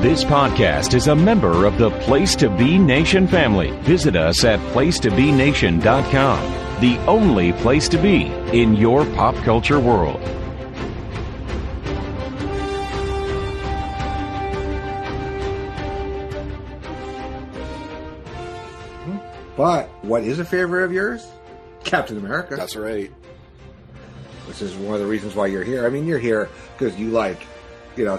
This podcast is a member of the Place to Be Nation family. Visit us at placetobenation.com, the only place to be in your pop culture world. But what is a favorite of yours? Captain America. That's right. Which is one of the reasons why you're here. I mean, you're here because you like,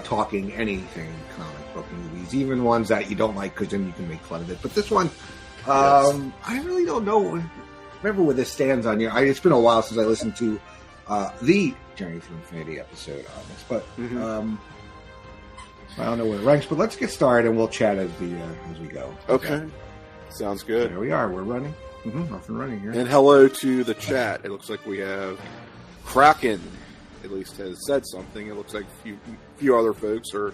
talking anything comic book movies, even ones that you don't like, because then you can make fun of it. But this one, yes. I really don't know. Remember where this stands on you. It's been a while since I listened to the Journey to Infinity episode on this, but I don't know where it ranks. But let's get started, and we'll chat as we go. Okay. Sounds good. There we are. We're running. Off and running here. And hello to the chat. It looks like we have Kraken, at least has said something. It looks like a few other folks are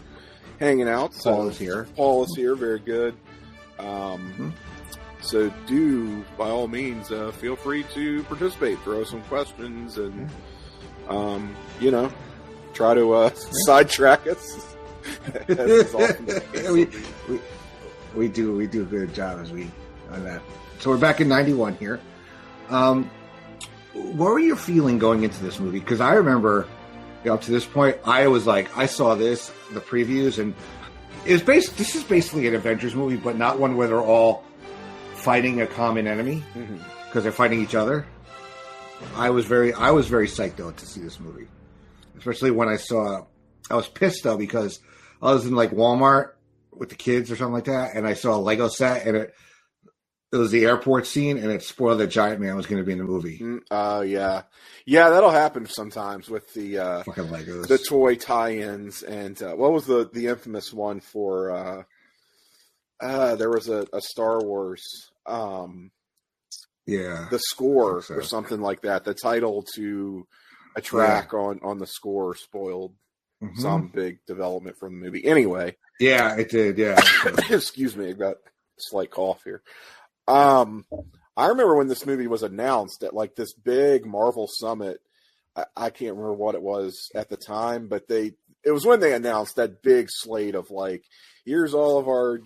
hanging out. Paul is here. Paul is here. Very good. So do, by all means, feel free to participate. Throw some questions and, try to sidetrack us. As often as we do a good job on that. So we're back in 91 here. What were you feeling going into this movie? Because I remember, up to this point, I was like, I saw the previews, and this is basically an Avengers movie, but not one where they're all fighting a common enemy because they're fighting each other. I was very psyched though to see this movie, especially when I was pissed though because I was in like Walmart with the kids or something like that, and I saw a Lego set, and it was the airport scene, and it spoiled that Giant Man was going to be in the movie. Yeah, that'll happen sometimes with the fucking Legos, the toy tie-ins, and what was the infamous one for? There was a Star Wars, the score or something like that. The title to a track on the score spoiled some big development from the movie. Anyway. Yeah, it did. Yeah. Excuse me, I got a slight cough here. I remember when this movie was announced at like this big Marvel summit. I can't remember what it was at the time, but it was when they announced that big slate of like, here's all of our,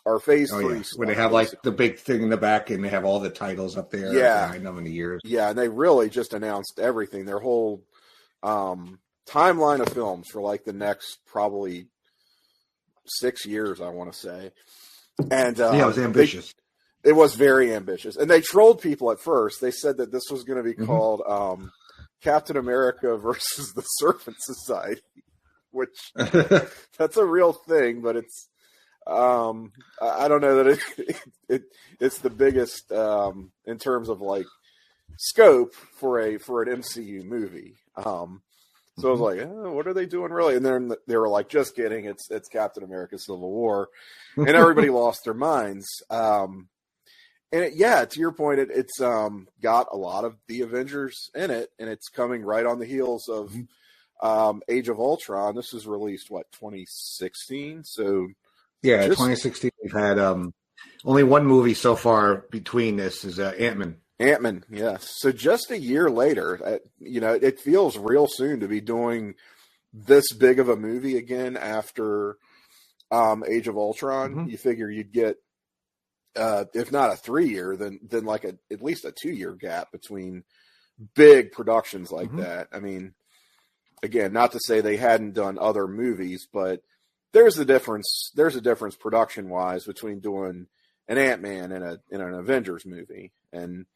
our phase 3 stuff, when they have like the big thing in the back and they have all the titles up there. Yeah. I know many years. Yeah. And they really just announced everything, their whole, timeline of films for like the next probably 6 years, I want to say. And it was ambitious. It was very ambitious. And they trolled people at first. They said that this was going to be called Captain America versus the Serpent Society, which that's a real thing, but it's I don't know that it's the biggest in terms of like scope for an MCU movie. So I was like, what are they doing really? And then they were like, just kidding. It's Captain America Civil War. And everybody lost their minds. And to your point, it's got a lot of the Avengers in it, and it's coming right on the heels of Age of Ultron. This was released, 2016? So yeah, 2016. We've had only one movie so far between this is Ant-Man. Ant-Man, yes. So just a year later, it feels real soon to be doing this big of a movie again after Age of Ultron. You figure you'd get, if not a 3-year, then like at least a 2-year gap between big productions like that. I mean, again, not to say they hadn't done other movies, but there's a difference production-wise between doing an Ant-Man and an Avengers movie. And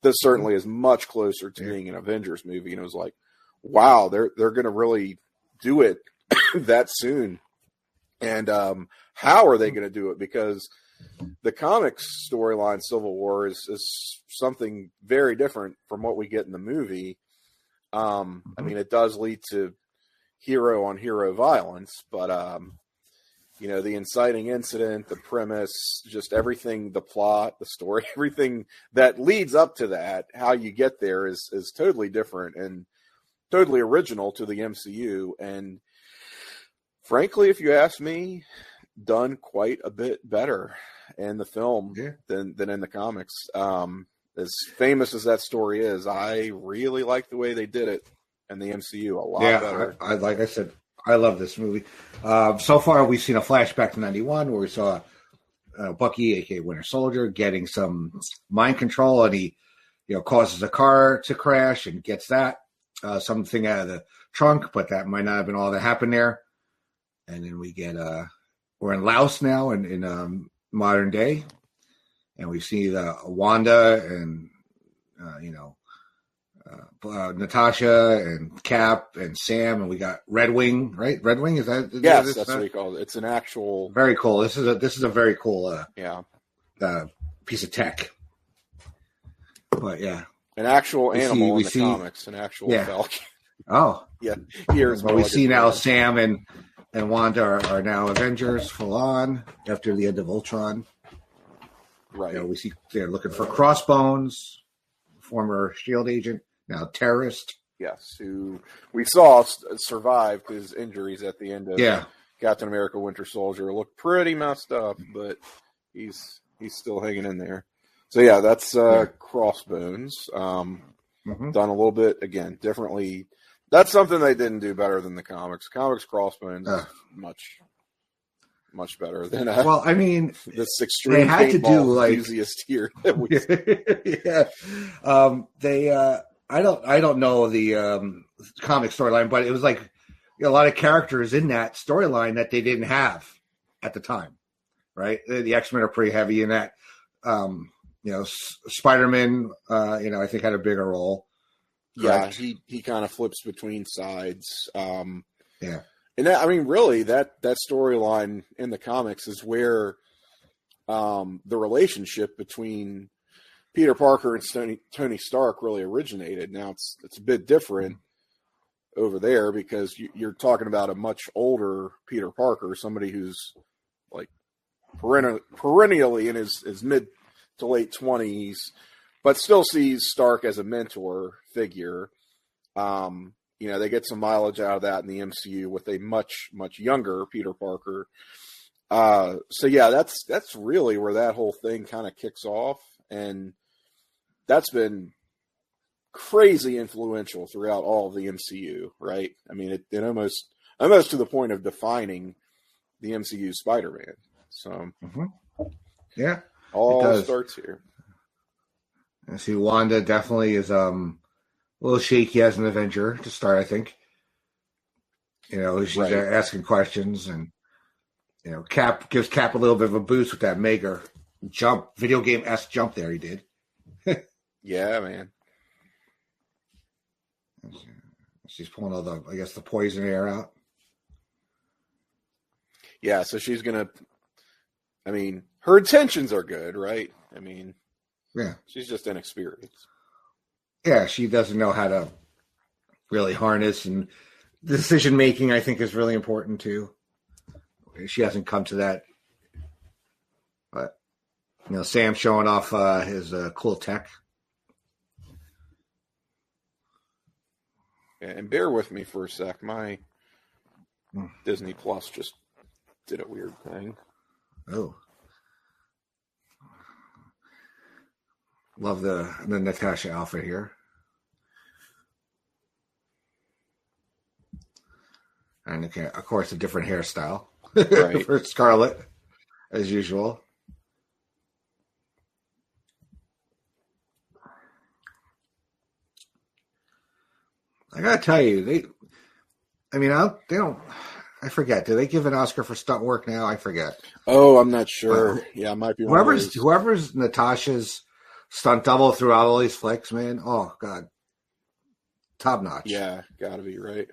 this certainly is much closer to being an Avengers movie. And it was like, wow, they're going to really do it that soon. And how are they going to do it? Because the comics storyline Civil War is something very different from what we get in the movie. I mean, it does lead to hero on hero violence, but the inciting incident, the premise, just everything, the plot, the story, everything that leads up to that, how you get there is totally different and totally original to the MCU. And frankly, if you ask me, done quite a bit better in the film than in the comics. As famous as that story is, I really like the way they did it in the MCU a lot better. Like I said, I love this movie. So far, we've seen a flashback to 91 where we saw Bucky, aka Winter Soldier, getting some mind control, and he, causes a car to crash and gets that something out of the trunk, but that might not have been all that happened there. And then we get we're in Laos now in modern day, and we see the Wanda and Natasha and Cap and Sam, and we got Red Wing, right? Red Wing, is that? Yes, that's what we call it. It's an actual. Very cool. This is a very cool piece of tech. But yeah, an actual animal in the comics, an actual falcon. Oh, yeah. Here's what we see now. Sam and Wanda are now Avengers full on after the end of Ultron. Right. We see they're looking for Crossbones, former SHIELD agent, now terrorist. Yes, who we saw survived his injuries at the end of Captain America: Winter Soldier. Looked pretty messed up, but he's still hanging in there. So yeah, that's Crossbones. Done a little bit again differently. That's something they didn't do better than the comics. Comics Crossbones is much better than well, I mean, this extreme they had to do like enthusiast here that we I don't know the comic storyline, but it was like a lot of characters in that storyline that they didn't have at the time, right? The X-Men are pretty heavy in that. Spider-Man, I think had a bigger role. Correct? Yeah, he kind of flips between sides. And that, I mean, really, that storyline in the comics is where the relationship between Peter Parker and Tony Stark really originated. Now it's a bit different over there because you're talking about a much older Peter Parker, somebody who's like perennially in his mid to late 20s, but still sees Stark as a mentor figure. They get some mileage out of that in the MCU with a much, much younger Peter Parker. So yeah, that's really where that whole thing kind of kicks off. And that's been crazy influential throughout all of the MCU, right? I mean, it almost to the point of defining the MCU Spider-Man. So yeah, all starts here. I see Wanda definitely is a little shaky as an Avenger to start, I think. She's asking questions, and Cap gives Cap a little bit of a boost with that mega jump, video game-esque jump there he did. Yeah, man. She's pulling all the poison air out. Yeah, so she's gonna. I mean, her intentions are good, right? I mean, she's just inexperienced. Yeah, she doesn't know how to really harness, and decision making, I think, is really important too. She hasn't come to that, but Sam showing off his cool tech. Yeah, and bear with me for a sec. My Disney Plus just did a weird thing. Oh. Love the Natasha outfit here. And of course, a different hairstyle for Scarlett, as usual. I gotta tell you, they don't. I forget. Do they give an Oscar for stunt work now? I forget. Oh, I'm not sure. Yeah, it might be. Whoever's Natasha's stunt double throughout all these flicks, man. Oh God, top notch. Yeah, gotta be right.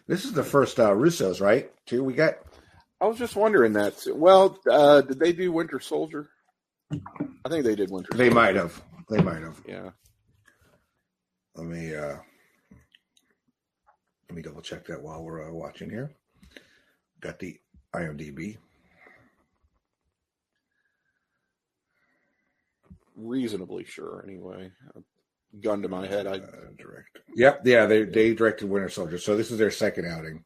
This is the first Russos, right? Too we got. I was just wondering that. Well, did they do Winter Soldier? I think they did Winter Soldier. They might have. Yeah. Let me double check that while we're watching here. Got the IMDb. Reasonably sure, anyway. Gun to my head, I direct. Yep, yeah, they directed Winter Soldier, so this is their second outing.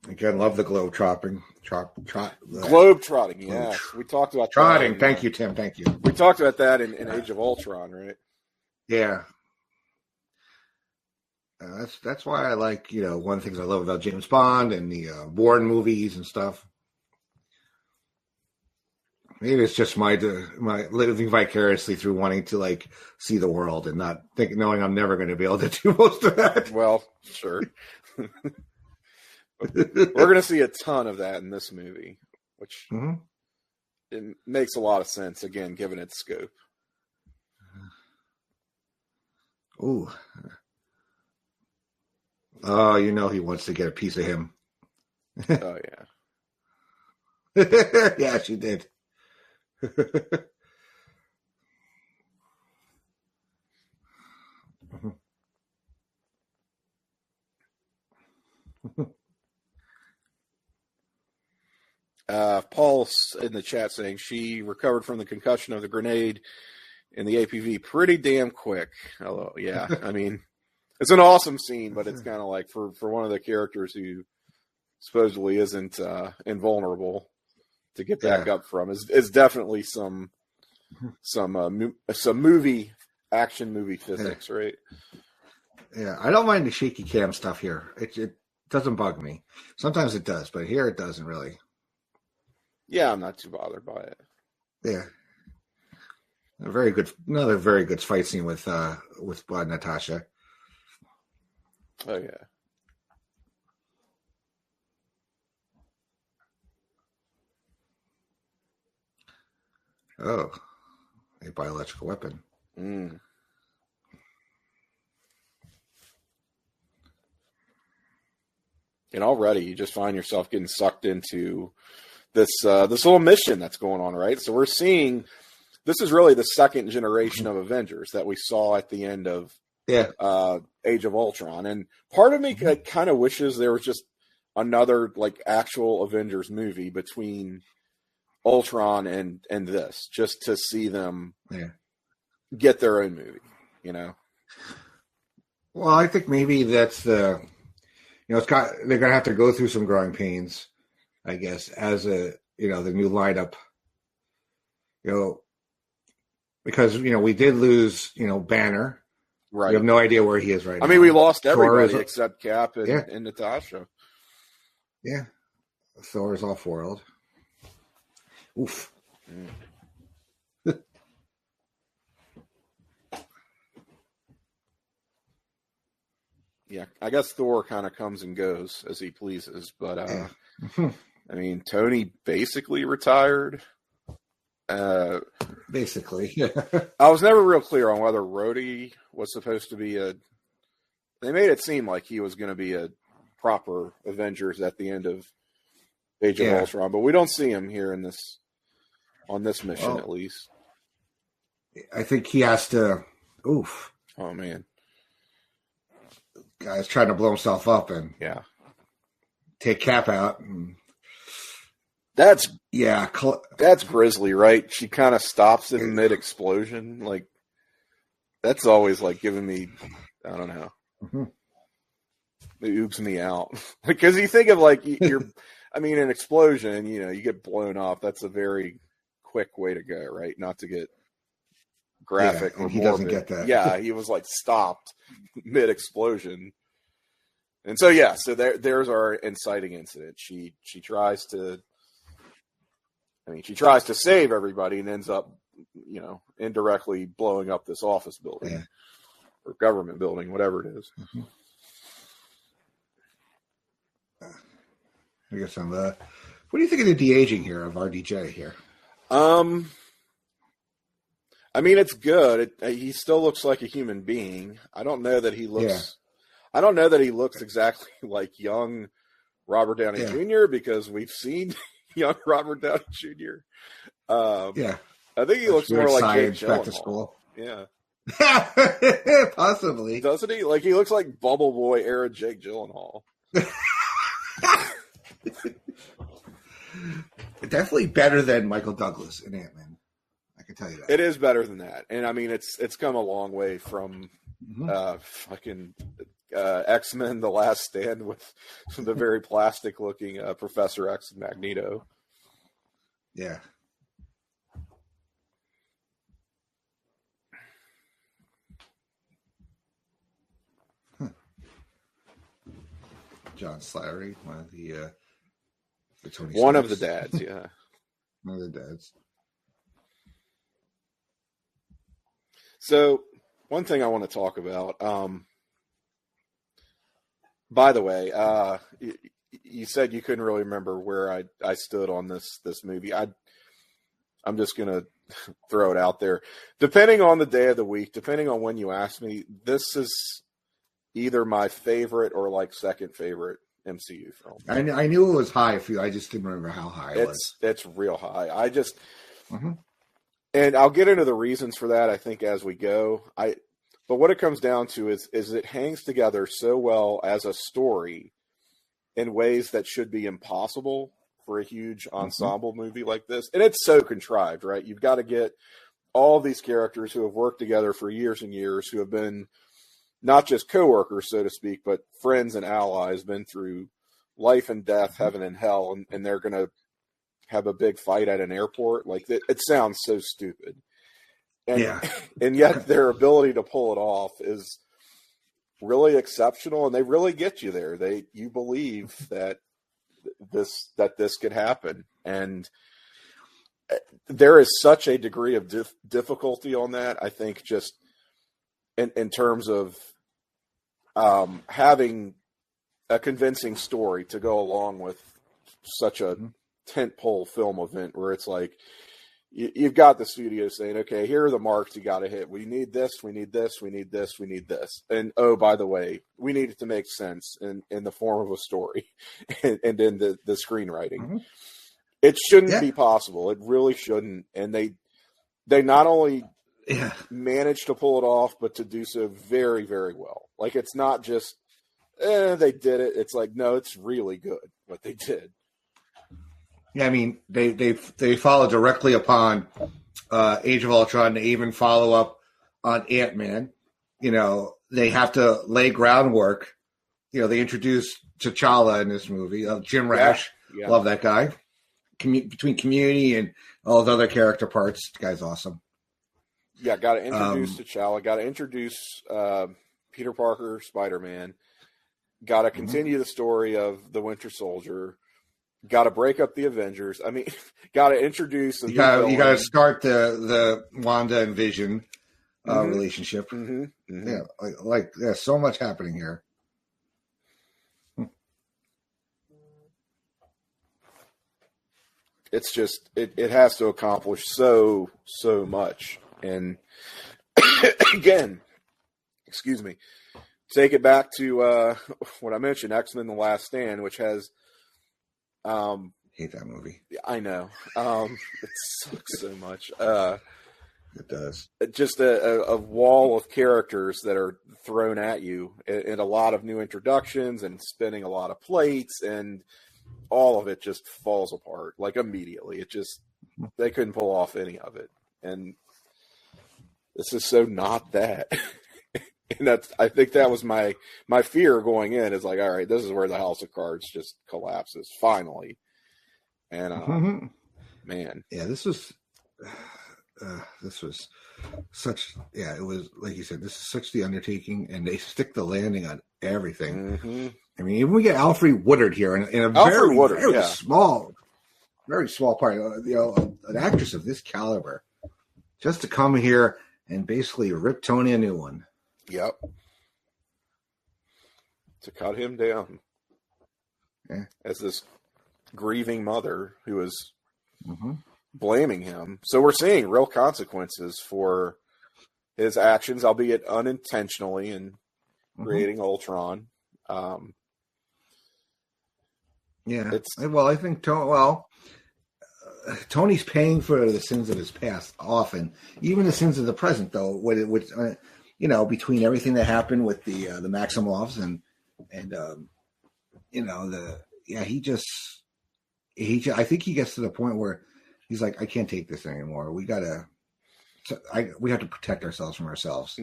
Right. Again, love the globe trotting. Globe trotting, yes. We talked about trotting. Thank you, Tim. Thank you. We talked about that in Age of Ultron, right? Yeah. That's why I like, one of the things I love about James Bond and the Bourne movies and stuff. Maybe it's just my living vicariously through wanting to like see the world and not knowing I'm never going to be able to do most of that. Well, sure. We're going to see a ton of that in this movie, which it makes a lot of sense, again, given its scope. Ooh. Oh, he wants to get a piece of him. Oh, yeah. Yeah, she did. Paul's in the chat saying she recovered from the concussion of the grenade in the APV pretty damn quick. Hello, yeah. I mean, it's an awesome scene, but it's kind of like for one of the characters who supposedly isn't invulnerable to get back up from is definitely some action movie physics, right? Yeah, I don't mind the shaky cam stuff here. It doesn't bug me. Sometimes it does, but here it doesn't really. Yeah, I'm not too bothered by it. Yeah, another very good fight scene with Natasha. Oh yeah. Oh, a biological weapon. Mm. And already you just find yourself getting sucked into this little mission that's going on, right? So we're seeing this is really the second generation of Avengers that we saw at the end of Age of Ultron. And part of me kind of wishes there was just another like actual Avengers movie between Ultron and this, just to see them get their own movie, Well, I think maybe that's they're gonna have to go through some growing pains, I guess, as the new lineup, because we did lose Banner, right? We have no idea where he is right now. I mean, we lost everybody except Cap and Natasha. Yeah, Thor is off-world. Oof. Yeah, I guess Thor kind of comes and goes as he pleases, but I mean, Tony basically retired. Basically, I was never real clear on whether Rhodey was supposed to be they made it seem like he was going to be a proper Avengers at the end of Age of Ultron, but we don't see him here on this mission, at least. I think he has to. Oof! Oh man, guy's trying to blow himself up and take Cap out. And that's grisly, right? She kind of stops in mid explosion. Like that's always like giving me, I don't know, it oops me out because you think of like an explosion. You get blown up. That's a very quick way to go, right? Not to get graphic or he morbid. Doesn't get that. Yeah, he was like stopped mid explosion, and so so there's our inciting incident. She tries to save everybody and ends up indirectly blowing up this office building or government building, whatever it is. I guess what do you think of the de-aging here of RDJ here? I mean, it's good. He still looks like a human being. I don't know that he looks. I don't know that he looks exactly like young Robert Downey Jr. because we've seen young Robert Downey Jr. I think he looks more like Jake Gyllenhaal. Back to school. Yeah, possibly. Doesn't he? Like he looks like Bubble Boy era Jake Gyllenhaal. Definitely better than Michael Douglas in Ant-Man. I can tell you that. It is better than that. And I mean, it's come a long way from fucking X-Men: The Last Stand with the very plastic-looking Professor X and Magneto. Yeah. John Slattery, one of the Tony One Starks. of the dads, yeah. One of the dads. So, one thing I want to talk about. By the way, you said you couldn't really remember where I stood on this movie. I'm just gonna throw it out there. Depending on the day of the week, depending on when you ask me, this is either my favorite or like second favorite MCU film. I knew it was high for you. I just didn't remember how high it was. It's real high. And I'll get into the reasons for that, I think, as we go. But what it comes down to is it hangs together so well as a story in ways that should be impossible for a huge ensemble movie like this. And it's so contrived, right? You've got to get all these characters who have worked together for years and years, who have been not just coworkers, so to speak, but friends and allies, been through life and death, heaven and hell, and they're going to have a big fight at an airport. Like, it sounds so stupid. And, and yet their ability to pull it off is really exceptional, and they really get you there. You believe that this could happen. And there is such a degree of difficulty on that, I think, just in terms of having a convincing story to go along with such a tentpole film event, where it's like you've got the studio saying, okay, here are the marks you got to hit. We need this, we need this, we need this, we need this. And, oh, by the way, we need it to make sense in the form of a story and in the screenwriting. It shouldn't be possible. It really shouldn't. And they not only managed to pull it off, but to do so very, very well. Like, it's not just, they did it. It's like, no, it's really good what they did. Yeah, I mean, they follow directly upon Age of Ultron. They even follow up on Ant-Man. You know, they have to lay groundwork. You know, they introduced T'Challa in this movie. Jim Rash, love that guy. Between Community and all those other character parts, the guy's awesome. Yeah, got to introduce T'Challa. Got to introduce Peter Parker, Spider-Man. Got to continue the story of the Winter Soldier. Got to break up the Avengers. I mean, got to introduce. You got to start the Wanda and Vision relationship. Yeah, like there's so much happening here. It's just it has to accomplish so much. And again, excuse me, take it back to what I mentioned, X-Men: The Last Stand, which has. Hate that movie. I know. It sucks so much. It does. Just a wall of characters that are thrown at you, and a lot of new introductions, and spinning a lot of plates, and all of it just falls apart like immediately. They couldn't pull off any of it, and this is so not that. And I think that was my fear going in, is like, all right, this is where the House of Cards just collapses finally. And man, yeah, this was such. Yeah, it was like you said. This is such the undertaking, and they stick the landing on everything. I mean, even we get Alfred Woodard here in a very small part. You know, an actress of this caliber, just to come here and basically rip Tony a new one. Yep. To cut him down. Yeah. As this grieving mother who is blaming him. So we're seeing real consequences for his actions, albeit unintentionally, in creating Ultron. I think Tony's paying for the sins of his past often, even the sins of the present, though. Which you know, between everything that happened with the Maximoffs and you know, I think he gets to the point where he's like, I can't take this anymore. We have to protect ourselves from ourselves.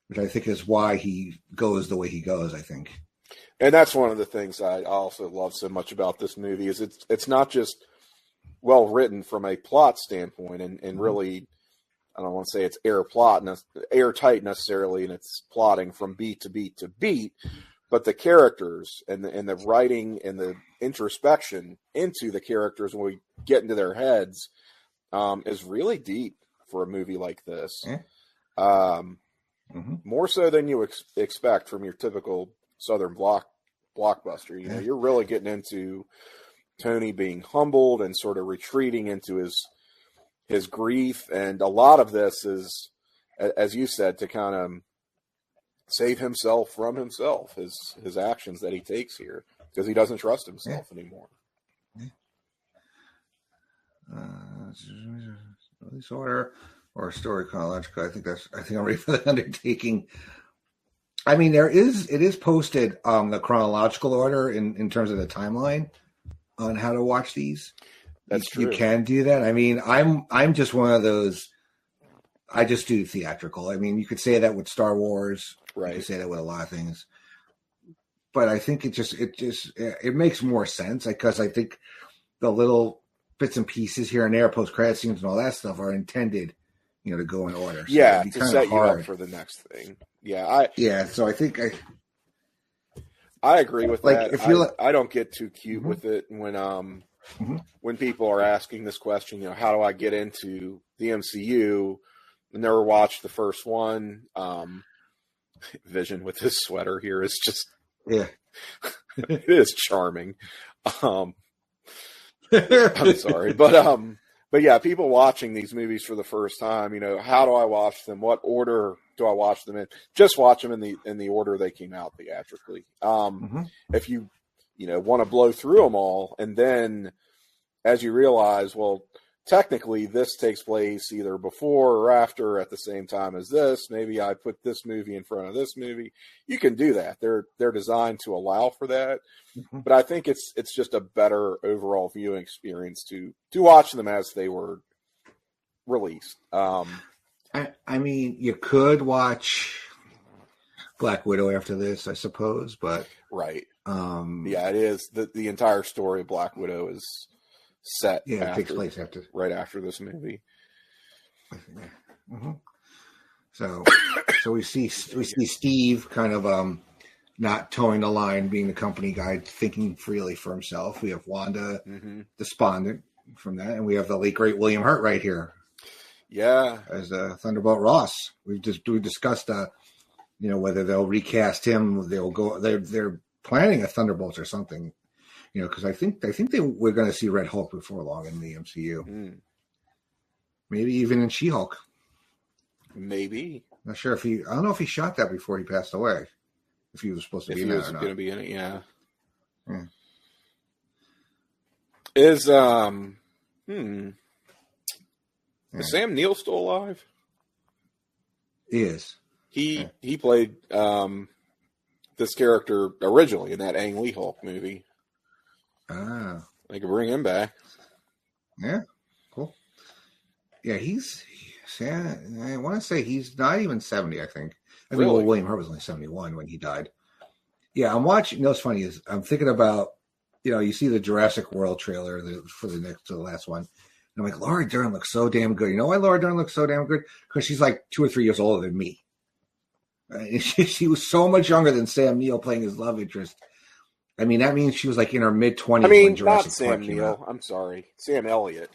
which I think is why he goes the way he goes, I think. And that's one of the things I also love so much about this movie is it's not just well written from a plot standpoint and really, I don't want to say it's airtight necessarily in its plotting from beat to beat to beat, but the characters and the writing and the introspection into the characters when we get into their heads is really deep for a movie like this. Yeah. More so than you expect from your typical Southern blockbuster. You know, you're really getting into Tony being humbled and sort of retreating into his grief, and a lot of this is, as you said, to kind of save himself from himself, his actions that he takes here, because he doesn't trust himself anymore. Release order or story chronological. I think I'm ready for the undertaking. I mean, it is posted the chronological order in terms of the timeline on how to watch these. That's true. You can do that. I mean, I'm just one of those. I just do theatrical. I mean, you could say that with Star Wars. Right. You could say that with a lot of things. But I think it makes more sense because I think the little bits and pieces here and there, post credit scenes and all that stuff are intended, to go in order. So to set you up for the next thing. So I think I agree with that. If you're I don't get too cute with it when people are asking this question, how do I get into the MCU? I never watched the first one. Vision with his sweater here is just it is charming. I'm sorry, but yeah, people watching these movies for the first time, how do I watch them? What order do I watch them in? Just watch them in the order they came out theatrically. If you want to blow through them all, and then as you realize, well, technically this takes place either before or after at the same time as this. Maybe I put this movie in front of this movie. You can do that. They're designed to allow for that. But I think it's just a better overall viewing experience to watch them as they were released. I mean, you could watch Black Widow after this, I suppose, but right. It is the entire story of Black Widow is set. Yeah, it takes place right after this movie. So we see Steve kind of not towing the line, being the company guy, thinking freely for himself. We have Wanda despondent from that, and we have the late great William Hurt right here. Yeah, as Thunderbolt Ross. We discussed whether they'll recast him. They're planning a Thunderbolts or something. Because I think we're going to see Red Hulk before long in the MCU. Maybe even in She-Hulk. Maybe. Not sure I don't know if he shot that before he passed away. If he was supposed to be in it or not. If he was going to be in it, yeah. Is Is Sam Neill still alive? He is. He played this character originally in that Ang Lee Hulk movie. Ah. They could bring him back. Yeah, cool. Yeah, I want to say he's not even 70, I think. I think William Hurt was only 71 when he died. Yeah, I'm watching. What's funny is I'm thinking about, you see the Jurassic World trailer for the last one. And I'm like, Laura Dern looks so damn good. You know why Laura Dern looks so damn good? Because she's like 2 or 3 years older than me. Right? She was so much younger than Sam Neill playing his love interest. I mean, that means she was like in her mid-20s. I mean, not Sam Neill. I'm sorry. Sam Elliott.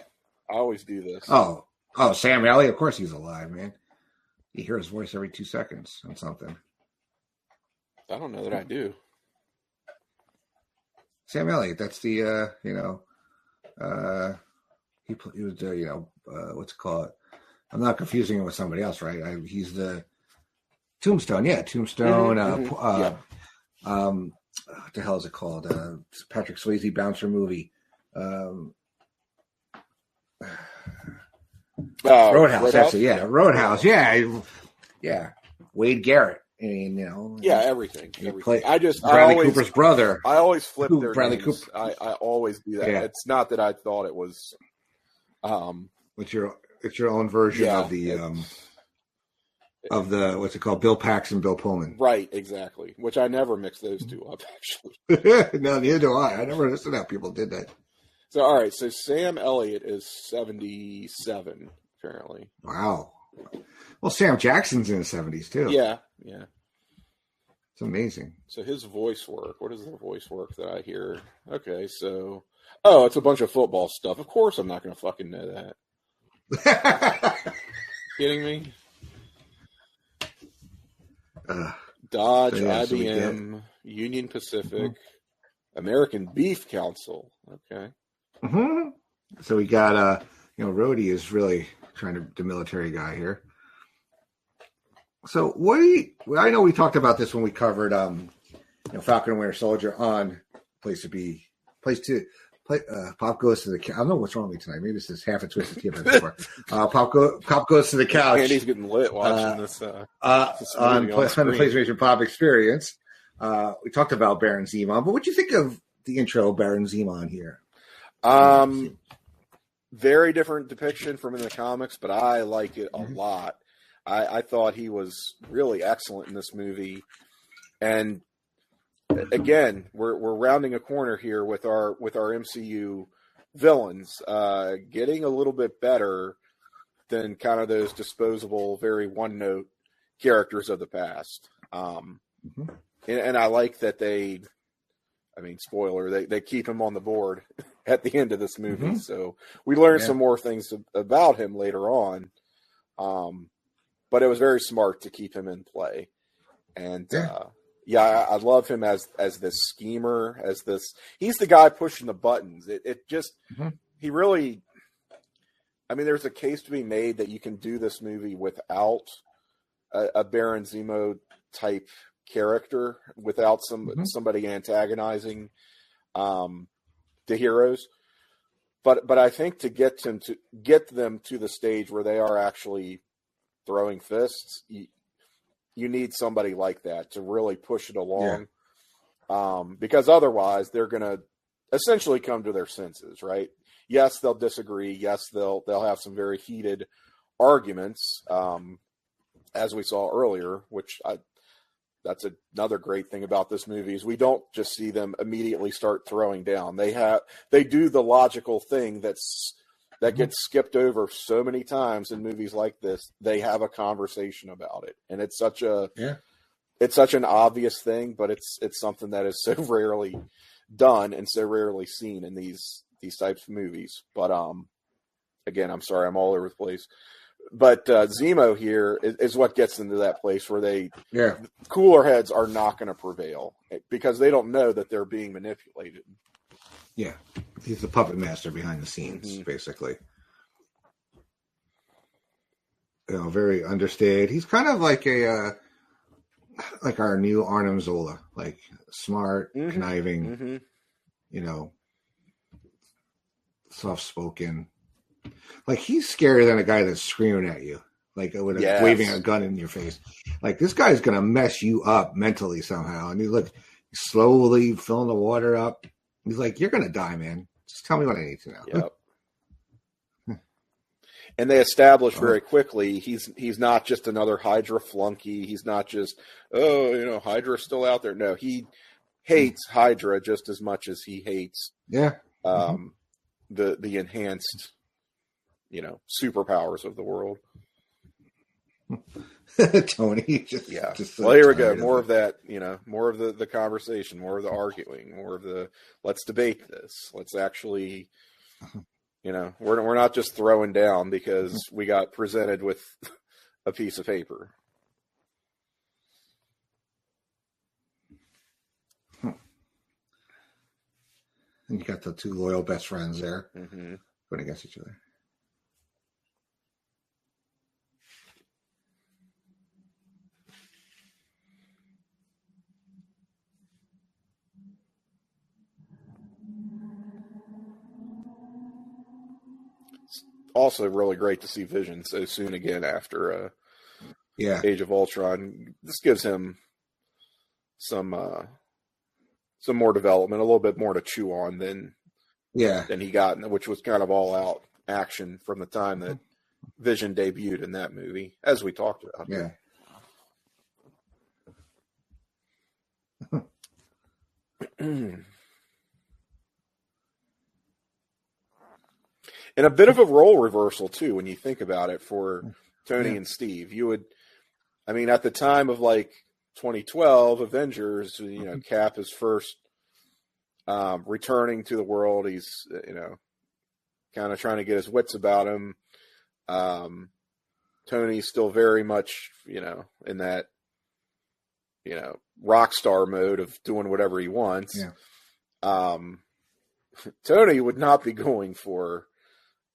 I always do this. Oh, Sam Elliott. Of course he's alive, man. You hear his voice every 2 seconds on something. I don't know that I do. Sam Elliott. That's the, he was, what's it called? I'm not confusing him with somebody else, right? He's the Tombstone. Yeah, Tombstone. What the hell is it called? Patrick Swayze bouncer movie. Roadhouse. That's it. Yeah, Roadhouse. Yeah. Wade Garrett. I mean, everything. Bradley Cooper's brother. I always flip their Bradley names. Cooper. I always do that. Yeah. It's not that I thought it was. It's your own version of the. of the what's it called, Bill Pax and Bill Pullman. Right, exactly. Which I never mix those two up, actually. No, neither do I. I never understood how people did that. So, all right. So Sam Elliott is 77 currently. Wow. Well, Sam Jackson's in the 70s too. Yeah. It's amazing. So his voice work. What is the voice work that I hear? Okay, so it's a bunch of football stuff. Of course, I'm not going to fucking know that. Kidding me? Dodge, IBM, Union Pacific, American Beef Council. Okay. Mm-hmm. So we got Rhodey is really trying to the military guy here. So I know we talked about this when we covered Falcon and Winter Soldier on Place to Pop goes to the couch. I don't know what's wrong with me tonight. Maybe this is half a twisted tea. Pop goes to the couch. Andy's getting lit watching this. On the PlayStation Pop experience. We talked about Baron Zemo, but what do you think of the intro of Baron Zemo here? Very different depiction from in the comics, but I like it a lot. I thought he was really excellent in this movie, and again, we're rounding a corner here with our MCU villains, getting a little bit better than kind of those disposable, very one-note characters of the past. And I like that spoiler, they keep him on the board at the end of this movie, so we learn some more things about him later on. But it was very smart to keep him in play. And I love him as this schemer, he's the guy pushing the buttons. He really, there's a case to be made that you can do this movie without a Baron Zemo type character, without somebody antagonizing the heroes. But I think to get them to the stage where they are actually throwing fists, you need somebody like that to really push it along. Because otherwise they're going to essentially come to their senses, right? Yes, they'll disagree. Yes, they'll have some very heated arguments, as we saw earlier, that's another great thing about this movie is we don't just see them immediately start throwing down. They do the logical thing that gets skipped over so many times in movies like this. They have a conversation about it, and it's such an obvious thing, but it's something that is so rarely done and so rarely seen in these types of movies. But again, I'm sorry, I'm all over the place. But Zemo here is what gets them to that place where cooler heads are not going to prevail because they don't know that they're being manipulated. Yeah, he's the puppet master behind the scenes, basically. Very understated. He's kind of like like our new Arnim Zola, like smart, conniving, soft-spoken. Like he's scarier than a guy that's screaming at you, like waving a gun in your face. Like this guy's gonna mess you up mentally somehow. And he's slowly filling the water up. He's like, "You're gonna die, man. Just tell me what I need to know." Yep. And they establish very quickly he's not just another Hydra flunky. He's not just Hydra's still out there. No, he hates Hydra just as much as he hates the enhanced superpowers of the world. Tony. Just well, here we go. More of that, more of the conversation, more of the arguing, more of the let's debate this. Let's actually, we're not just throwing down because we got presented with a piece of paper. And you got the two loyal best friends there going against each other. Also really great to see Vision so soon again after Age of Ultron. This gives him some more development, a little bit more to chew on than he got, which was kind of all out action from the time that Vision debuted in that movie, as we talked about. Yeah. And a bit of a role reversal, too, when you think about it, for Tony and Steve. You would, I mean, at the time of, like, 2012, Avengers, you know, Cap is first returning to the world. He's, you know, kind of trying to get his wits about him. Tony's still very much, you know, in that, you know, rock star mode of doing whatever he wants. Yeah. Tony would not be going for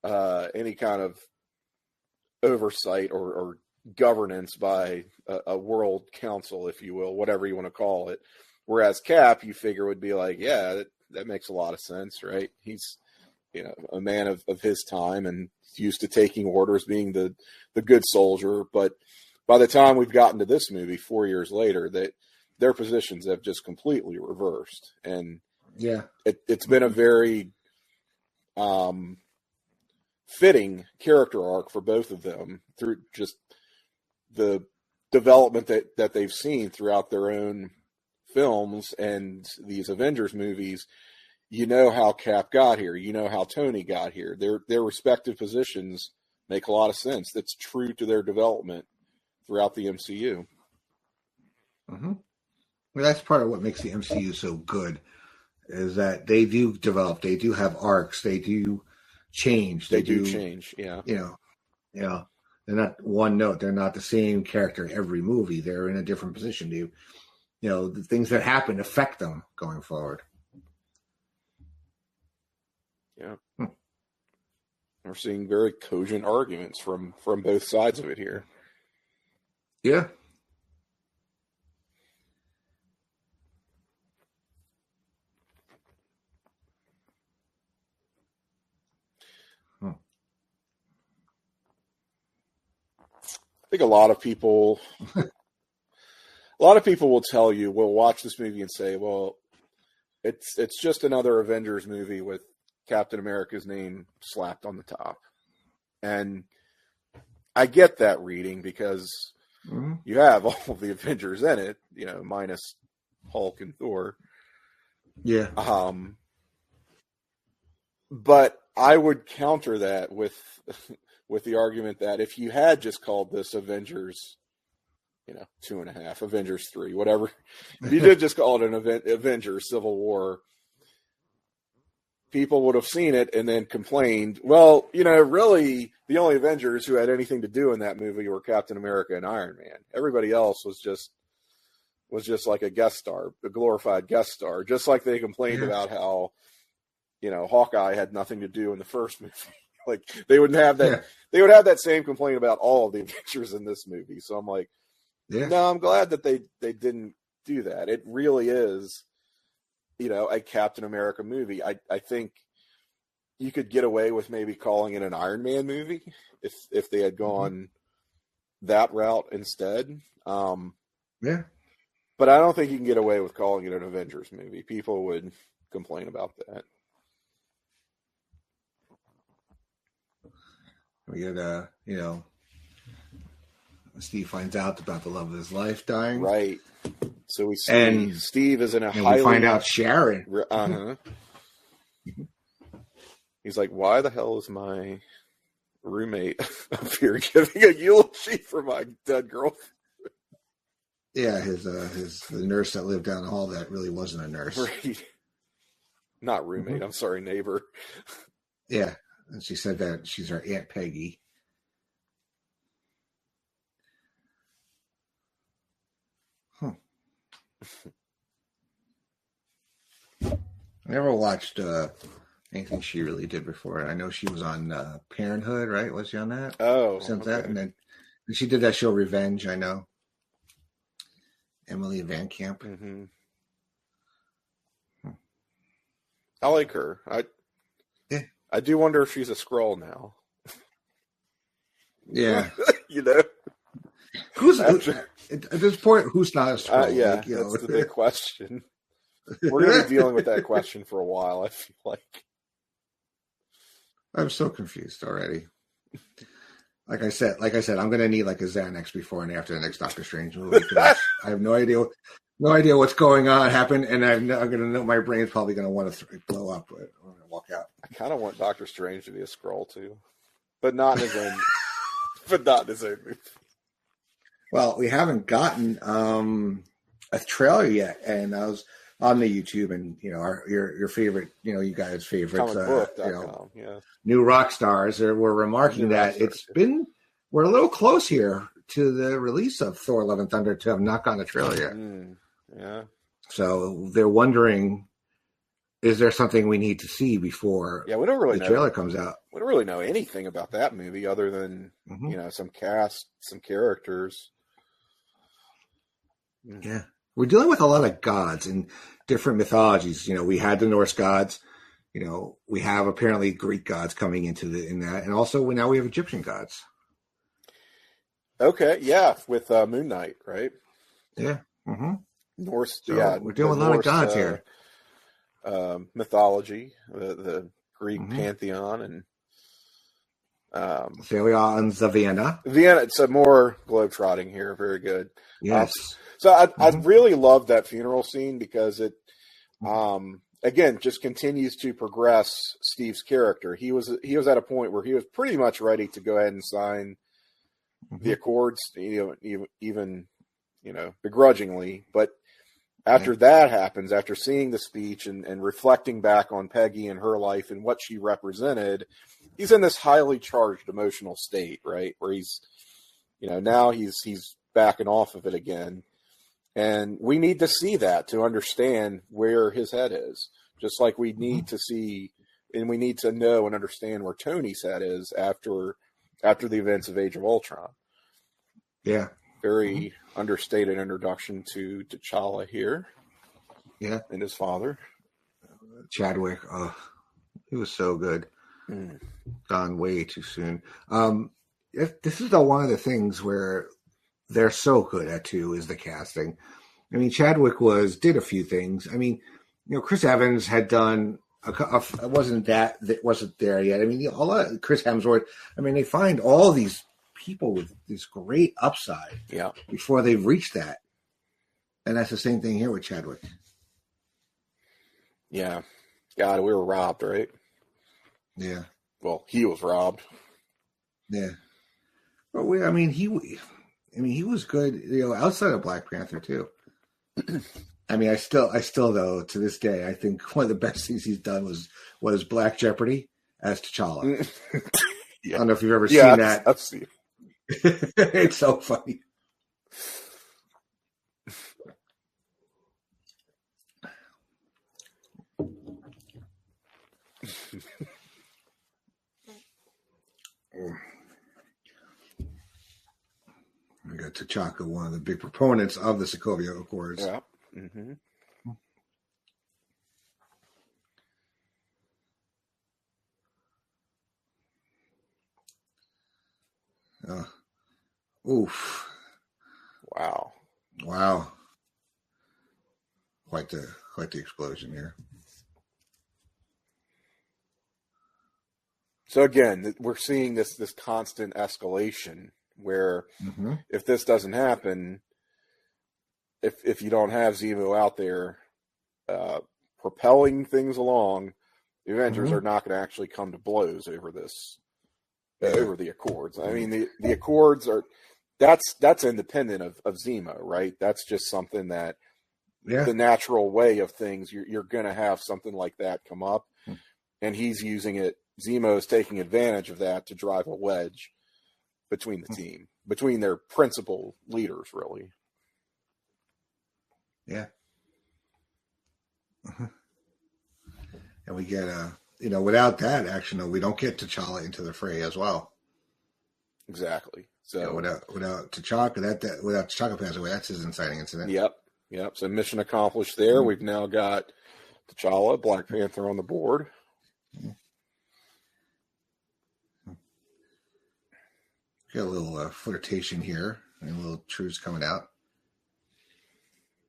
any kind of oversight or governance by a world council, if you will, whatever you want to call it. Whereas Cap, you figure, would be like, yeah, that makes a lot of sense, right? He's, you know, a man of his time and used to taking orders, being the good soldier. But by the time we've gotten to this movie 4 years later, their positions have just completely reversed. And yeah, it's been a very fitting character arc for both of them through just the development that they've seen throughout their own films and these Avengers movies. You know how Cap got here. You know how Tony got here. Their respective positions make a lot of sense. That's true to their development throughout the MCU. Mm-hmm. Well, that's part of what makes the MCU so good, is that they do develop. They do have arcs. They do change. They do change. Yeah. You know, they're not one note. They're not the same character in every movie. They're in a different position. You know, the things that happen affect them going forward. Yeah. We're seeing very cogent arguments from both sides of it here. Yeah. I think a lot of people will tell you, will watch this movie and say, well, it's just another Avengers movie with Captain America's name slapped on the top. And I get that reading because you have all of the Avengers in it, you know, minus Hulk and Thor. Yeah. But I would counter that with the argument that if you had just called this Avengers, you know, 2.5, Avengers 3, whatever, if you did just call it an Avengers Civil War, people would have seen it and then complained, well, you know, really the only Avengers who had anything to do in that movie were Captain America and Iron Man. Everybody else was just like a guest star, a glorified guest star, just like they complained about how, you know, Hawkeye had nothing to do in the first movie. Like they would have that, they would have that same complaint about all of the Avengers in this movie. So I'm like, no, I'm glad that they didn't do that. It really is, you know, a Captain America movie. I think you could get away with maybe calling it an Iron Man movie if they had gone that route instead. But I don't think you can get away with calling it an Avengers movie. People would complain about that. We get, you know, Steve finds out about the love of his life dying. Right. So we see Steve is in a highly... we find out Sharon. He's like, why the hell is my roommate up here giving a eulogy for my dead girlfriend? Yeah, the nurse that lived down the hall that really wasn't a nurse. Right. Not roommate, I'm sorry, neighbor. Yeah. And she said that she's her Aunt Peggy. I never watched anything she really did before. I know she was on Parenthood, right? Was she on that? Oh. That, and then she did that show Revenge, I know. Emily Van Camp. Mm-hmm. I like her. I do wonder if she's a Skrull now. Yeah. You know? At this point, who's not a Skrull? Yeah, like, that's the big question. We're going to be dealing with that question for a while, I feel like. I'm so confused already. Like I said, I'm going to need like a Xanax before and after the next Doctor Strange movie. I have no idea. No idea what's going on happened, and I'm going to know my brain's probably going to want to blow up. But I'm going to walk out. I kind of want Doctor Strange to be a Skrull too, but not in his own. But not in his own movie. Well, we haven't gotten a trailer yet, and I was on the YouTube, and your favorite, you guys' favorites, yeah. New rock stars were remarking that we're a little close here to the release of Thor: Love and Thunder to have not gotten a trailer yet. Yeah. So they're wondering, is there something we need to see before we don't really the trailer comes out? We don't really know anything about that movie other than, some cast, some characters. Yeah. We're dealing with a lot of gods and different mythologies. We had the Norse gods. We have apparently Greek gods coming in that. And also now we have Egyptian gods. Okay, yeah, with Moon Knight, right? Yeah. Mm-hmm. Norse, so we're dealing with a lot of gods here. Mythology, the Greek pantheon, and Aliens of Vienna. It's a more globetrotting here. Very good. Yes. So I really love that funeral scene because it, again, just continues to progress Steve's character. He was at a point where he was pretty much ready to go ahead and sign the Accords, even begrudgingly. But after that happens, after seeing the speech and reflecting back on Peggy and her life and what she represented, he's in this highly charged emotional state, right? Where he's, now he's backing off of it again. And we need to see that to understand where his head is. Just like we need to see, and we need to know and understand where Tony's head is after the events of Age of Ultron. Yeah. Very understated introduction to T'Challa here. Yeah. And his father. Chadwick. Oh, he was so good. Gone way too soon. This is one of the things where they're so good at too, is the casting. I mean, Chadwick did a few things. I mean, Chris Evans had done wasn't there yet. I mean, a lot of Chris Hemsworth. I mean, they find all these people with this great upside before they've reached that. And that's the same thing here with Chadwick. Yeah. God, we were robbed, right? Yeah. Well, he was robbed. Yeah. But he was good, outside of Black Panther too. I mean, I still though, to this day, I think one of the best things he's done was Black Jeopardy as T'Challa. I don't know if you've ever seen that. I've seen it. It's so funny. We got T'Chaka, one of the big proponents of the Sokovia Accords. Yeah. Mm-hmm. Oof. Wow. Quite the explosion here. So again, we're seeing this constant escalation where if this doesn't happen, if you don't have Zemo out there propelling things along, the Avengers are not going to actually come to blows over this, over the Accords. I mean, the Accords are that's independent of Zemo, right? That's just something that the natural way of things. You're going to have something like that come up, and he's using it. Zemo is taking advantage of that to drive a wedge between the team, between their principal leaders, really. Yeah. And we get without that action, we don't get T'Challa into the fray as well. Exactly. So without T'Chaka, without T'Chaka passing away, that's his inciting incident. Yep. So mission accomplished there. We've now got T'Challa, Black Panther on the board. Got a little flirtation here, and a little truce coming out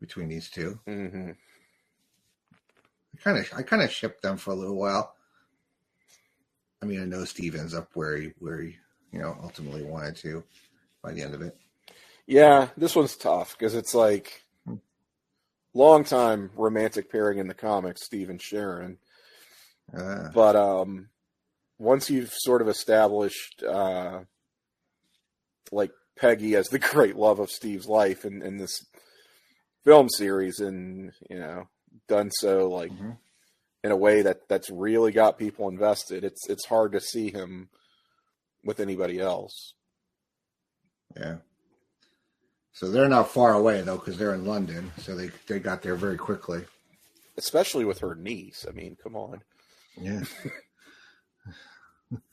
between these two. Mm-hmm. I kind of shipped them for a little while. I mean, I know Steve ends up where he ultimately wanted to by the end of it. Yeah, this one's tough because it's like longtime romantic pairing in the comics, Steve and Sharon. But once you've sort of established like Peggy as the great love of Steve's life in this film series, and done so like in a way that's really got people invested, it's hard to see him with anybody else. Yeah. So they're not far away though, because they're in London, so they got there very quickly. Especially with her niece. I mean, come on. Yeah.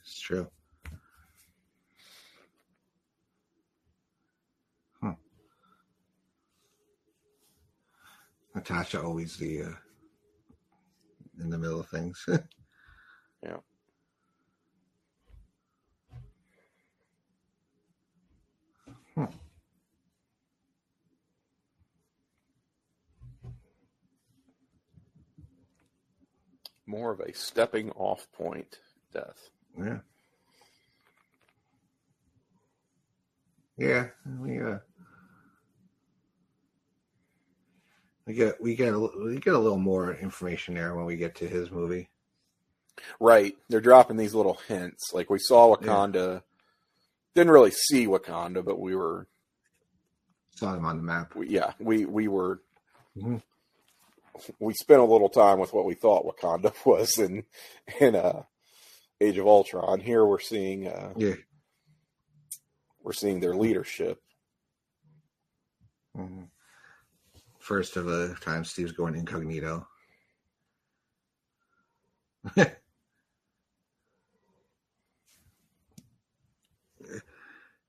It's true. Natasha always in the middle of things. Yeah. More of a stepping off point death. Yeah. Yeah. We get a little more information there when we get to his movie. Right. They're dropping these little hints. Like we saw Wakanda. Yeah. Didn't really see Wakanda, but we were saw him on the map. We were. Mm-hmm. We spent a little time with what we thought Wakanda was in Age of Ultron. Here we're seeing we're seeing their leadership. Mm-hmm. First of a time, Steve's going incognito.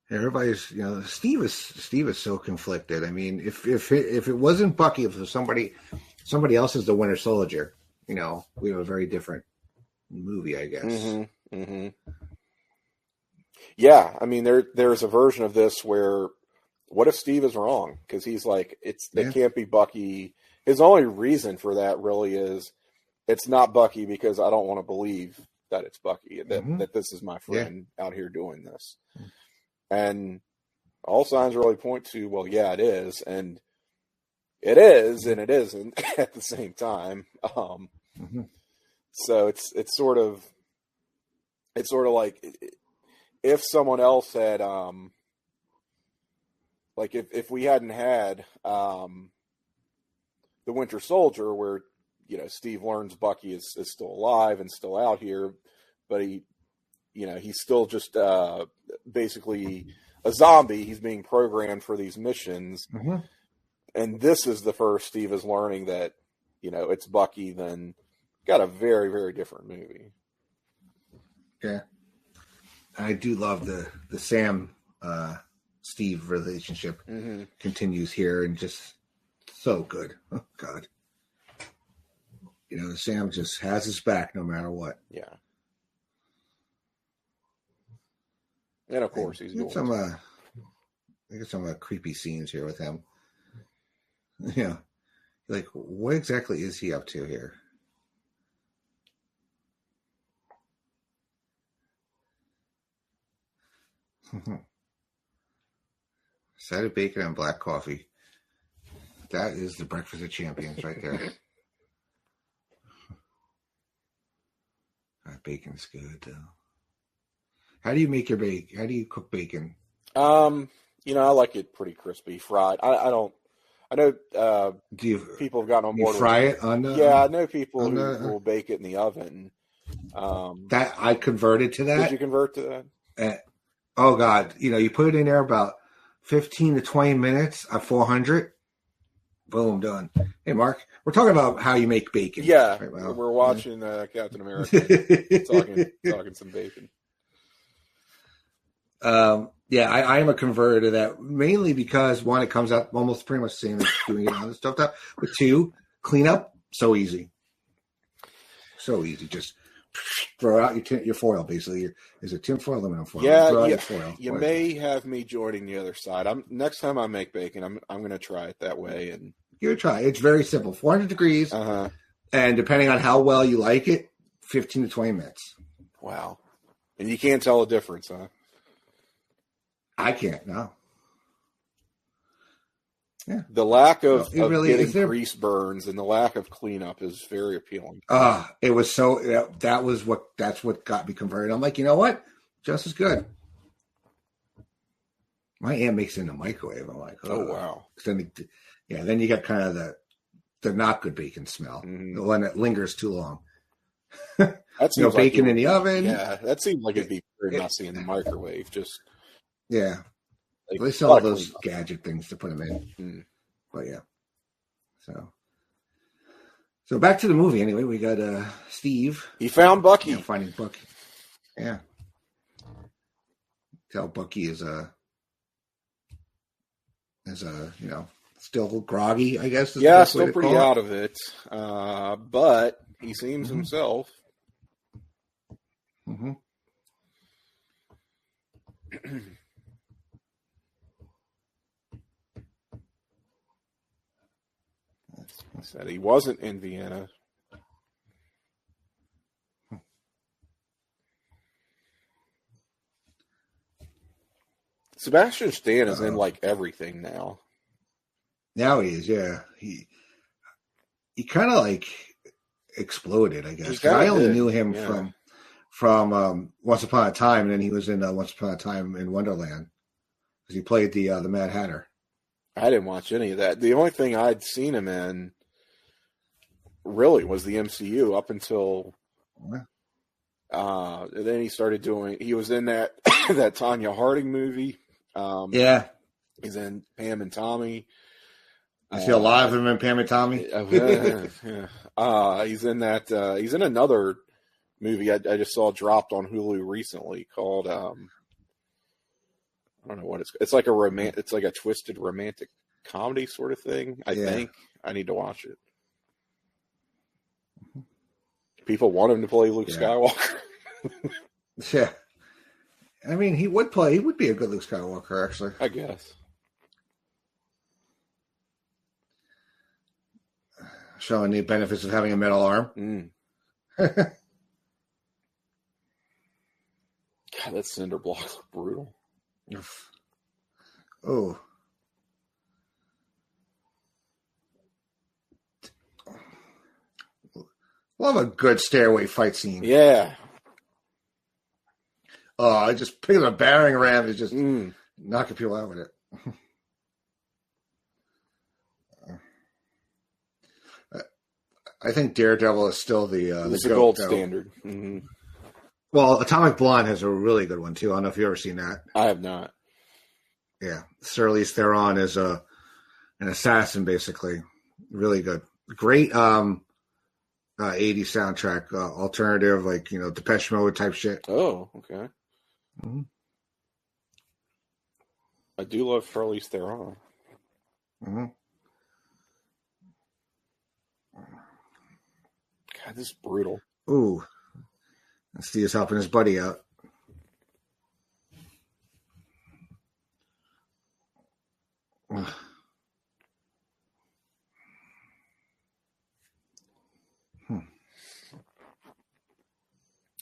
Everybody's, Steve is so conflicted. I mean, if it wasn't Bucky, if it was somebody else is the Winter Soldier, we have a very different movie, I guess. Mm-hmm. Mm-hmm. Yeah, I mean, there's a version of this where, what if Steve is wrong? Because he's like, it can't be Bucky. His only reason for that really is, it's not Bucky because I don't want to believe that it's Bucky, that this is my friend out here doing this. And all signs really point to, well, yeah, it is. And it is, and it isn't at the same time. So it's sort of like if someone else had, like if we hadn't had the Winter Soldier, where Steve learns Bucky is still alive and still out here, but he's still just basically a zombie. He's being programmed for these missions. Mm-hmm. And this is the first Steve is learning that, it's Bucky, then got a very, very different movie. Yeah. I do love the Sam Steve relationship continues here, and just so good. Oh, God. Sam just has his back no matter what. Yeah. And of course, he's doing I get some creepy scenes here with him. Yeah. Like, what exactly is he up to here? Side of bacon and black coffee. That is the breakfast of champions right there. Bacon's good though. How do you make your bacon? How do you cook bacon? I like it pretty crispy, fried. I know people have gotten on board. You fry it on the? Yeah, I know people who will bake it in the oven. That I converted to that. Did you convert to that? Oh God, you put it in there about 15 to 20 minutes at 400. Boom, done. Hey, Mark, we're talking about how you make bacon. Yeah, right, well, we're watching Captain America talking some bacon. Yeah, I am a converter to that, mainly because one, it comes out almost pretty much the same as doing it on the stovetop. But two, clean up, so easy. So easy. Just throw out your foil, basically. Is it tin foil, aluminum foil? Yeah, you may have me joining the other side. Next time I make bacon, I'm going to try it that way. And give it a try. It's very simple. 400 degrees. And depending on how well you like it, 15 to 20 minutes. Wow. And you can't tell a difference, huh? I can't, no. Yeah. The lack of really getting grease burns and the lack of cleanup is very appealing. It was so that's what got me converted. I'm like, you know what? Just as good. My aunt makes it in the microwave. I'm like, oh wow. Then you got kind of the not good bacon smell, the one that lingers too long. That's bacon in the oven. Yeah, that seems like it'd be very messy in the microwave. Just like, they sell all those gadget things to put them in. But yeah, so back to the movie. Anyway, we got Steve. He found Bucky. Finding Bucky. Yeah. Tell Bucky is still groggy, I guess. Still pretty out of it. But he seems himself. Mm-hmm. He said he wasn't in Vienna. Sebastian Stan is in like everything now. Now he is, yeah. He kind of like exploded, I guess. I only knew him from Once Upon a Time, and then he was in Once Upon a Time in Wonderland because he played the Mad Hatter. I didn't watch any of that. The only thing I'd seen him in really was the MCU up until then he started doing. He was in that that Tanya Harding movie. He's in Pam and Tommy. I see a lot of him in Pam and Tommy. He's in that. He's in another movie I just saw dropped on Hulu recently called I don't know what it's like it's like a twisted romantic comedy sort of thing. I think I need to watch it. People want him to play Luke Skywalker. Yeah. I mean, he would be a good Luke Skywalker, actually. I guess. Showing the benefits of having a metal arm. God, that cinder block looked brutal. Oh. Love a good stairway fight scene. Yeah. Oh, just picking a battering ram is just knocking people out with it. I think Daredevil is still the gold standard. Mm-hmm. Well, Atomic Blonde has a really good one too. I don't know if you've ever seen that. I have not. Yeah, Charlize Theron is an assassin, basically. Really good, great 80s soundtrack, alternative, like Depeche Mode type shit. Oh, okay. Mm-hmm. I do love Charlize Theron. Mm-hmm. God, this is brutal. Ooh. Steve's helping his buddy out.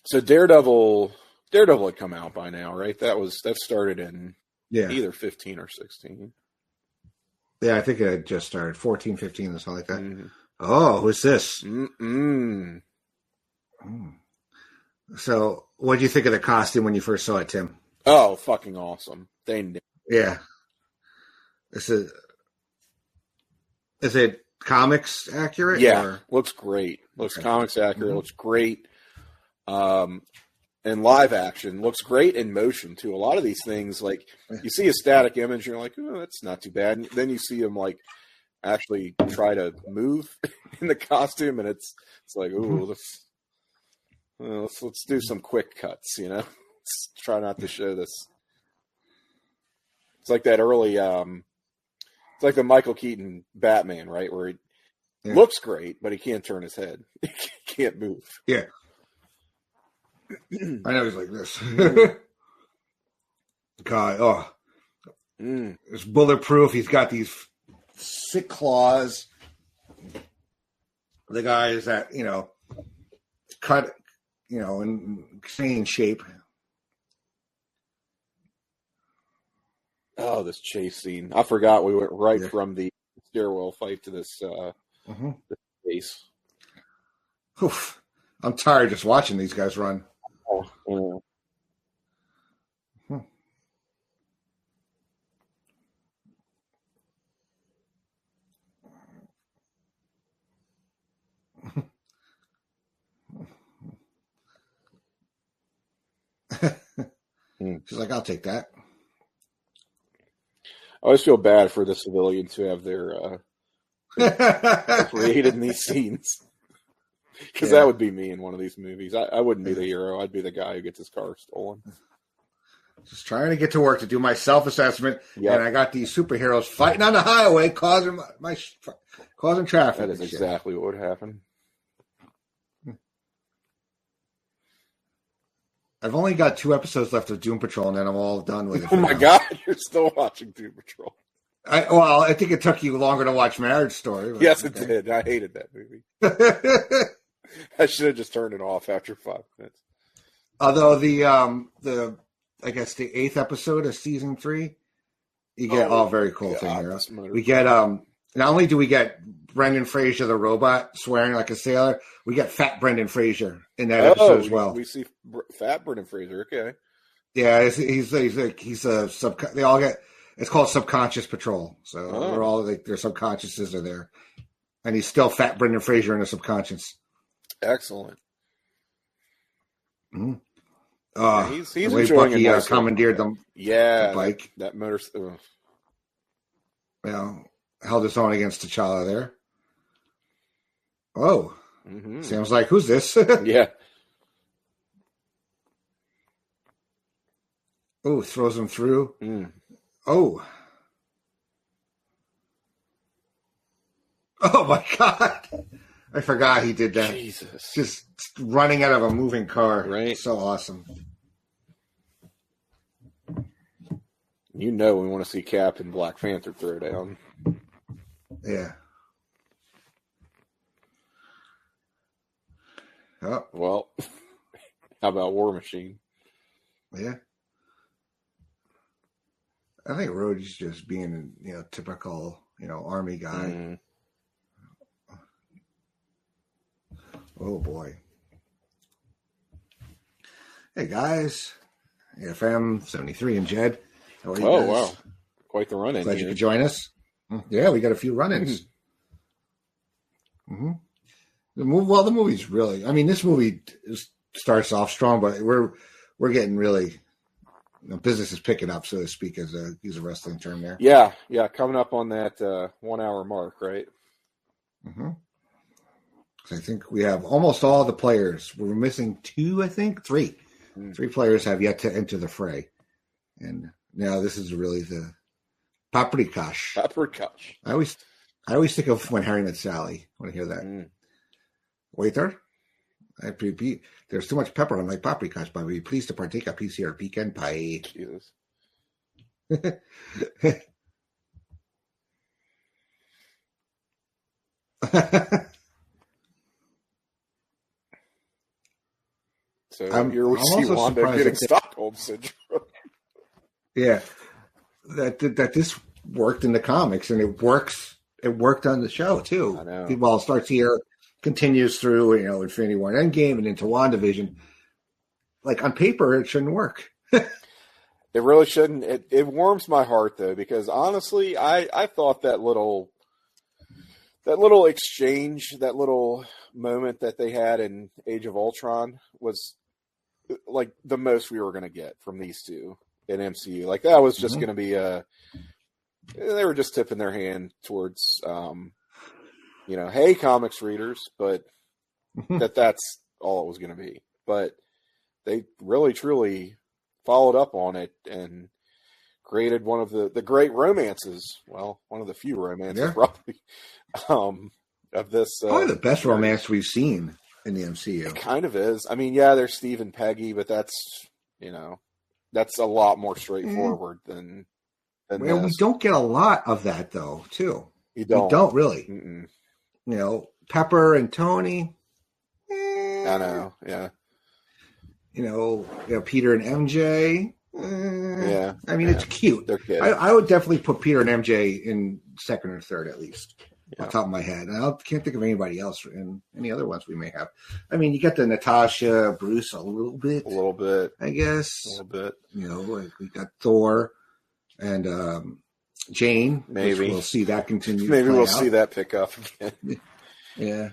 So Daredevil had come out by now, right? That started in either 15 or 16. Yeah, I think it had just started 14, 15, or something like that. Mm-hmm. Oh, who's this? Mm-mm. So, what did you think of the costume when you first saw it, Tim? Oh, fucking awesome! Yeah. Is it comics accurate? Yeah, looks great. Looks comics accurate. Mm-hmm. Looks great. And live action looks great in motion too. A lot of these things, like you see a static image, and you're like, oh, that's not too bad. And then you see them like actually try to move in the costume, and it's like, ooh, let's do some quick cuts, Let's try not to show this. It's like that early, it's like the Michael Keaton Batman, right? Where he looks great, but he can't turn his head. He can't move. Yeah. I know he's like this. God, it's bulletproof. He's got these sick claws. The guy is that, cut, in insane shape. Oh, this chase scene. I forgot we went from the stairwell fight to this base. Oof. I'm tired just watching these guys run. Oh, yeah. She's like, I'll take that. I always feel bad for the civilians who have their created in these scenes. Because that would be me in one of these movies. I wouldn't be the hero. I'd be the guy who gets his car stolen. Just trying to get to work to do my self-assessment, and I got these superheroes fighting on the highway, causing causing traffic. That is exactly what would happen. I've only got 2 episodes left of Doom Patrol, and then I'm all done with it. Oh my God, you're still watching Doom Patrol. I think it took you longer to watch Marriage Story. Yes, it did. I hated that movie. I should have just turned it off after 5 minutes. Although the I guess the 8th episode of season 3, you get very cool thing here. We get not only do we get Brendan Fraser the robot swearing like a sailor, we get Fat Brendan Fraser in that episode as well. We see Fat Brendan Fraser. Okay. Yeah, he's a they all get. It's called Subconscious Patrol. So they're all their subconsciouses are there, and he's still Fat Brendan Fraser in the subconscious. Excellent. Mm-hmm. He's enjoying Bucky commandeered the bike. That motor. Held his own against T'Challa there. Oh, Sam's like, who's this? Yeah. Oh, throws him through. Oh my God. I forgot he did that. Jesus. Just running out of a moving car. Right. So awesome. You know we want to see Cap and Black Panther throw down. Yeah. Oh. Well, how about War Machine? Yeah. I think Rhodey's just being, typical, army guy. Oh boy. Hey guys. FM 73 and Jed. How are you guys? Wow. Quite the run-in. Glad you could join us. Yeah, we got a few run-ins. The movie's really, this movie starts off strong, but we're getting really, business is picking up, so to speak, as use a wrestling term there. Yeah, coming up on that 1 hour mark, right? I think we have almost all the players. We're missing 2, I think 3. 3 players have yet to enter the fray, and now this is really the paprikash. Paprikash. I always think of When Harry Met Sally when I hear that. Waiter, there's too much pepper on my paprikash, but be pleased to partake a piece here, pecan pie. Jesus. So here we see Wanda getting Stockholm syndrome. Yeah, that this worked in the comics, and it works. It worked on the show too. I know. Well, it starts here, continues through Infinity War and Endgame, and into WandaVision. Like on paper, it shouldn't work. It really shouldn't. It warms my heart though, because honestly, I thought that little exchange, that little moment that they had in Age of Ultron was like the most we were going to get from these two in MCU. Like that was just going to be they were just tipping their hand towards, hey, comics readers, but that's all it was going to be. But they really, truly followed up on it and created one of the great romances. Well, one of the few romances probably of this. Probably the best romance we've seen in the MCU. It kind of is. There's Steve and Peggy, but that's a lot more straightforward than well, we don't get a lot of that though, too. You don't. We don't really. Pepper and Tony. I know. Yeah. Peter and MJ. Yeah. I mean, it's cute. They're kids. I would definitely put Peter and MJ in second or third at least, on top of my head. And I can't think of anybody else in any other ones we may have. I mean, you got the Natasha, Bruce a little bit, I guess. A little bit. You know, like we got Thor and Jane. Maybe we'll see that continue. Maybe we'll see that pick up again. Yeah.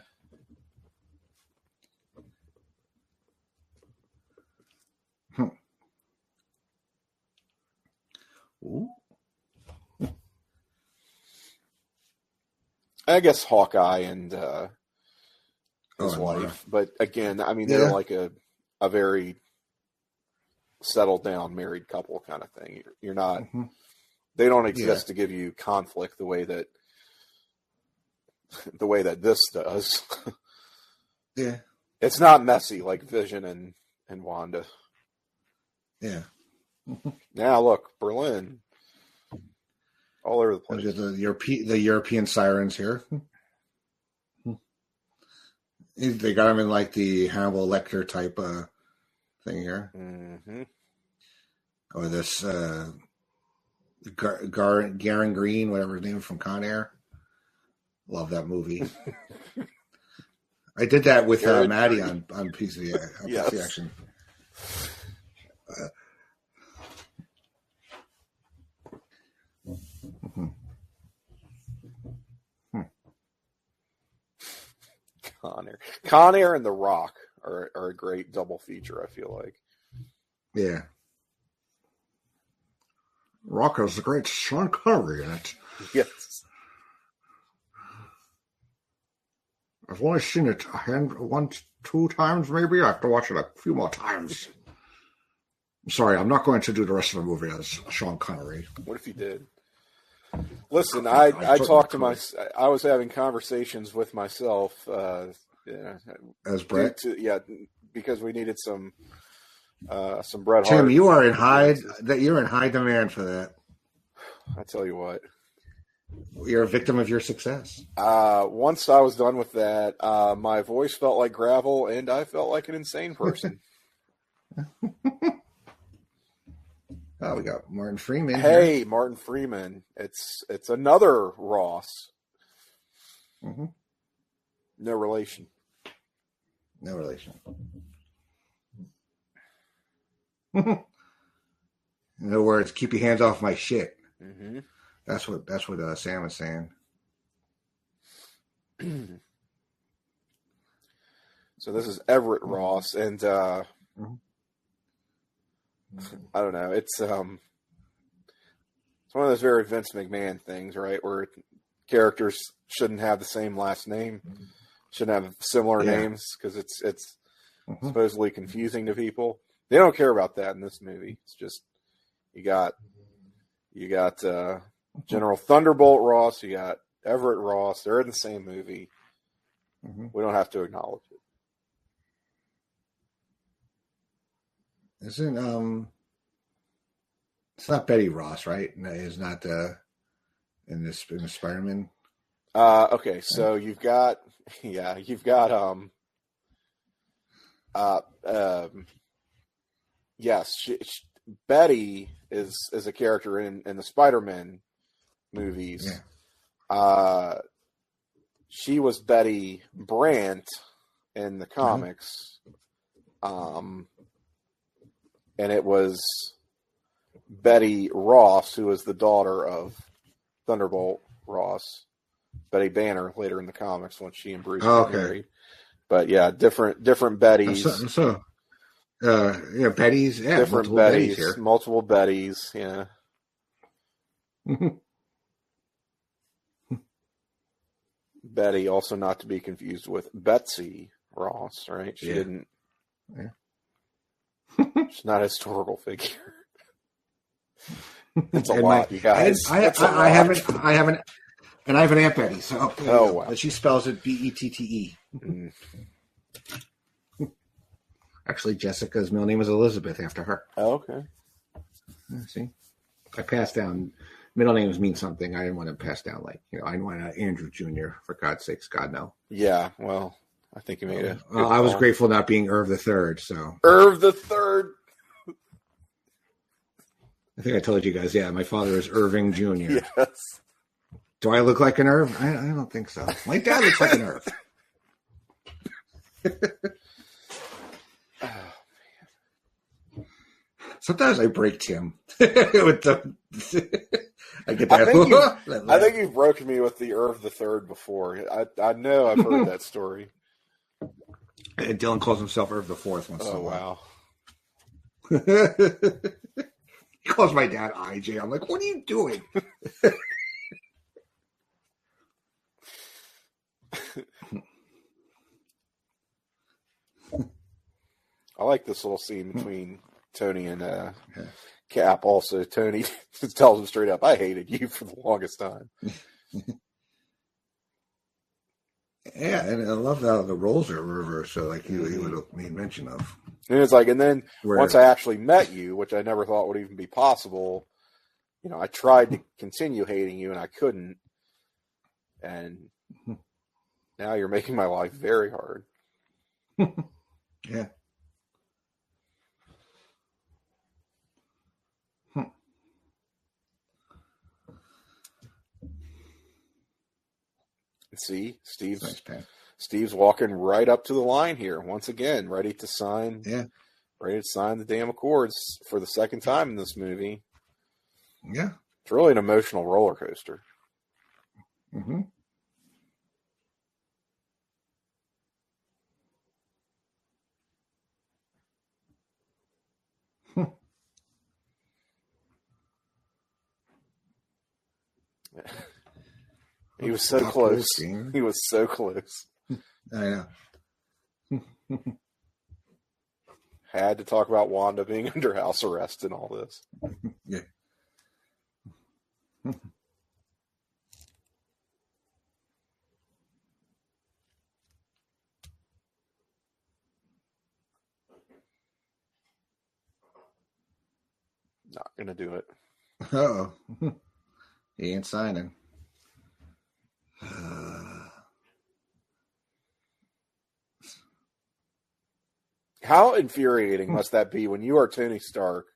Ooh. I guess Hawkeye and his wife, but again, I mean, they're like a very settled down married couple kind of thing. You're not. Mm-hmm. They don't exist to give you conflict the way that this does. Yeah, it's not messy like Vision and Wanda. Yeah. Now look, Berlin, all over the place. The European sirens here. They got him in like the Hannibal Lecter type thing here. Mm-hmm. Or this Garen Green, whatever his name is from Con Air. Love that movie. I did that with Maddie on PC Action. Con Air and The Rock are a great double feature, I feel like. Yeah. Rock has a great Sean Connery in it. Yes. I've only seen it two times maybe. I have to watch it a few more times. I'm sorry, I'm not going to do the rest of the movie as Sean Connery. What if you did? Listen, I talked to I was having conversations with myself. As Brett? Because we needed some Bret Hart. Tim, you're in high demand for that. I tell you what. You're a victim of your success. Once I was done with that, my voice felt like gravel, and I felt like an insane person. Oh, we got Martin Freeman. Hey, here. Martin Freeman. It's another Ross. Mm-hmm. No relation. No relation. In other words, keep your hands off my shit. Mm-hmm. That's what Sam was saying. So this is Everett Ross, and I don't know. It's one of those very Vince McMahon things, right? Where characters shouldn't have the same last name, shouldn't have similar names because it's supposedly confusing to people. They don't care about that in this movie. It's just you got General Thunderbolt Ross, you got Everett Ross. They're in the same movie. Mm-hmm. We don't have to acknowledge it. Isn't it's not Betty Ross, right? It's not in the Spider-Man. Okay, so you've got yes, Betty is a character in the Spider-Man movies. Yeah. She was Betty Brant in the comics. And it was Betty Ross, who was the daughter of Thunderbolt Ross, Betty Banner later in the comics when she and Bruce were married. But yeah, different Bettys. Bettys. Yeah, different Bettys. Here. Multiple Bettys. Yeah. Betty, also not to be confused with Betsy Ross, right? She didn't. Yeah. She's not a historical figure. It's a lot, you guys. I have an Aunt Betty. So wow. But she spells it Bette. Actually, Jessica's middle name is Elizabeth after her. Oh, okay. See, I passed down middle names mean something. I didn't want to pass down I didn't want Andrew Jr. For God's sakes, God no. Yeah, well. I think you made it. I was grateful not being Irv the Third. So Irv the Third. I think I told you guys, my father is Irving Jr. Yes. Do I look like an Irv? I don't think so. My dad looks like an Irv. Sometimes I break Tim with the. I get that. I think you've broken me with the Irv the Third before. I know I've heard that story. And Dylan calls himself Irv the Fourth once in a while. Wow. He calls my dad IJ. I'm like, what are you doing? I like this little scene between Tony and Cap. Also, Tony tells him straight up, "I hated you for the longest time." Yeah, and I love how the roles are reversed. So, like he would have made mention of. And it's like, and then once I actually met you, which I never thought would even be possible, I tried to continue hating you and I couldn't. And now you're making my life very hard. Yeah. See, Steve's walking right up to the line here once again, ready to sign the damn Accords for the second time in this movie. Yeah, it's really an emotional roller coaster. Mm-hmm. He was so close. He was so close. I know. Had to talk about Wanda being under house arrest and all this. Yeah. Not gonna do it. Uh-oh. He ain't signing. How infuriating must that be when you are Tony Stark,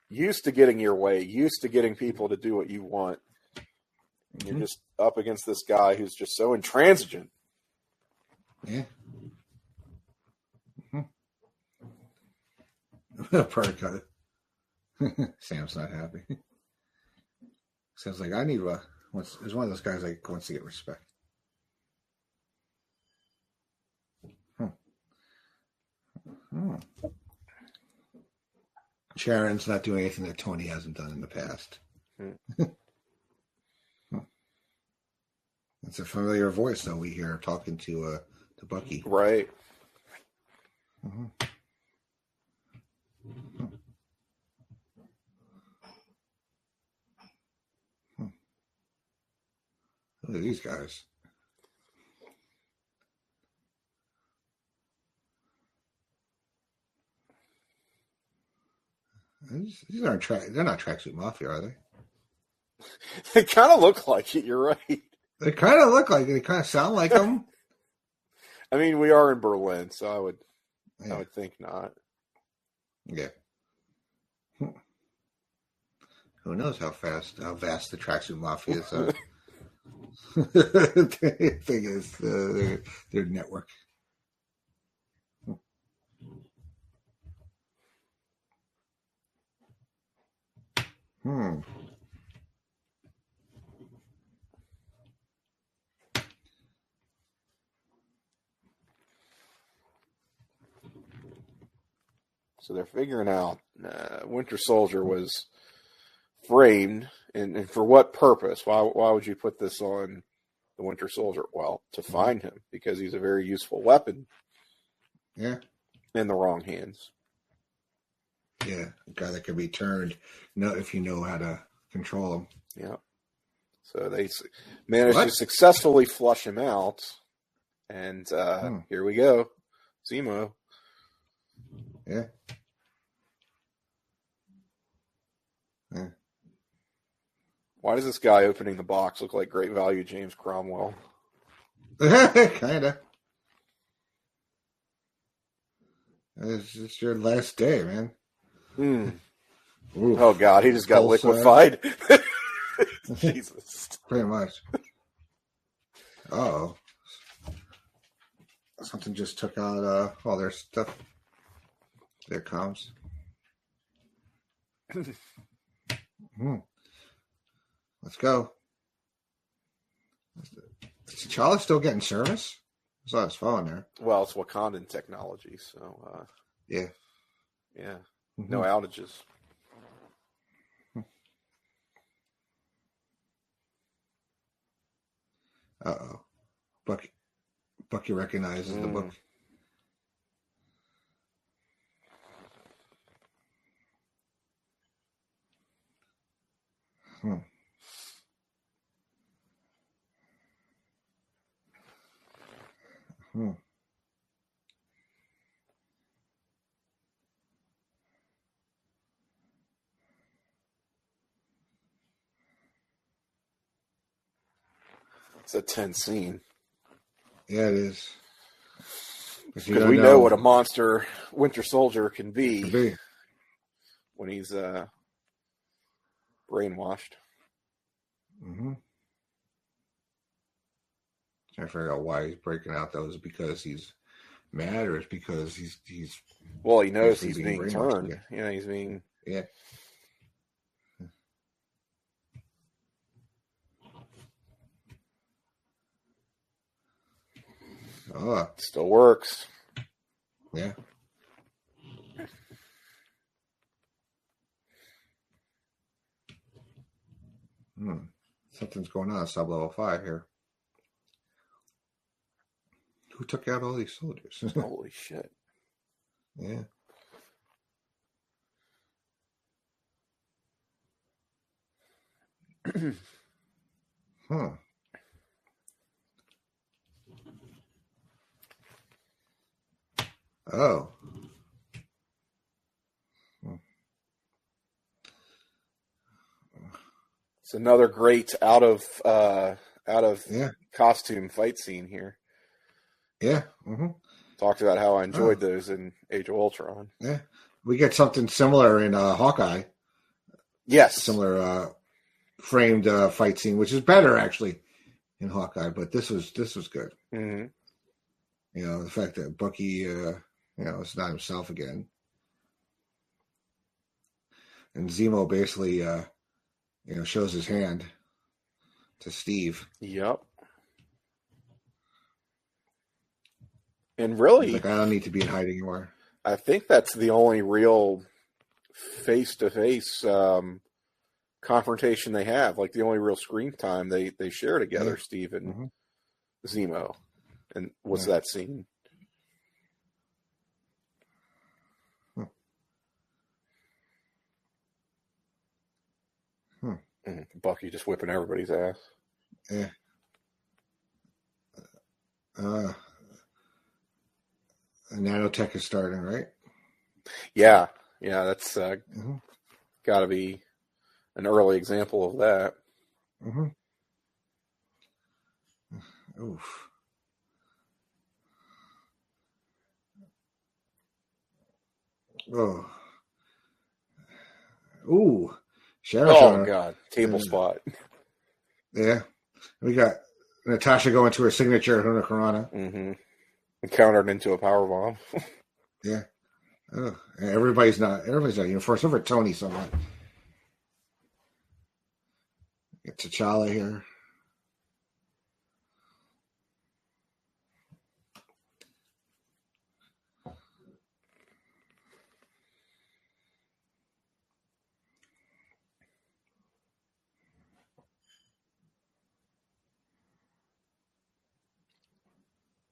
used to getting your way, used to getting people to do what you want, and you're just up against this guy who's just so intransigent. Yeah. Paprikash. Sam's not happy. Sam's like, I need there's one of those guys like wants to get respect. Sharon's not doing anything that Tony hasn't done in the past. It's a familiar voice though we hear talking to Bucky. Right. Mm-hmm. Look at these guys. These aren't they're not tracksuit mafia, are they? They kind of look like it, you're right. They kind of look like it. They kind of sound like them. I mean, we are in Berlin, so I would think not. Yeah. Who knows how vast the tracksuit mafia is? Thing is their network. So they're figuring out Winter Soldier was framed, and for what purpose? Why would you put this on the Winter Soldier? Well, to find him, because he's a very useful weapon. Yeah. In the wrong hands. Yeah, a guy that can be turned, if you know how to control him. Yeah. So they managed to successfully flush him out, and here we go, Zemo. Yeah. Yeah. Why does this guy opening the box look like Great Value James Cromwell? Kinda. It's your last day, man. Oof. Oh God, he just got Pulse, liquefied. Jesus. Pretty much. Uh-oh. Something just took out all their stuff. There it comes. Let's go. Is T'Challa still getting service? I saw his phone there. Well, it's Wakandan technology, so yeah. No outages. Uh-oh. Bucky recognizes the book. It's a tense scene. Yeah, it is. Because we know what a monster Winter Soldier can be when he's brainwashed. Trying to figure out why he's breaking out. Though, is it because he's mad, or is it because he's well, he knows he's being turned. Again. You know, he's being Oh, still works. Yeah. Something's going on sub-level 5 here. Who took out all these soldiers? Holy shit. Yeah. Oh. It's another great out of costume fight scene here. Yeah. Talked about how I enjoyed those in Age of Ultron. Yeah. We get something similar in Hawkeye. Yes. Similar framed fight scene, which is better actually in Hawkeye, but this was good. Mm-hmm. You know, the fact that Bucky it's not himself again. And Zemo basically shows his hand to Steve. Yep. And really, he's like, I don't need to be in hiding anymore. I think that's the only real face-to-face confrontation they have. Like the only real screen time they share together, Steve and Zemo. And what's that scene? Bucky just whipping everybody's ass. Yeah. Nanotech is starting, right? Yeah, that's got to be an early example of that. Oof. Oh. Ooh. Oh, God. Table spot. Yeah. We got Natasha going to her signature at Hurricanrana. Mm-hmm. Countered into a powerbomb. Yeah. Oh. Everybody's not uniform. Except for Tony somewhat. Get T'Challa here.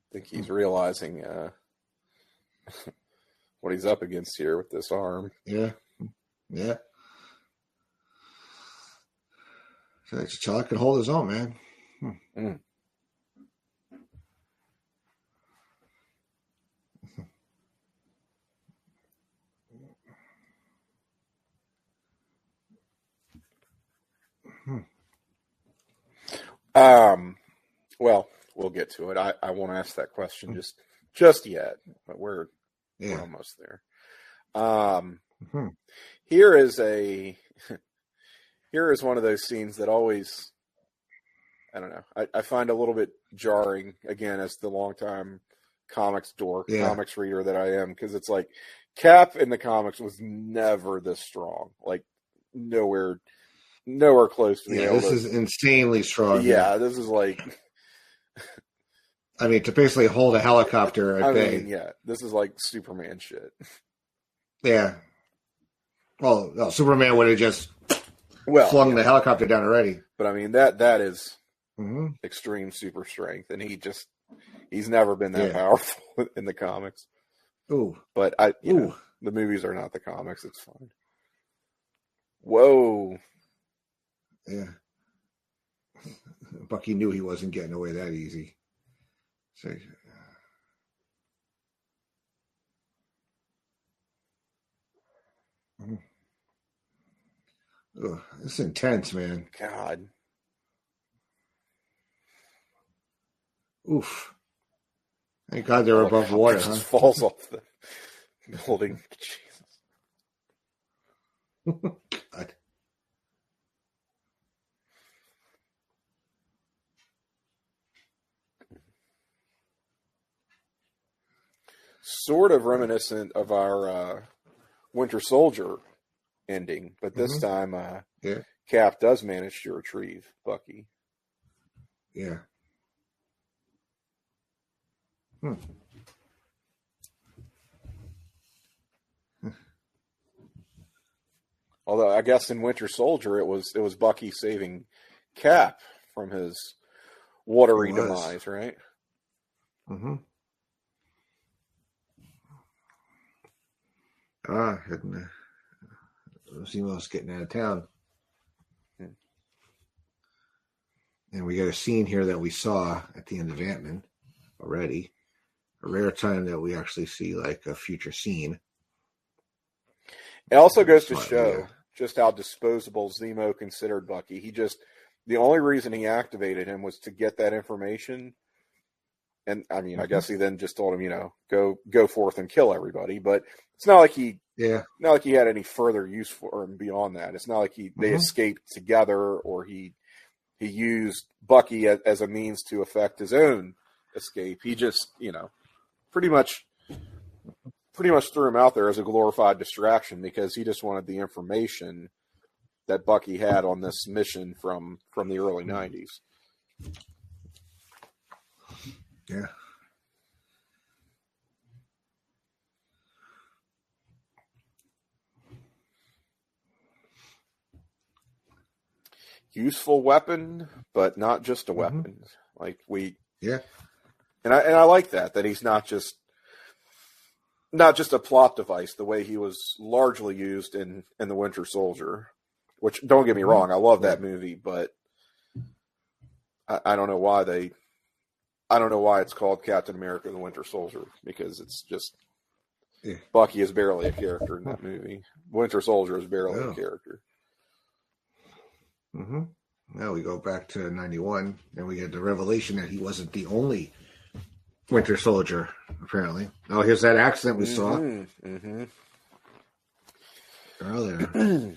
I think he's realizing what he's up against here with this arm. Yeah. Yeah. So T'Challa can hold his own, man. Well, we'll get to it. I won't ask that question just yet, but we're almost there. Mm-hmm. Here is one of those scenes that always, I don't know, I find a little bit jarring, again, as the longtime comics dork, comics reader that I am, because it's like, Cap in the comics was never this strong. Like, nowhere close to being able to. This is insanely strong. Yeah, this is like... I mean, to basically hold a helicopter at bay. This is like Superman shit. Yeah. Well, no, Superman would have just flung the helicopter down already. But I mean, that is extreme super strength, and he's never been that powerful in the comics. Ooh. But the movies are not the comics. It's fine. Whoa. Yeah. Bucky knew he wasn't getting away that easy. So, it's intense, man. God. Oof. Thank God they're above water, huh? Just falls off the building. Jesus. God. Sort of reminiscent of our Winter Soldier ending, but this time Cap does manage to retrieve Bucky. Yeah. Although I guess in Winter Soldier it was Bucky saving Cap from his watery demise, right? Mm-hmm. Zemo's getting out of town. And we got a scene here that we saw at the end of Ant-Man already. A rare time that we actually see like a future scene. It also goes to show just how disposable Zemo considered Bucky. The only reason he activated him was to get that information. And I mean, I guess he then just told him, go forth and kill everybody. But it's not like he had any further use for him beyond that. It's not like they escaped together, or he used Bucky as a means to effect his own escape. He just, pretty much threw him out there as a glorified distraction because he just wanted the information that Bucky had on this mission from the early 90s. Yeah. Useful weapon, but not just a weapon. Like and I like that he's not just a plot device the way he was largely used in the Winter Soldier. Which, don't get me wrong, I love that movie, but I don't know why it's called Captain America: The Winter Soldier, because it's just Bucky is barely a character in that movie. Winter Soldier is barely a character. Now we go back to 91, and we get the revelation that he wasn't the only Winter Soldier, apparently. Oh, here's that accident we saw earlier.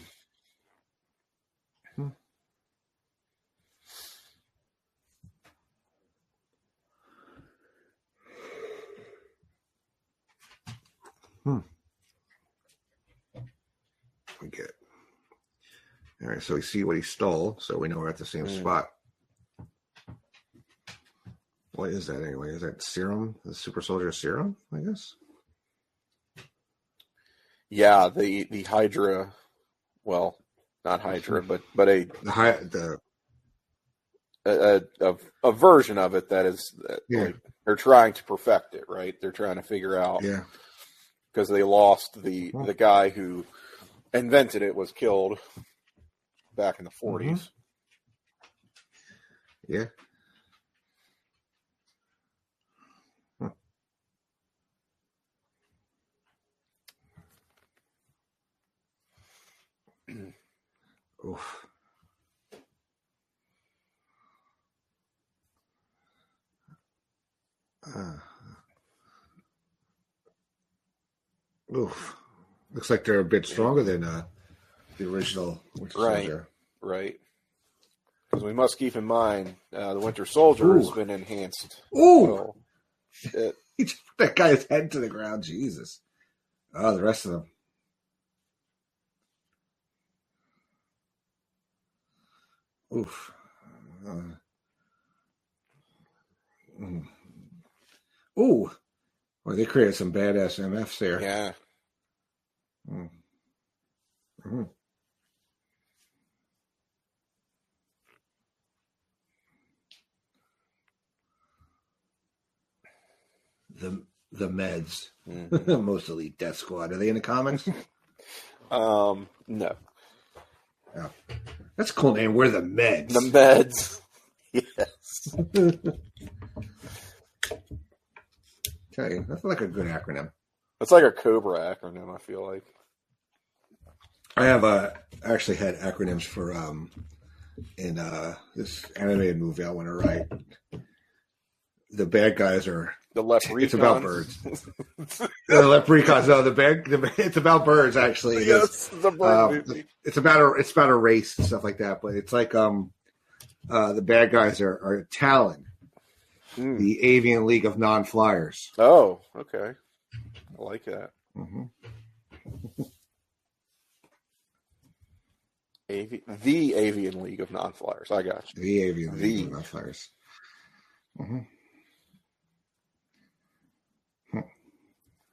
We get. All right, so we see what he stole, so we know we're at the same spot. What is that anyway? Is that serum? The super soldier serum, I guess? Yeah, the Hydra, well, not Hydra, but a version of it that is like, they're trying to perfect it, right? They're trying to figure out because they lost the guy who invented it was killed back in the 40s. Yeah. Oof. Oof. Looks like they're a bit stronger than the original Winter Soldier. Right. Because we must keep in mind the Winter Soldier has been enhanced. Ooh! Oh, shit. He just put that guy's head to the ground. Jesus. Oh, the rest of them. Oof. Ooh. Well, they created some badass MFs there. Yeah. Mm-hmm. The Meds. Mm-hmm. Most Elite Death Squad. Are they in the comics? No. Oh. That's a cool name. We're the Meds. The Meds. Yes. Tell you, that's like a good acronym. It's like a Cobra acronym, I feel like. I have actually had acronyms for in this animated movie I want to write. The bad guys are the leprechauns. It's about birds. The leprechauns. No, it's about birds. Actually, yes, the bird movie. It's about a race and stuff like that. But it's like the bad guys are Talon, the Avian League of Non-Flyers. Oh, okay, I like that. Mm-hmm. The Avian League of Non-Flyers. I got you. The Avian League of Non-Flyers. Mm-hmm.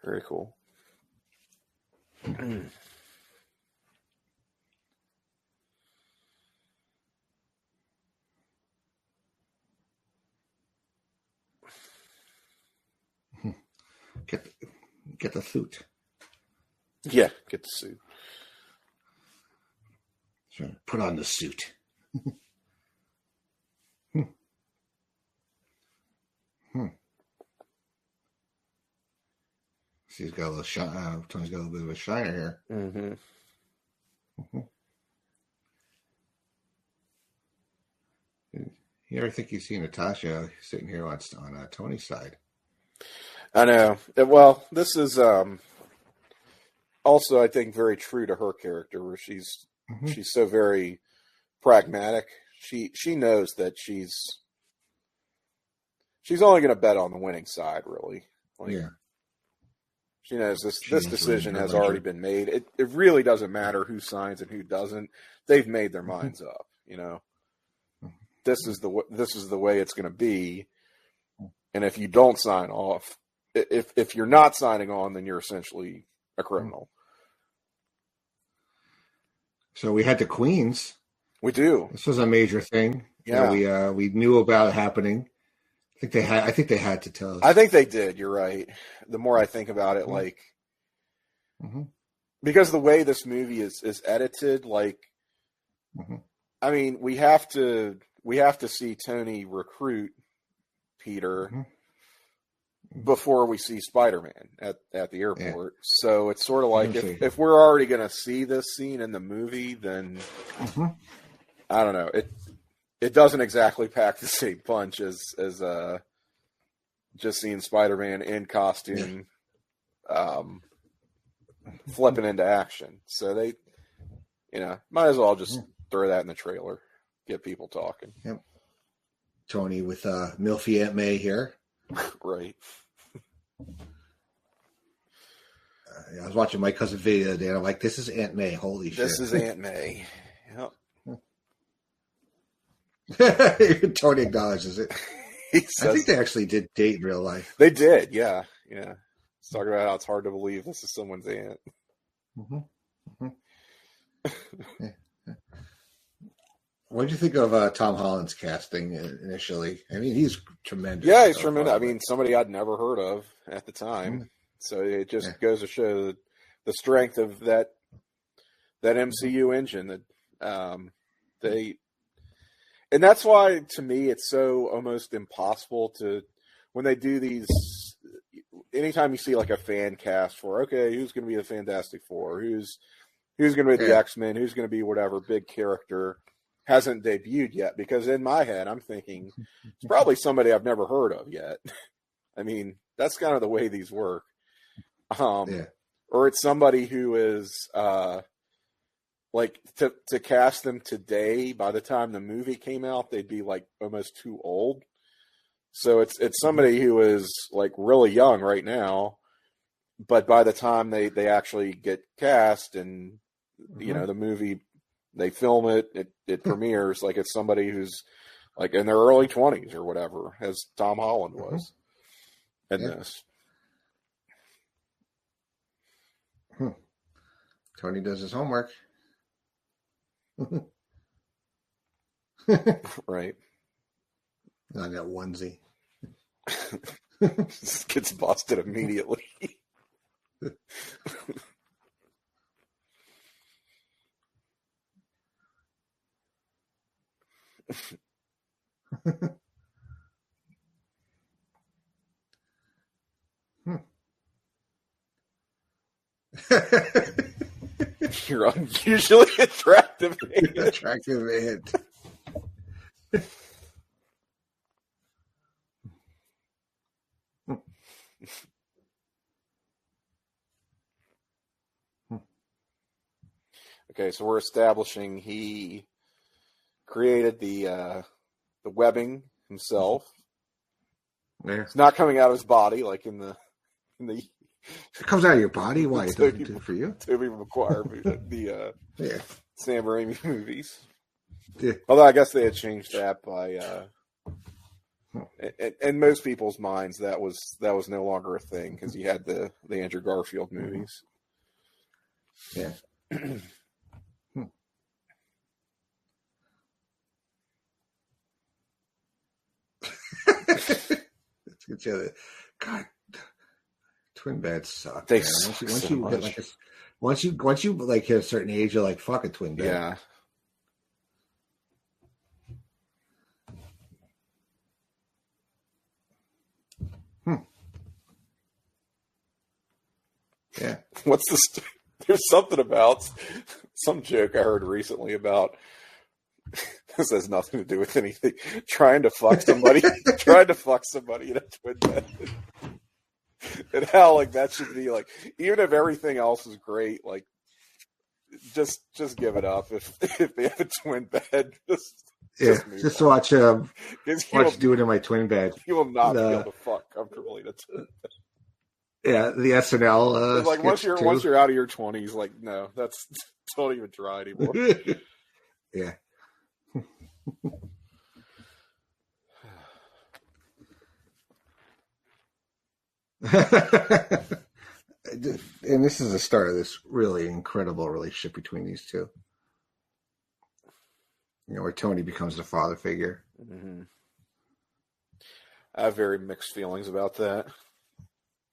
Very cool. Get the suit. Yeah, get the suit. Sure. Put on the suit. See, he's got a little shine. Tony's got a little bit of a shiner here. Mm-hmm. You ever think you see Natasha sitting here on Tony's side? I know. Well, this is also, I think, very true to her character, where she's so very pragmatic. She knows that she's only going to bet on the winning side, really. Yeah. She knows this decision has already been made. It really doesn't matter who signs and who doesn't. They've made their minds up. You know, this is the way it's going to be. And if you don't sign off, if you're not signing on, then you're essentially a criminal. So we had the Queens. We do. This was a major thing. Yeah, we knew about it happening. I think they had to tell us. I think they did. You're right. The more I think about it, because the way this movie is edited, I mean, we have to see Tony recruit Peter before we see Spider-Man at the airport. Yeah. So it's sort of like if we're already going to see this scene in the movie, then I don't know. It doesn't exactly pack the same punch as just seeing Spider-Man in costume flipping into action. So they, might as well just throw that in the trailer, get people talking. Yep. Tony with Milfy Aunt May here. Right. I was watching my cousin video the other day, and I'm like, this is Aunt May. Holy shit. This is Aunt May. Yep. Tony acknowledges it. I think they actually did date in real life. They did, yeah. Yeah. Let's talk about how it's hard to believe this is someone's aunt. What did you think of Tom Holland's casting initially? I mean, he's tremendous. Yeah, he's tremendous. I mean, somebody I'd never heard of at the time. So it just goes to show the strength of that MCU engine that and that's why, to me, it's so almost impossible when they do these, anytime you see like a fan cast for, okay, who's going to be the Fantastic Four? Who's going to be the X-Men? Who's going to be whatever big character hasn't debuted yet? Because in my head, I'm thinking it's probably somebody I've never heard of yet. I mean, that's kind of the way these work. or it's somebody who is like to cast them today. By the time the movie came out, they'd be like almost too old. So it's somebody who is like really young right now, but by the time they actually get cast and you know the movie, they film it premieres, like it's somebody who's like in their early 20s or whatever, as Tom Holland was in this. Tony does his homework. Right. On that onesie. Gets busted immediately. You're unusually attractive. Attractive man. Okay, so we're establishing he created the webbing himself. Yeah. It's not coming out of his body like in the. It comes out of your body. Why it doesn't do it for you? Tobey Maguire, the Sam Raimi movies. Yeah. Although I guess they had changed that by, in most people's minds, that was no longer a thing because you had the Andrew Garfield movies. Yeah. Let's get you other. God, twin beds suck. They man. suck Once so you much. hit like once you like hit a certain age, you're like, fuck a twin bed. Yeah. Yeah. What's the? There's something about some joke I heard recently about. This has nothing to do with anything. Trying to fuck somebody in a twin bed, and how like that should be like, even if everything else is great, like just give it up if they have a twin bed. Just watch watch do it in my twin bed. He will not be able to fuck comfortably in a twin bed. Yeah, the SNL. Like once you're out of your 20s, like no, that's don't even try anymore. Yeah. And this is the start of this really incredible relationship between these two. You know, where Tony becomes the father figure. Mm-hmm. I have very mixed feelings about that.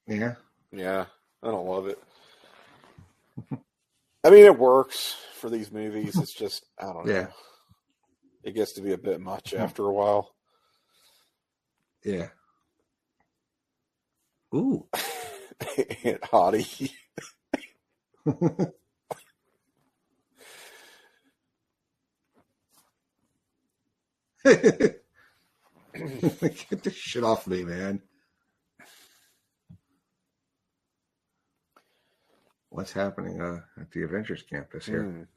Yeah. Yeah, I don't love it. I mean, it works for these movies. It's just, I don't know. Yeah. It gets to be a bit much after a while. Yeah. Ooh. Aunt Hottie. Get this shit off me, man. What's happening at the Avengers campus here?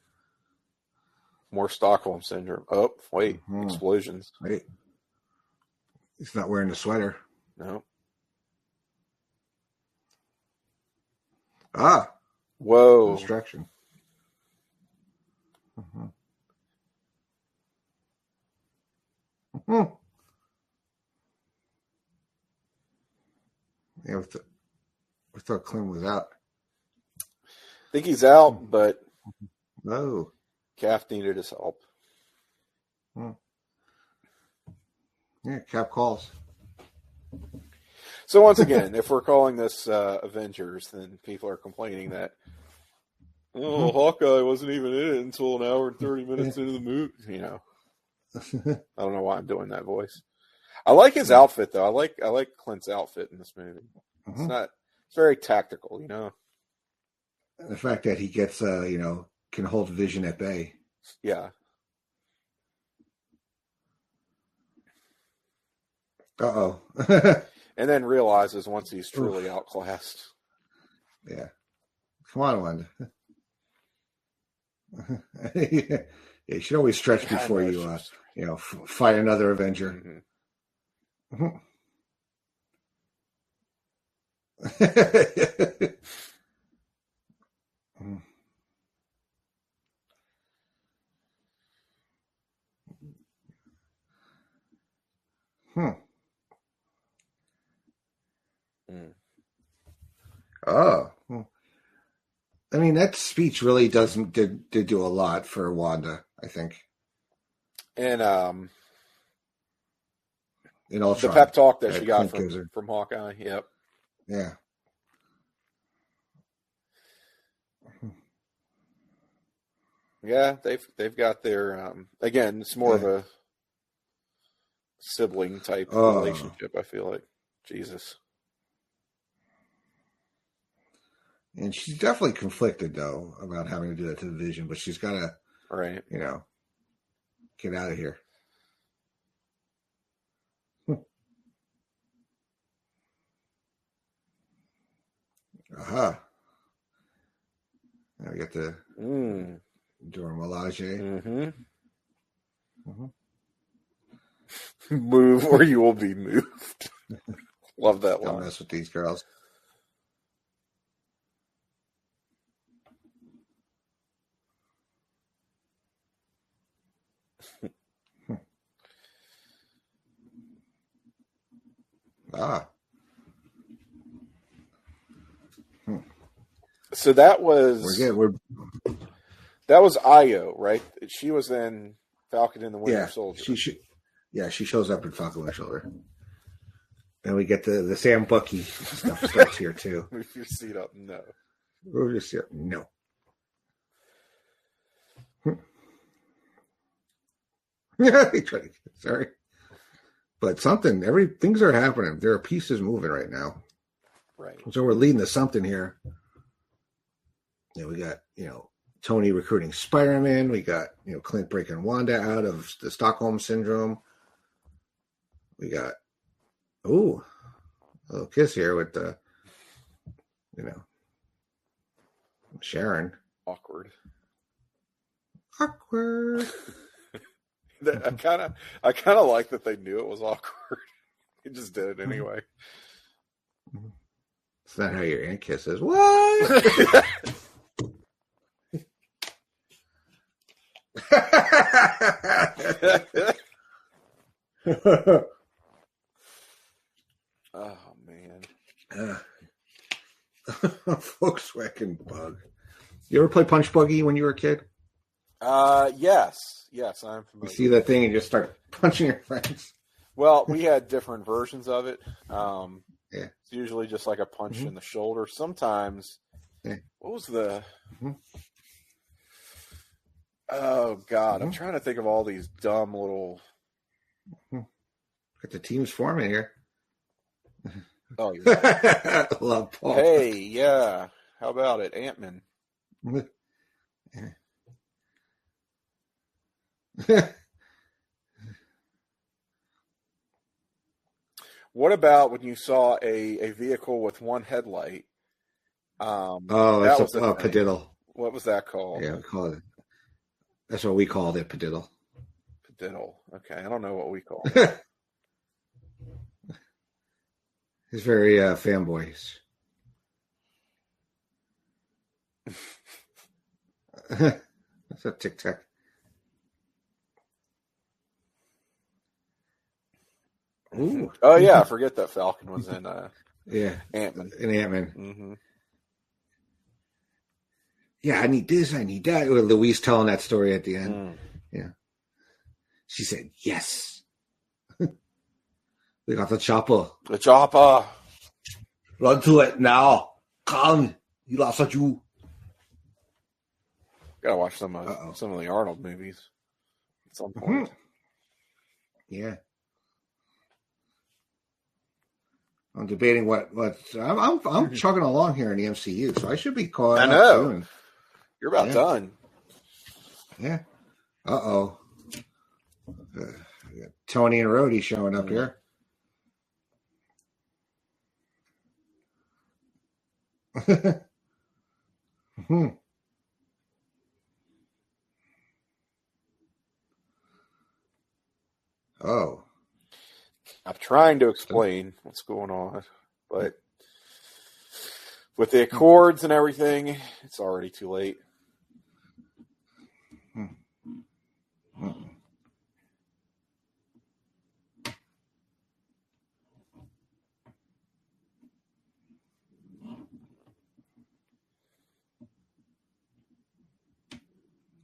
More Stockholm Syndrome. Oh, wait. Explosions. Wait. He's not wearing the sweater. No. Ah. Whoa. Destruction. Yeah, we thought Clint was out. I think he's out, but No. Cap needed his help. Yeah, Cap calls. So once again, if we're calling this Avengers, then people are complaining that Hawkeye wasn't even in it until an hour and 30 minutes into the movie. You know, I don't know why I'm doing that voice. I like his outfit though. I like Clint's outfit in this movie. It's very tactical, you know. The fact that he gets can hold Vision at bay. Yeah. Uh-oh. And then realizes once he's truly outclassed. Yeah. Come on, Wanda. Yeah, you should always stretch before you fight another Avenger. Mm-hmm. Oh. I mean, that speech really did do a lot for Wanda, I think. And in Ultron, the pep talk that she got from Hawkeye. Yep. Yeah. Yeah, they've got their again, it's more of a sibling type relationship, I feel like. Jesus. And she's definitely conflicted though about having to do that to the Vision, but she's gotta get out of here. Aha. Now we got the Dora Milaje. Move or you will be moved. Love that Don't line. mess with these girls. So that was that was Io, right? She was in Falcon and the Winter Soldier. She shows up in Falcon and Winter Soldier. And we get the Sam Bucky stuff starts here too. Move your seat up, no. Move your seat up, no. Sorry. But things are happening. There are pieces moving right now. Right. So we're leading to something here. We got, Tony recruiting Spider-Man. We got, Clint breaking Wanda out of the Stockholm Syndrome. We got, a little kiss here with the, Sharon. Awkward. I kind of like that they knew it was awkward. They just did it anyway. It's not how your aunt kisses. What? Oh man. Volkswagen Bug. You ever play Punch Buggy when you were a kid? Yes, I'm familiar. You see that thing and just start punching your friends. Well, we had different versions of it. It's usually just like a punch in the shoulder. Sometimes, what was the? Oh God, I'm trying to think of all these dumb little. Got the teams forming here. Oh, yeah. Love Paul. Hey, yeah. How about it, Ant-Man? What about when you saw a vehicle with one headlight? That was a padiddle. What was that called? Yeah, we call it. That's what we called it, padiddle. Padiddle. Okay, I don't know what we call it. He's very fanboyish. That's a Tic Tac. Ooh. Oh yeah, I forget that Falcon was in Ant-Man. In Ant-Man. Mm-hmm. Yeah, I need this, I need that. With Louise telling that story at the end. Yeah. She said, yes. We got the chopper. The chopper. Run to it now. Come. You lost what you. Gotta watch some of the Arnold movies at some point. Yeah. I'm debating what I'm chugging along here in the MCU, so I should be caught up soon. You're about done. Yeah. Tony and Rhodey showing up here. Oh. I'm trying to explain what's going on, but with the Accords and everything, it's already too late.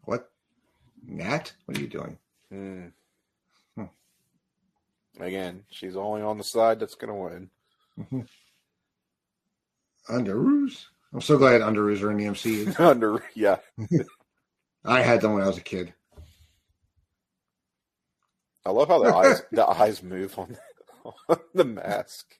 What? Nat? What are you doing? Again, she's only on the side that's going to win. Underoos? I'm so glad Underoos are in the MCU. Yeah. I had them when I was a kid. I love how the eyes move on the mask.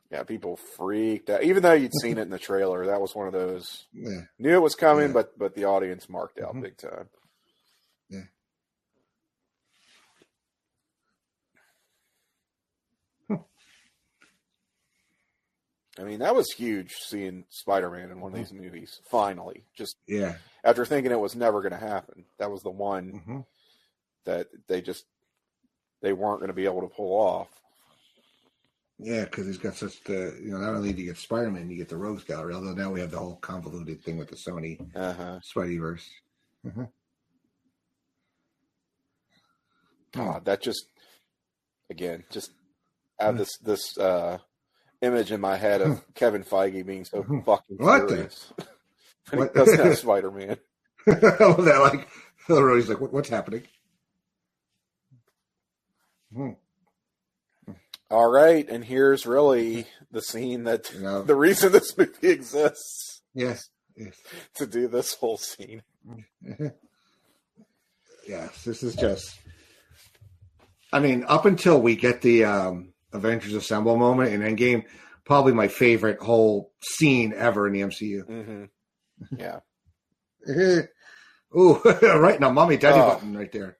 Yeah, people freaked out. Even though you'd seen it in the trailer, that was one of those. Yeah. Knew it was coming, but the audience marked out big time. Yeah. I mean, that was huge seeing Spider-Man in one of these movies. Finally, just after thinking it was never going to happen, that was the one that they weren't going to be able to pull off. Yeah, because he's got such the not only do you get Spider-Man, you get the Rogues Gallery. Although now we have the whole convoluted thing with the Sony Spideyverse. That just have this image in my head of Kevin Feige being so fucking furious. When he doesn't have Spider-Man. That he's like, what's happening? All right, and here's really the scene that the reason this movie exists. Yes. To do this whole scene. Yes, this is just. I mean, up until we get the Avengers Assemble moment in Endgame, probably my favorite whole scene ever in the MCU. Yeah. Ooh, right now, mommy, daddy button right there.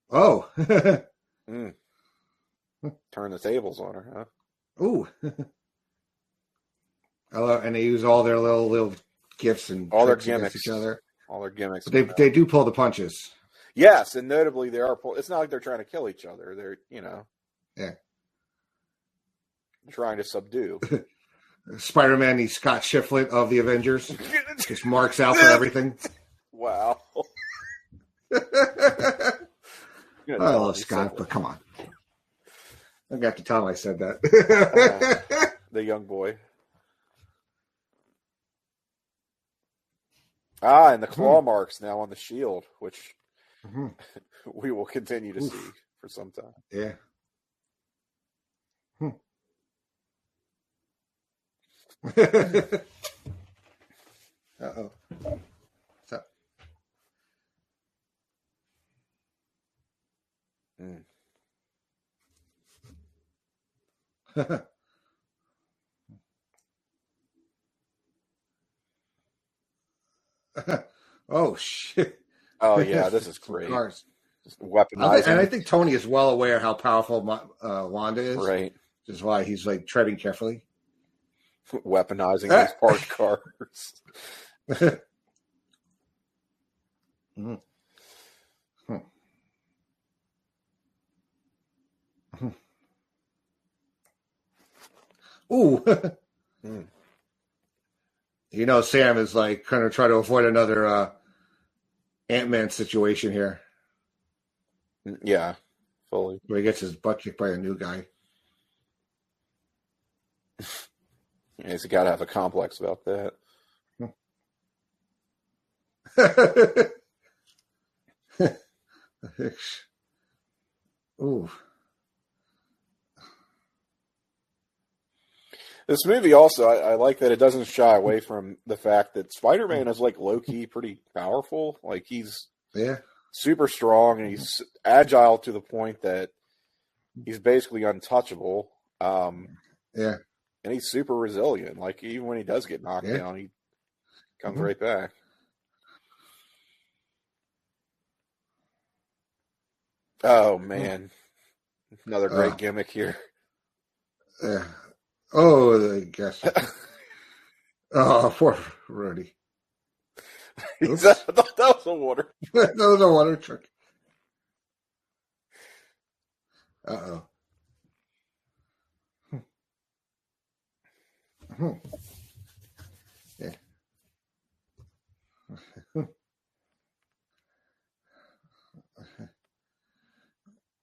Oh. Turn the tables on her, huh? Ooh. And they use all their little gifts and all their gimmicks against each other. All their gimmicks. But they do pull the punches. Yes, and notably they are it's not like they're trying to kill each other. They're, trying to subdue. Spider-Man, the Scott Shiflett of the Avengers. Just marks out for everything. Wow. I love Scott, but come on. I got to tell him I said that. The young boy. And the claw marks now on the shield, which we will continue to see for some time. Yeah. Uh-oh. What's up? Oh, shit. Oh, yeah, this is great. Cars. Just weaponizing. And I think Tony is well aware how powerful Wanda is. Right. Which is why he's treading carefully. Weaponizing these parked cars. Ooh. Sam is kind of trying to avoid another Ant-Man situation here. Yeah, fully. Where he gets his butt kicked by a new guy. He's got to have a complex about that. Ooh. This movie also, I like that it doesn't shy away from the fact that Spider-Man is low-key pretty powerful. He's super strong and he's agile to the point that he's basically untouchable. And he's super resilient. Even when he does get knocked down, he comes right back. Oh, man. Another great gimmick here. I guess. Oh, poor Rudy. I thought that was a water. That was a water truck. Uh-oh. Yeah.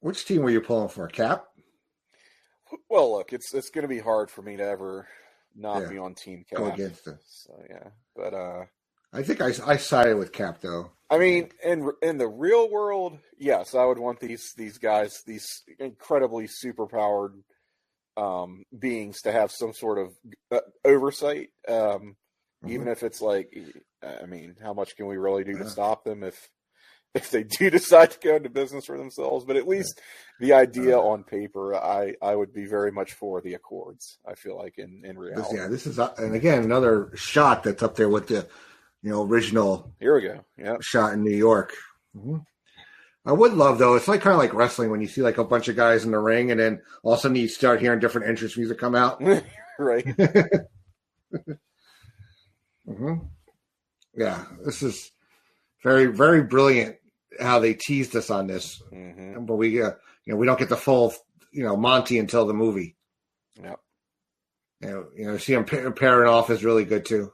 Which team were you pulling for, Cap? Well, look, it's going to be hard for me to ever not be on Team Cap. Go against it. So yeah, but I think I sided with Cap though. I mean, in the real world, yes, I would want these guys, these incredibly superpowered beings, to have some sort of oversight. Even if it's like, I mean, how much can we really do to stop them if they do decide to go into business for themselves? But at least the idea on paper, I would be very much for the Accords. I feel like in reality. Yeah, this is, and again, another shot that's up there with the, original. Here we go. Yeah, shot in New York. Mm-hmm. I would love though. It's kind of like wrestling when you see like a bunch of guys in the ring, and then all of a sudden you start hearing different entrance music come out. Right. Mm-hmm. Yeah, this is very, very brilliant how they teased us on this. Mm-hmm. But we, we don't get the full, Monty until the movie. Yep. See him pairing off is really good too.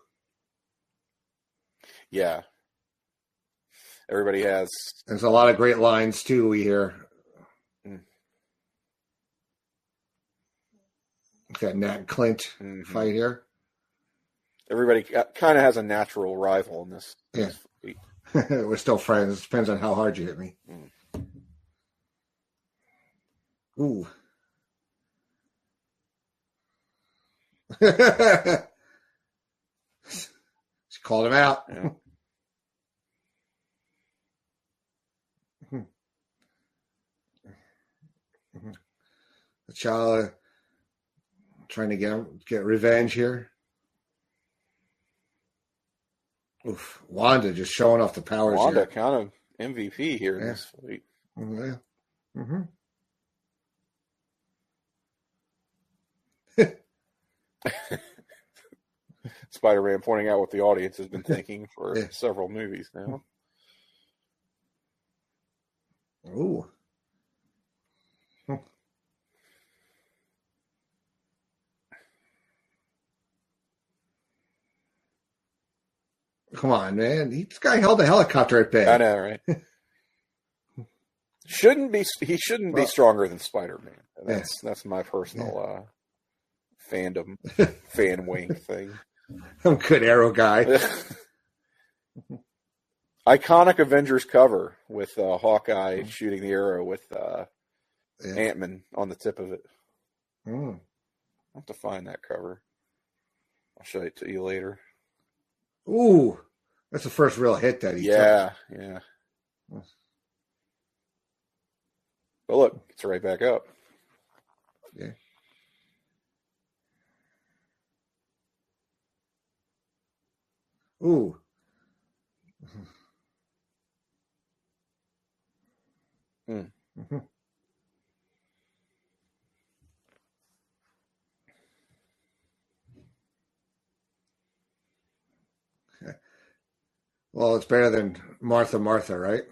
Yeah. Everybody has. There's a lot of great lines too. We hear. Got Nat Clint fight here. Everybody kind of has a natural rival in this. Yeah. We're still friends. It depends on how hard you hit me. Ooh. She called him out. Yeah. T'Challa trying to get revenge here. Oof. Wanda just showing off the powers. Wanda here. kind of MVP here in this fight. Yeah. Mm-hmm. Spider-Man pointing out what the audience has been thinking for several movies now. Ooh. Come on, man. This guy held a helicopter at bay. I know, right? He shouldn't be stronger than Spider-Man. That's my personal fandom fan wing thing. I'm a good arrow guy. Iconic Avengers cover with Hawkeye shooting the arrow with Ant-Man on the tip of it. I'll have to find that cover. I'll show it to you later. Ooh, that's the first real hit that he took. Yeah. But look, it's right back up. Yeah. Ooh. Mm-hmm. Well, it's better than Martha, right?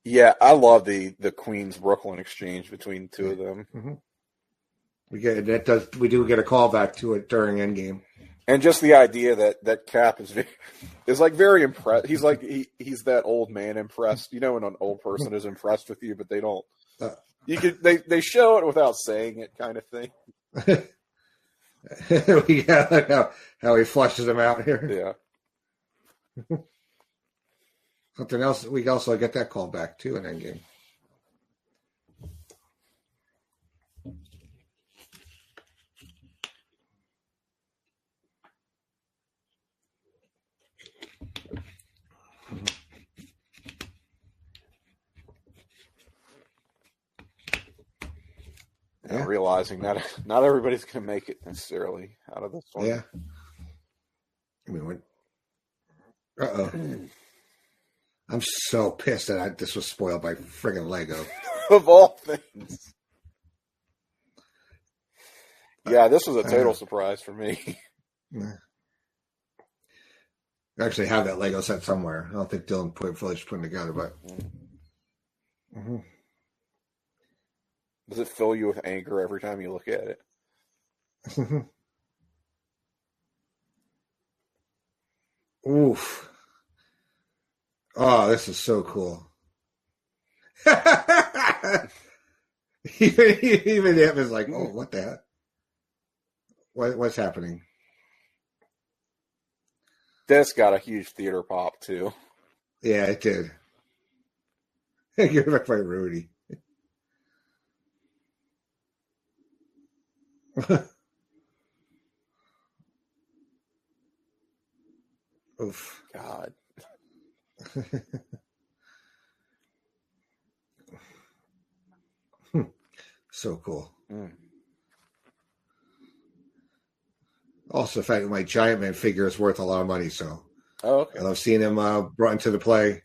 Yeah, I love the Queens Brooklyn exchange between the two of them. Mm-hmm. We do get a callback to it during Endgame. And just the idea that Cap is like very impressed. He's like he's that old man impressed. When an old person is impressed with you, but they don't. They show it without saying it, kind of thing. How he flushes him out here. Yeah. Something else. We also get that call back too in Endgame. Yeah. Realizing that not everybody's going to make it necessarily out of this one. Yeah. I mean, I'm so pissed that this was spoiled by friggin' Lego. Of all things. Yeah, this was a total surprise for me. I actually have that Lego set somewhere. I don't think Dylan finished putting together, but. Does it fill you with anger every time you look at it? Oof. Oh, this is so cool. even him is like, oh, what the heck? What's happening? This got a huge theater pop, too. Yeah, it did. You're back by Rudy. Oof. God. So cool. Mm. Also, the fact that my Giant Man figure is worth a lot of money, so okay. I love seeing him brought into the play.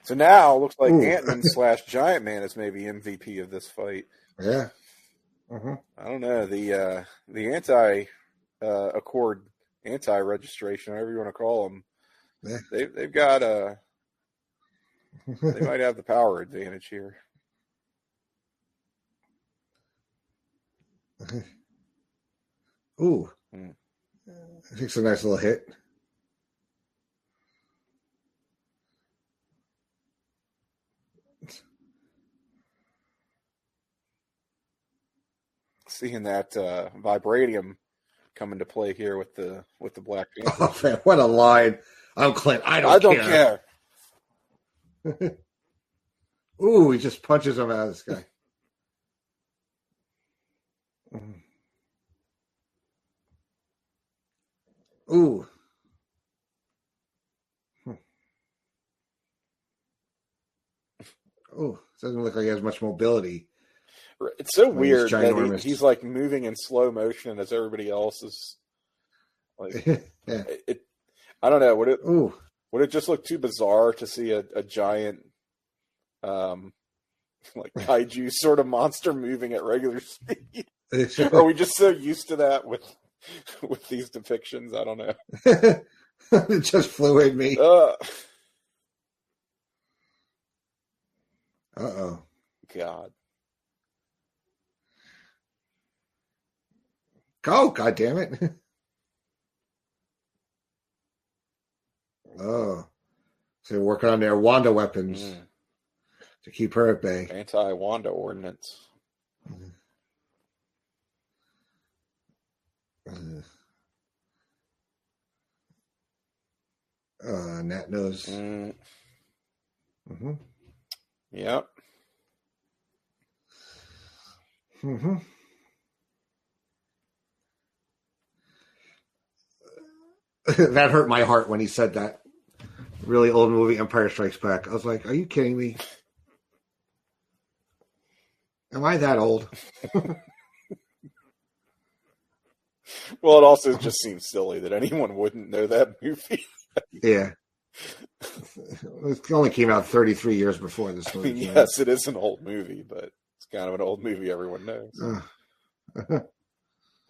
So now it looks like Ant-Man / Giant Man is maybe MVP of this fight. Yeah. I don't know. The anti-accord, anti-registration, whatever you want to call them, they've got they might have the power advantage here. Ooh. I think it's a nice little hit. Seeing that vibranium come into play here with the Black Panther. Oh, man, what a line. I'm Clint. I don't care. Ooh, he just punches him out of the sky. Ooh. Oh, doesn't look like he has much mobility. It's so weird that he's like moving in slow motion as everybody else is. Like, yeah. I don't know. Would it just look too bizarre to see a giant, like kaiju sort of monster moving at regular speed? Are we just so used to that with these depictions? I don't know. It just flew at me. Uh-oh. God. Go, goddammit. Oh. So they're working on their Wanda weapons to keep her at bay. Anti-Wanda ordinance. Nat knows. Yep. That hurt my heart when he said that. Really old movie, Empire Strikes Back. I was like, are you kidding me? Am I that old? Well, it also just seems silly that anyone wouldn't know that movie. Yeah. It only came out 33 years before this movie. Yes, it is an old movie, but it's kind of an old movie everyone knows.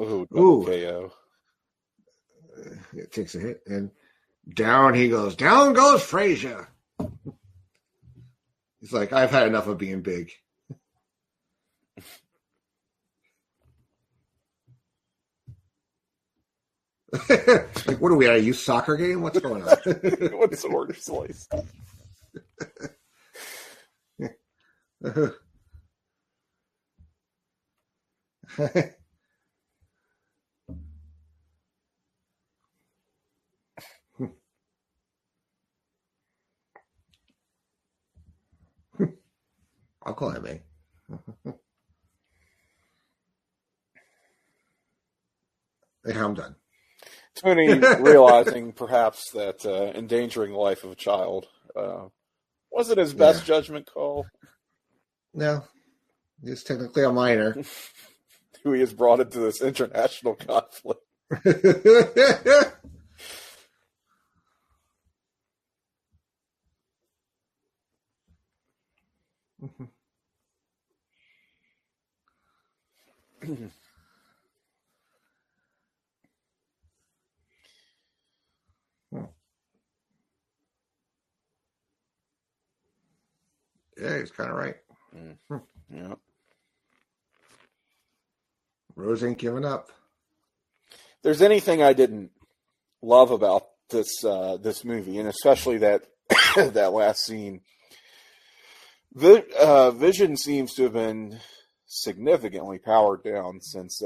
Ooh, KO. It takes a hit, and down he goes. Down goes Frasier. He's like, I've had enough of being big. Like, what are we at a youth soccer game? What's going on? What's the order slice? I'll call him A. Yeah, I'm done. Tony realizing perhaps that endangering the life of a child wasn't his best judgment call. No, he's technically a minor. Who he has brought into this international conflict. Mhm. Hmm. Yeah, he's kind of right. Hmm. Yeah. Rose ain't giving up. If there's anything I didn't love about this movie, and especially that that last scene, Vision seems to have been significantly powered down since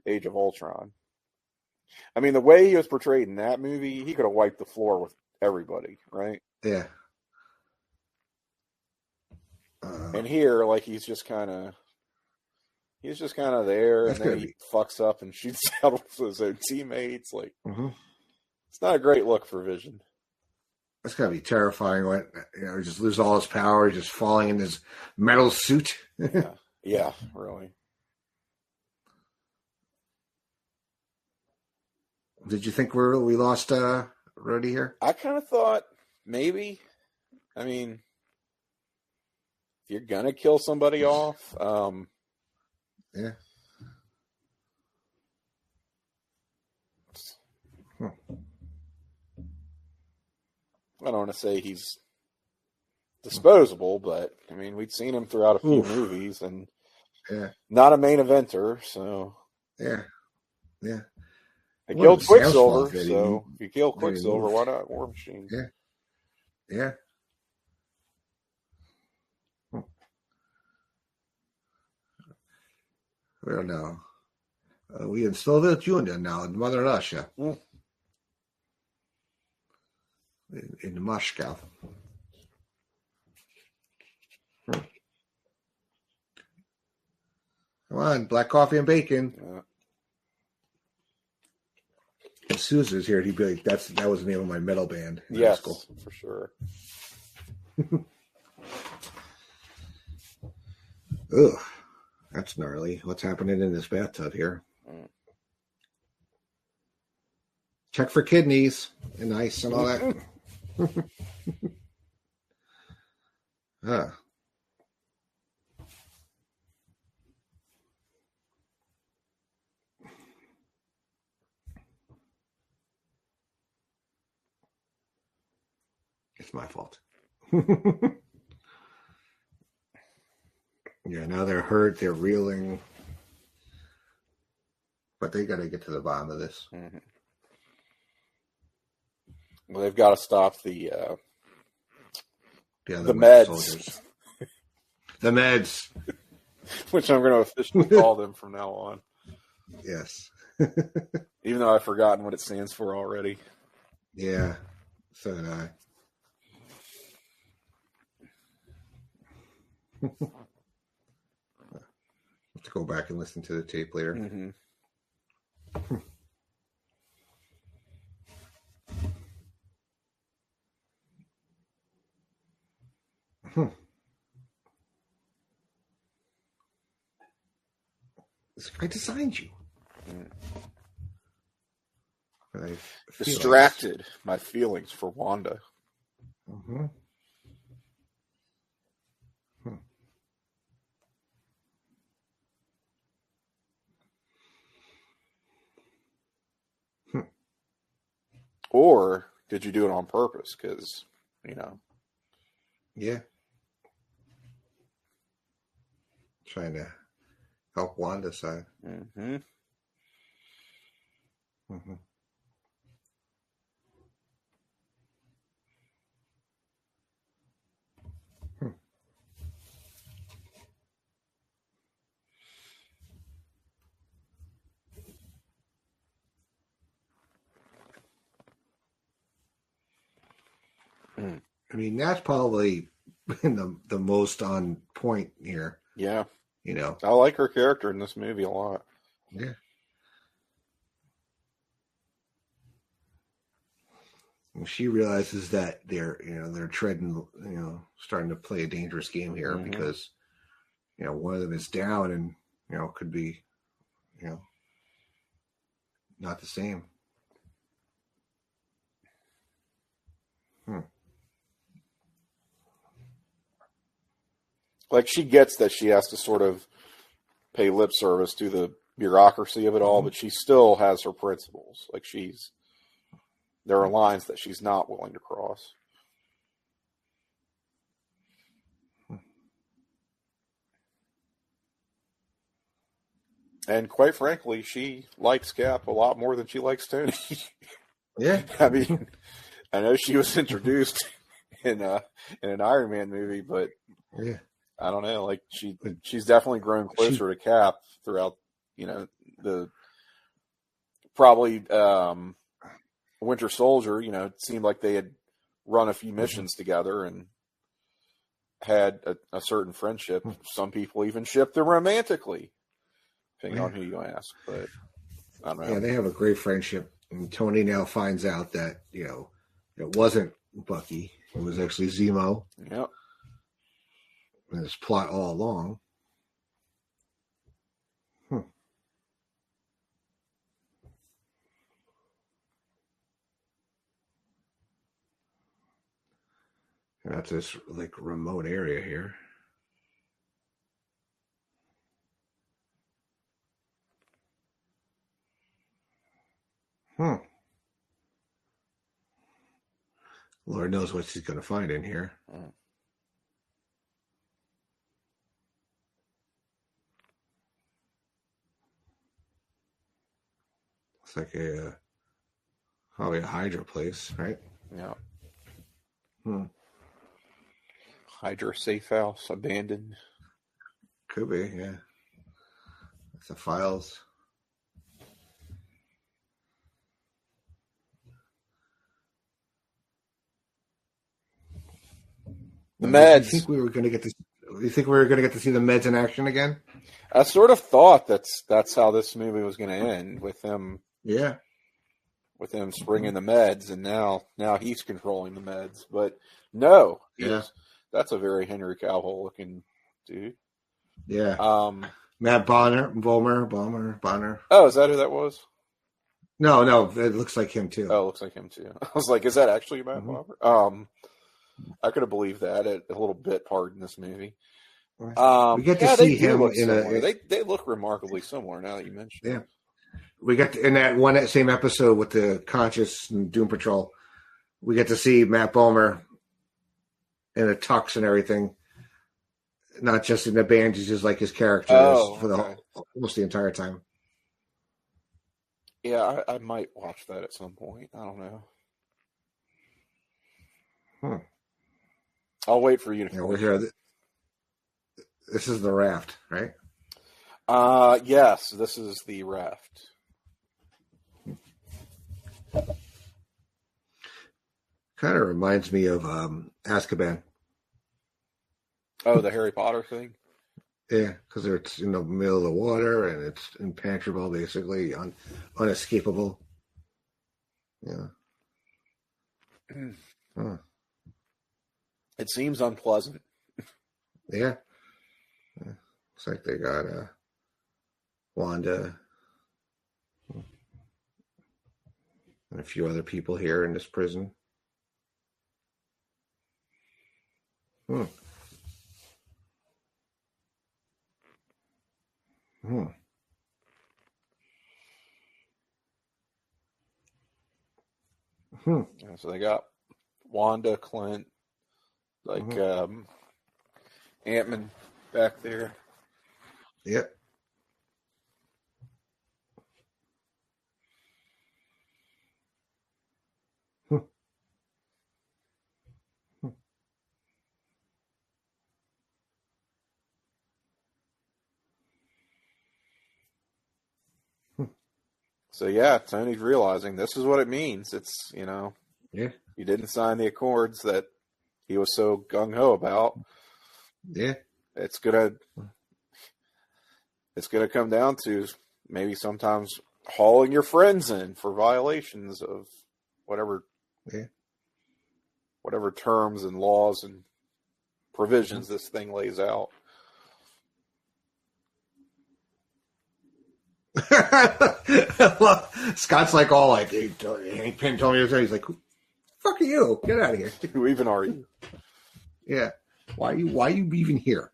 Age of Ultron. I mean, the way he was portrayed in that movie, he could have wiped the floor with everybody, right? Yeah. And here, like, he's just kind of there, and then he fucks up and shoots out with his own teammates. Like, it's not a great look for Vision. That's gotta be terrifying. When he just loses all his power, just falling in his metal suit. Yeah, really. Did you think we lost Rhodey here? I kind of thought maybe. I mean, if you're gonna kill somebody off, yeah. I don't want to say he's disposable, but I mean, we'd seen him throughout a few movies, and not a main eventer, so yeah. I killed Quicksilver, so if you kill Quicksilver, why not War Machine? Yeah. Well, now we installed it Junior now in Mother Russia, in Moscow. Come on, black coffee and bacon. If Sousa's here, he'd be like, that was the name of my metal band. Yes, for sure. Ugh, that's gnarly. What's happening in this bathtub here? Check for kidneys and ice and all that. It's my fault. Yeah, now they're hurt, they're reeling. But they got to get to the bottom of this. Well, they've got to stop the meds. Soldiers. The meds. Which I'm going to officially call them from now on. Yes. Even though I've forgotten what it stands for already. Yeah, so did I. Let's go back and listen to the tape later. I designed you. I distracted my feelings for Wanda. Or did you do it on purpose? Because, Yeah. Trying to help Wanda side. I mean, that's probably been the most on point here. Yeah. I like her character in this movie a lot. Yeah. And she realizes that they're treading, starting to play a dangerous game here because, one of them is down and, could be, not the same. Like, she gets that she has to sort of pay lip service to the bureaucracy of it all, but she still has her principles. Like, there are lines that she's not willing to cross. And quite frankly, she likes Cap a lot more than she likes Tony. Yeah. I mean, I know she was introduced in an Iron Man movie, but yeah, I don't know. Like, she's definitely grown closer to Cap throughout, the probably Winter Soldier. It seemed like they had run a few missions together and had a certain friendship. Some people even shipped them romantically, depending on who you ask. But I don't know. Yeah, they have a great friendship. And Tony now finds out that, it wasn't Bucky. It was actually Zemo. Yep. And his plot all along. And that's this, like, remote area here. Lord knows what she's going to find in here. It's like probably a Hydra place, right? Yeah. Hydra safe house, abandoned. Could be, yeah. It's the files. The meds. You think we were going to get to? You think we were going to get to see the meds in action again? I sort of thought that's how this movie was going to end, with him. Yeah. With him springing the meds, and now he's controlling the meds. But no, that's a very Henry Cavill looking dude. Yeah. Matt Bonner. Oh, is that who that was? No, it looks like him too. Oh, it looks like him too. I was like, is that actually Matt Bonner? I could have believed that a little bit part in this movie. We get to see him They look remarkably similar now that you mentioned. Yeah, we got in that same episode with the Conscious and Doom Patrol. We get to see Matt Bomer in a tux and everything, not just in the bandages like his character is almost the entire time. Yeah, I might watch that at some point. I don't know. I'll wait for you to. Yeah, we're here. This is the raft, right? Yes, this is the raft. Kind of reminds me of Azkaban. Oh, the Harry Potter thing? Yeah, because it's in the middle of the water and it's impenetrable, basically, unescapable. Yeah. It seems unpleasant. Yeah. Looks like they got Wanda and a few other people here in this prison. Yeah, so they got Wanda, Clint, Ant-Man back there. Yep. So yeah, Tony's realizing this is what it means. It's, he didn't sign the accords that he was so gung-ho about. Yeah. It's gonna come down to maybe sometimes hauling your friends in for violations of whatever terms and laws and provisions this thing lays out. Well, Scott's like all like, hey, Hank Pym told me, he's like, who the fuck are you? Get out of here. Who even are you? Yeah. Why are you even here?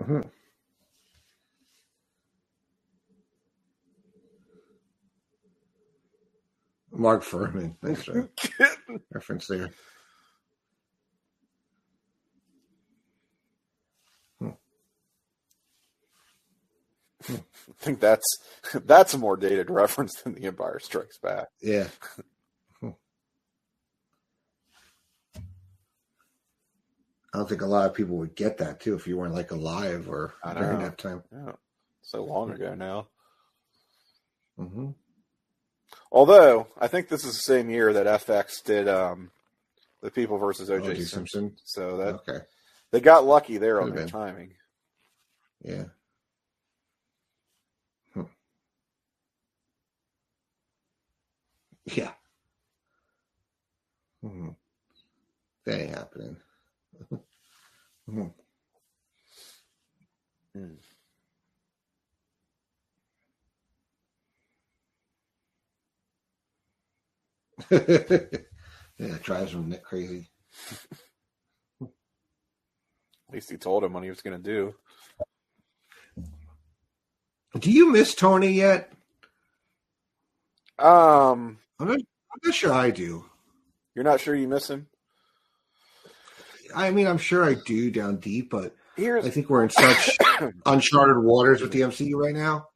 Mhm. Mark Furman. Nice reference there. I think that's a more dated reference than The Empire Strikes Back. Yeah. I don't think a lot of people would get that too if you weren't like alive or during that time. Yeah. So long ago now. Mm-hmm. Although I think this is the same year that FX did The People versus O.J. Simpson. So that they got lucky there on their timing. Yeah. Yeah. Mm-hmm. That ain't happening. Mm-hmm. Yeah, it drives him crazy. At least he told him what he was going to do. Do you miss Tony yet? I'm not sure I do. You're not sure you miss him? I mean, I'm sure I do down deep, but I think we're in such uncharted waters with the MCU right now.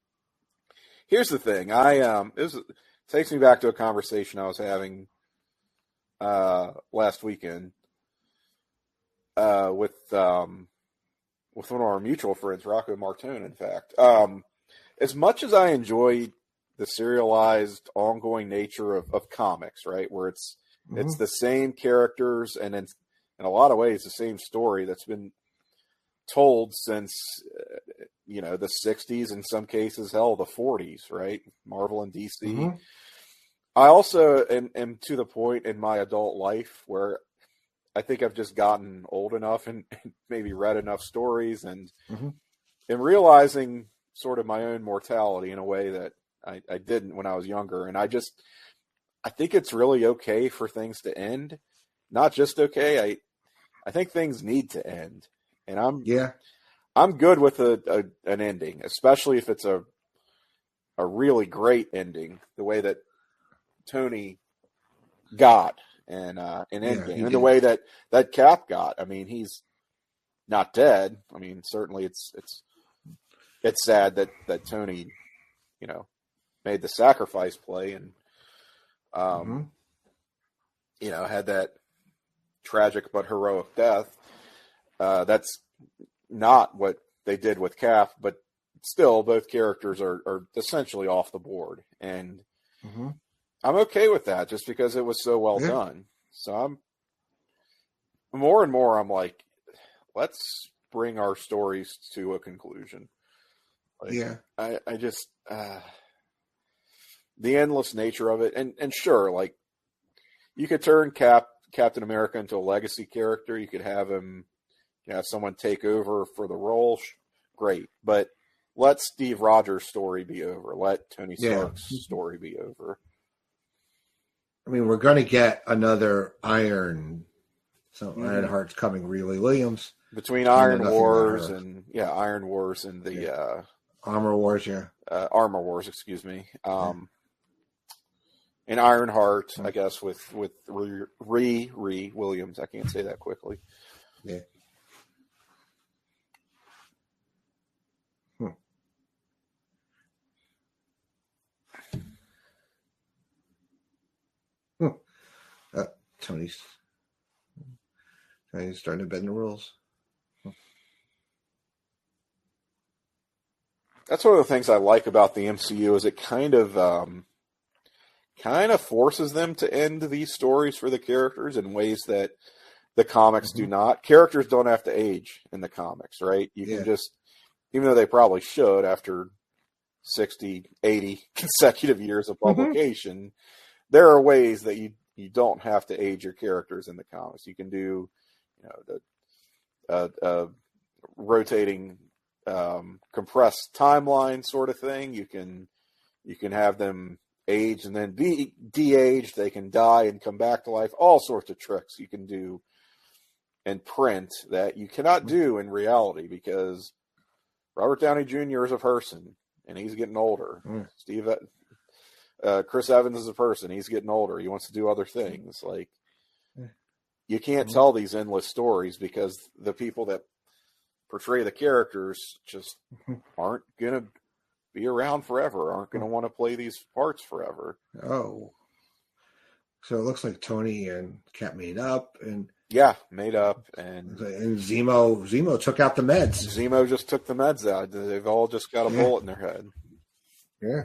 Here's the thing. It takes me back to a conversation I was having last weekend with one of our mutual friends, Rocco Martone, in fact. As much as I enjoy the serialized, ongoing nature of comics, right, where it's the same characters and in a lot of ways the same story that's been told since the 60s, in some cases, hell, the 40s, right? Marvel and DC. Mm-hmm. I also am to the point in my adult life where I think I've just gotten old enough and maybe read enough stories and realizing sort of my own mortality in a way that I didn't when I was younger. And I think it's really okay for things to end. Not just okay. I think things need to end. And I'm good with an ending, especially if it's a really great ending, the way that Tony got in Endgame, and the way that Cap got. I mean, he's not dead. I mean, certainly it's sad that Tony, made the sacrifice play and had that tragic but heroic death. That's not what they did with Cap, but still both characters are essentially off the board. And I'm okay with that just because it was so well done. So I'm more and more, I'm like, let's bring our stories to a conclusion. I just, the endless nature of it. And sure, like you could turn Captain America into a legacy character. You could have him, have someone take over for the role. Great. But let Steve Rogers' story be over. Let Tony Stark's story be over. I mean, we're going to get another Ironheart's coming, really, Williams. Between Iron Wars and the Armor Wars, Armor Wars, excuse me. And Ironheart, I guess, with Ree Williams. I can't say that quickly. Yeah. Tony's starting to bend the rules. That's one of the things I like about the MCU is it kind of forces them to end these stories for the characters in ways that the comics do not. Characters don't have to age in the comics, right? You can just, even though they probably should after 60, 80 consecutive years of publication, there are ways that you don't have to age your characters in the comics. You can do, the rotating compressed timeline sort of thing. You can have them age and then be de-aged. They can die and come back to life. All sorts of tricks you can do in print that you cannot do in reality because Robert Downey Jr. is a person, and he's getting older. Mm. Chris Evans is a person. He's getting older. He wants to do other things. Like, you can't Mm. tell these endless stories because the people that portray the characters just aren't going to be around forever, aren't going to want to play these parts forever. Oh. So it looks like Tony and Cap made up, and Yeah, made up. And Zemo took out the meds. Zemo just took the meds out. They've all just got a bullet in their head. Yeah.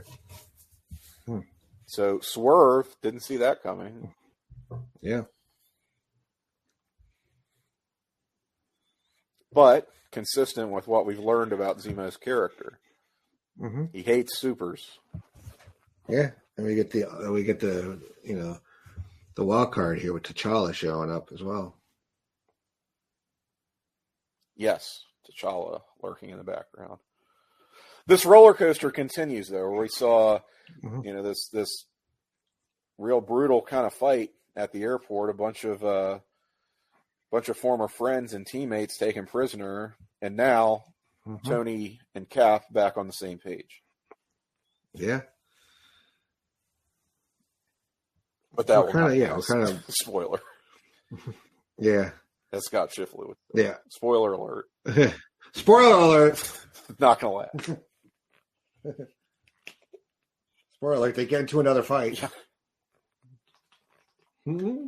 So Swerve, didn't see that coming. Yeah. But consistent with what we've learned about Zemo's character. Mm-hmm. He hates supers. Yeah. And we get the the wild card here with T'Challa showing up as well. Yes, T'Challa lurking in the background. This roller coaster continues, though, where we saw, this real brutal kind of fight at the airport. A bunch of former friends and teammates taken prisoner, and now Tony and Cap back on the same page. Yeah. But that will kind not of spoiler. Yeah. That's Scott Shifley with spoiler alert. Spoiler alert. Not gonna laugh. Spoiler alert, they get into another fight. Yeah. Mm-hmm.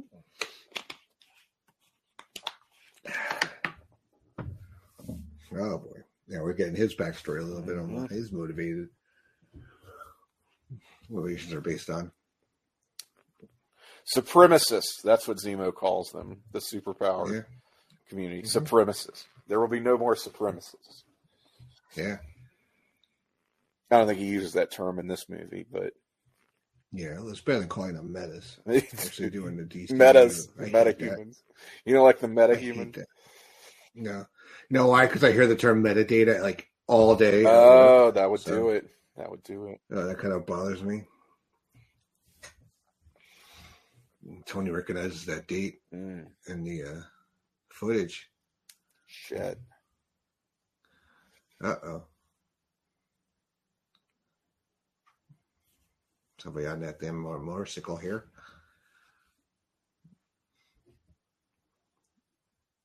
Oh boy. Yeah, we're getting his backstory a little bit on what he's motivated. Motivations are based on. Supremacists, that's what Zemo calls them, the superpower community. Supremacists. There will be no more supremacists. Yeah. I don't think he uses that term in this movie, but... Yeah, well, it's better than calling them metas. Actually doing the DC. Metahumans. You know, like the metahuman? No. You know why? Because I hear the term metadata like all day. Oh, that would do it. That would do it. That kind of bothers me. Tony recognizes that date in the footage. Shit. Uh-oh. Somebody on that damn motorcycle here.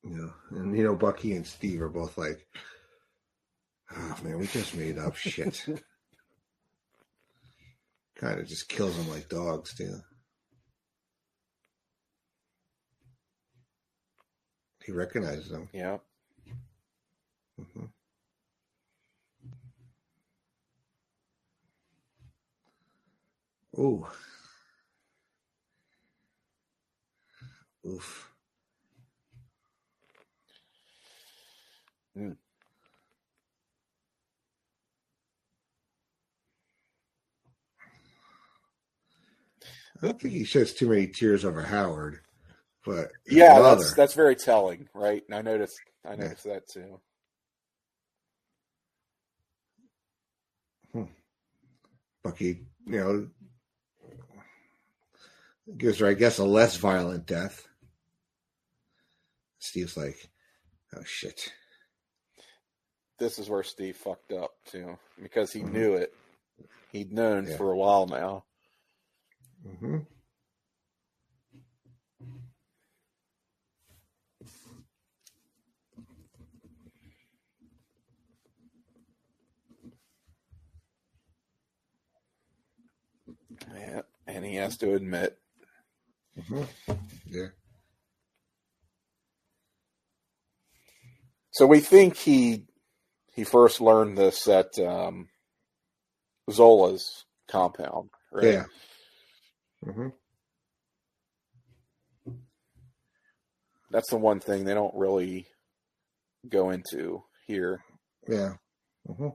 And Bucky and Steve are both like, oh man, we just made up shit. Kind of just kills them like dogs, too. He recognizes them. Yeah. Mm-hmm. Ooh. Oof. I don't think he sheds too many tears over Howard, but that's very telling, right? And I noticed that too. Bucky, gives her, I guess, a less violent death. Steve's like, oh shit. This is where Steve fucked up too, because he knew it. He'd known for a while now. Mm-hmm. Yeah, and he has to admit. Mm-hmm. Yeah. So we think he first learned this at Zola's compound, right? Yeah. Mm-hmm. That's the one thing they don't really go into here. Yeah. Mm-hmm.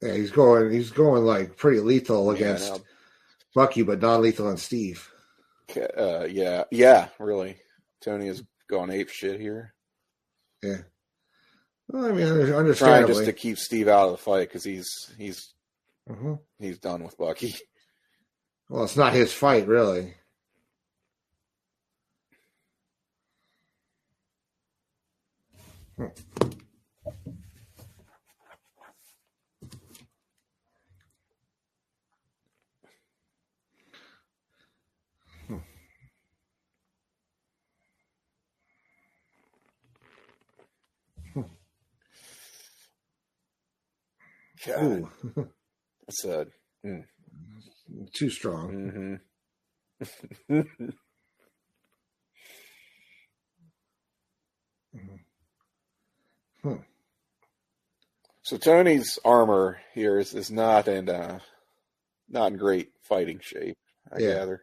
Yeah, he's going like pretty lethal against Bucky, but non-lethal on Steve. Yeah, really. Tony is going ape shit here. Yeah. Well, I mean, understandably. Trying just to keep Steve out of the fight because he's done with Bucky. Well, it's not his fight, really. Ooh. That's a Too strong. Mm-hmm. So Tony's armor here is not in great fighting shape, I gather.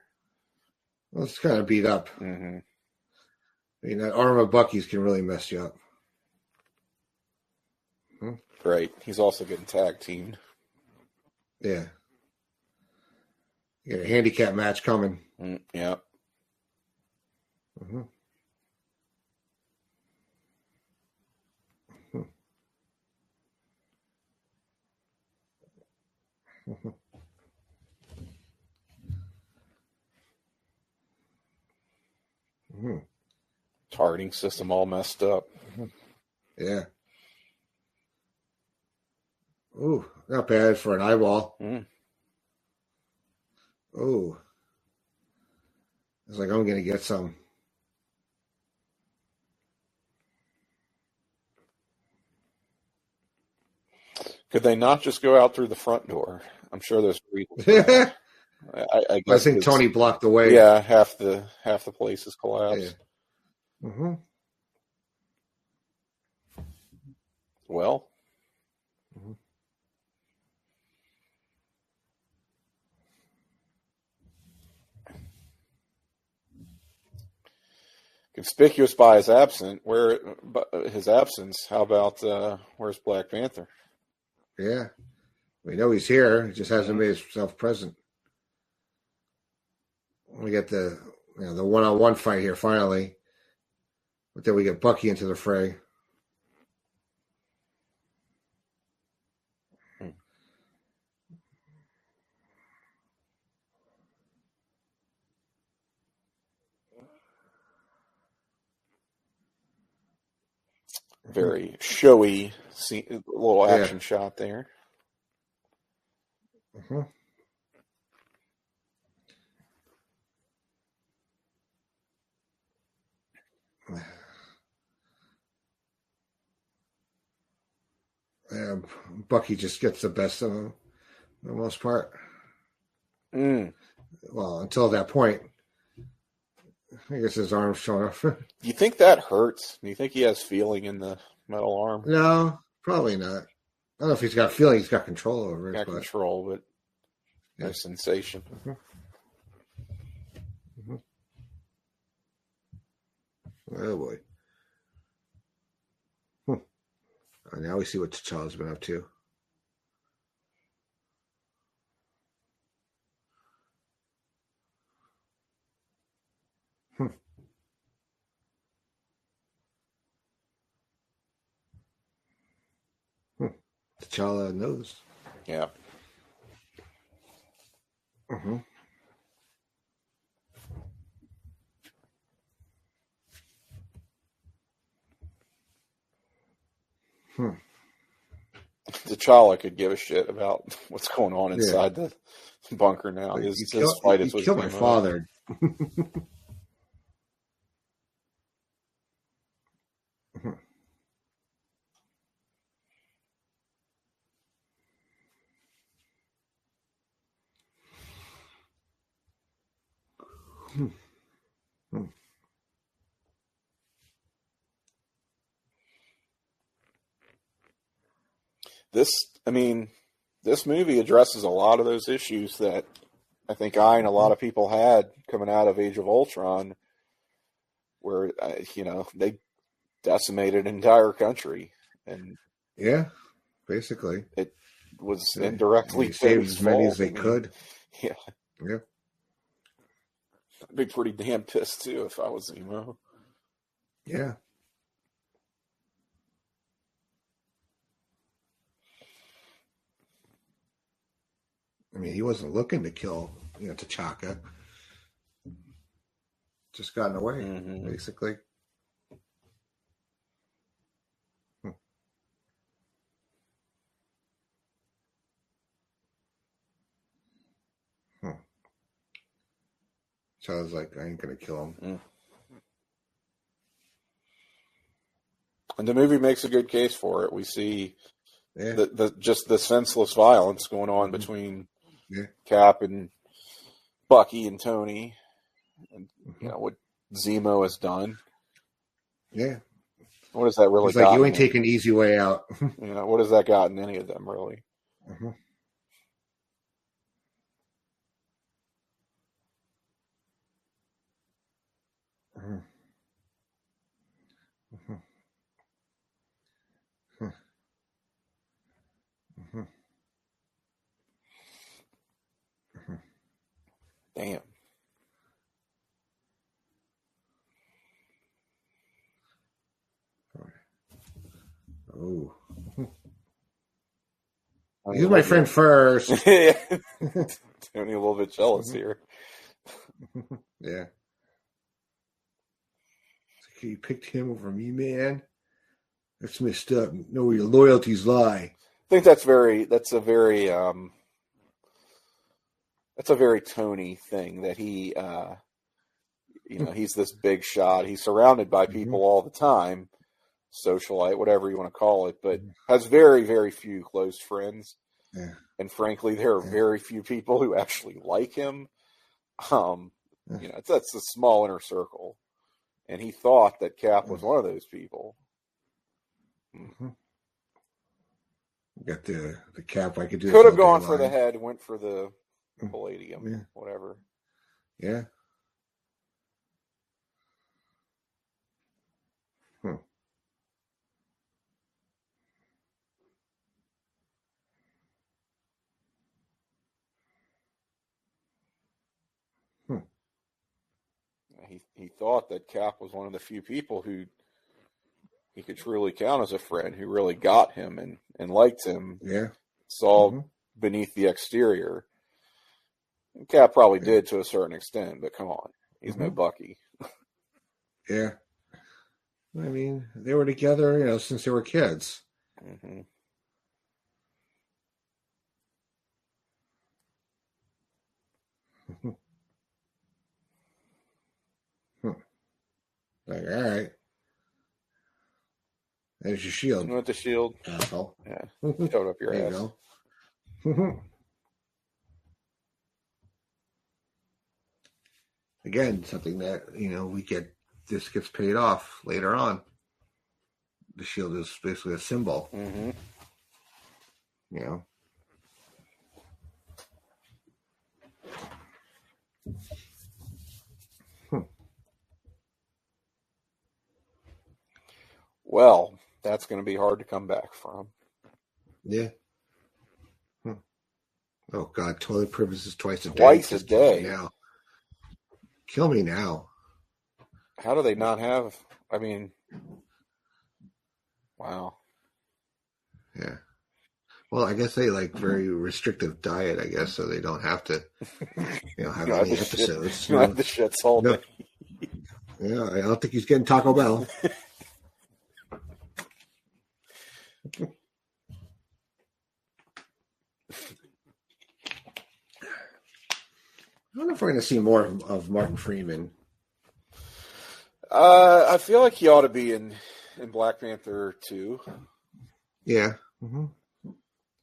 Well, it's kind of beat up. Mm-hmm. I mean, that arm of Bucky's can really mess you up. Right. He's also getting tag teamed. Yeah. You got a handicap match coming. Yeah. Mm-hmm. Targeting system all messed up. Yeah. Ooh, not bad for an eyeball. Ooh. It's like I'm going to get some. Could they not just go out through the front door? I'm sure there's reasons for that. I guess I think Tony blocked the way. Yeah, half the place is collapsed. Yeah. Mm-hmm. Well. Conspicuous by his absence. His absence? How about where's Black Panther? Yeah, we know he's here. He just hasn't made himself present. We get the one-on-one fight here finally, but then we get Bucky into the fray. Very showy little action shot there. Mm-hmm. Bucky just gets the best of him for the most part. Well, until that point. I guess his arm's showing off. Do you think that hurts? Do you think he has feeling in the metal arm? No, probably not. I don't know if he's got feeling. He's got control over it. Control, but no sensation. Oh, boy. Now we see what T'Challa's been up to. T'Challa knows. Yeah. T'Challa could give a shit about what's going on inside the bunker now. His fight is with killed my father. This movie addresses a lot of those issues that I think and a lot of people had coming out of Age of Ultron, where they decimated an entire country, and basically it was indirectly saved as many as they could. Yeah. I'd be pretty damn pissed too if I was Zemo. Yeah. I mean, he wasn't looking to kill, T'Chaka. Just got in the way, basically. So I was like, I ain't gonna kill him. Mm. And the movie makes a good case for it. We see the senseless violence going on between Cap and Bucky and Tony, and what Zemo has done. Yeah. What has that really It's like, you ain't taking the easy way out. What has that gotten any of them, really? Mm-hmm. Mm-hmm. Mm-hmm. Mm-hmm. Mm-hmm. Damn. Oh. He's my friend first. Tony a little bit jealous here. Yeah. You picked him over me, man. That's messed up. Know where your loyalties lie. I think that's a very Tony thing, that he he's this big shot. He's surrounded by people all the time, socialite, whatever you want to call it, but has very, very few close friends. Yeah. And frankly, there are very few people who actually like him. That's a small inner circle. And he thought that Cap was one of those people. Mm-hmm. Got the Cap. I could do. Could have gone for the head. Went for the palladium. Whatever. Yeah. He thought that Cap was one of the few people who he could truly count as a friend, who really got him and liked him. Yeah. Saw beneath the exterior. And Cap probably did to a certain extent, but come on. He's no Bucky. Yeah. I mean, they were together, since they were kids. Mm-hmm. Like, all right. There's your shield. You want the shield? Asshole. Yeah. Showed up your ass. You go. Again, something that, this gets paid off later on. The shield is basically a symbol. Mm-hmm. Well, that's going to be hard to come back from. Yeah. Oh, God. Toilet purposes twice a day. Twice a day. Now. Kill me now. How do they not have... I mean... Wow. Yeah. Well, I guess they like very restrictive diet, I guess, so they don't have to, have any episodes. You don't have the shits all day. Yeah, I don't think he's getting Taco Bell. I don't know if we're going to see more of Martin Freeman. I feel like he ought to be in Black Panther 2. Yeah. Mm-hmm.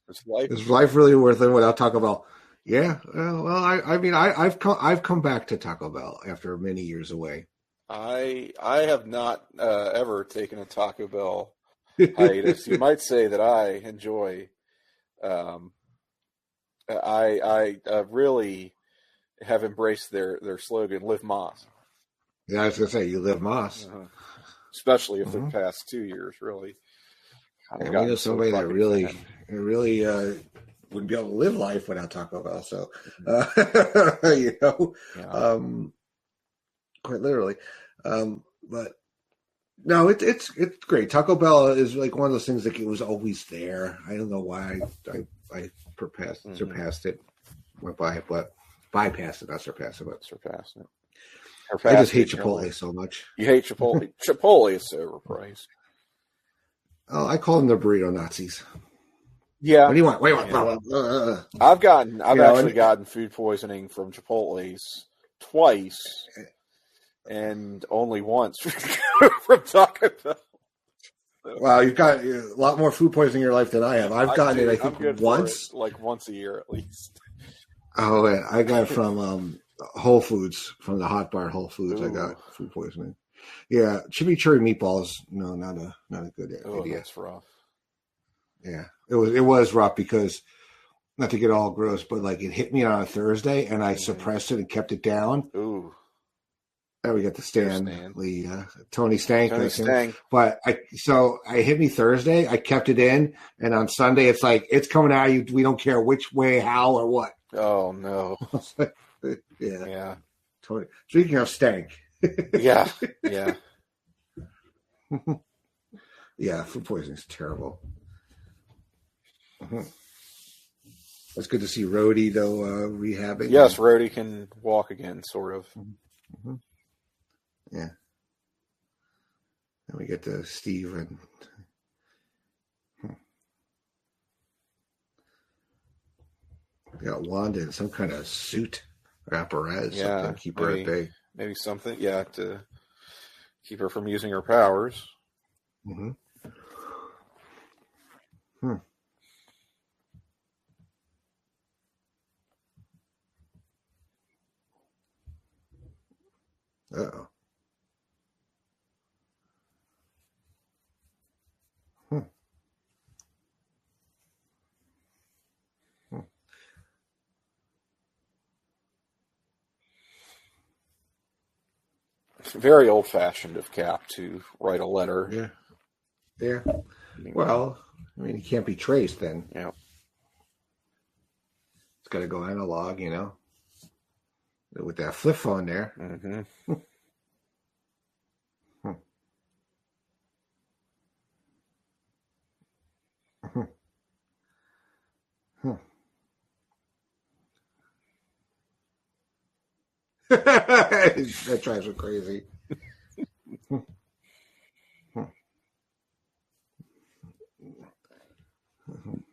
Is life really worth it without Taco Bell? Yeah. Well, I've come back to Taco Bell after many years away. I have not ever taken a Taco Bell hiatus. You might say that I enjoy. I really have embraced their slogan, "Live Moss." Yeah, I was gonna say you live Moss, especially if the past 2 years really. I know somebody that really wouldn't be able to live life without Taco Bell. So, quite literally. But no, it's great. Taco Bell is like one of those things that it was always there. I don't know why I surpassed it, went by, but bypassed it, not surpassed it, but surpassed it. I just hate Chipotle so much. You hate Chipotle? Chipotle is so overpriced. Oh, I call them the burrito Nazis. Yeah. What do you want? I've actually gotten food poisoning from Chipotle's twice and only once from Taco Bell. Wow, you've got a lot more food poisoning in your life than I have. I've gotten it, I think, once. Like once a year at least. Oh, yeah. I got it from Whole Foods, from the hot bar at Whole Foods. Ooh. I got food poisoning. Yeah, chimichurri meatballs. No, not a good idea. That's rough. Yeah, it was rough because, not to get all gross, but like it hit me on a Thursday and I suppressed it and kept it down. Ooh. And we got the Tony Stank. Stank. But it hit me Thursday. I kept it in, and on Sunday it's like it's coming out of you. We don't care which way, how, or what. Oh no. Yeah. Totally. Speaking of stank. Yeah. Yeah, food poisoning is terrible. It's good to see Rhodey though rehabbing. Yes, Rhodey can walk again, sort of. Mm-hmm. Yeah. And we get to Steve and we got Wanda in some kind of suit or apparatus. Yeah, something to keep her at bay. Maybe something, to keep her from using her powers. Mm-hmm. Uh-oh. Very old-fashioned of Cap to write a letter. Yeah. Well, I mean, he can't be traced then. Yeah. It's got to go analog, with that flip phone there. Mm-hmm. That drives me crazy.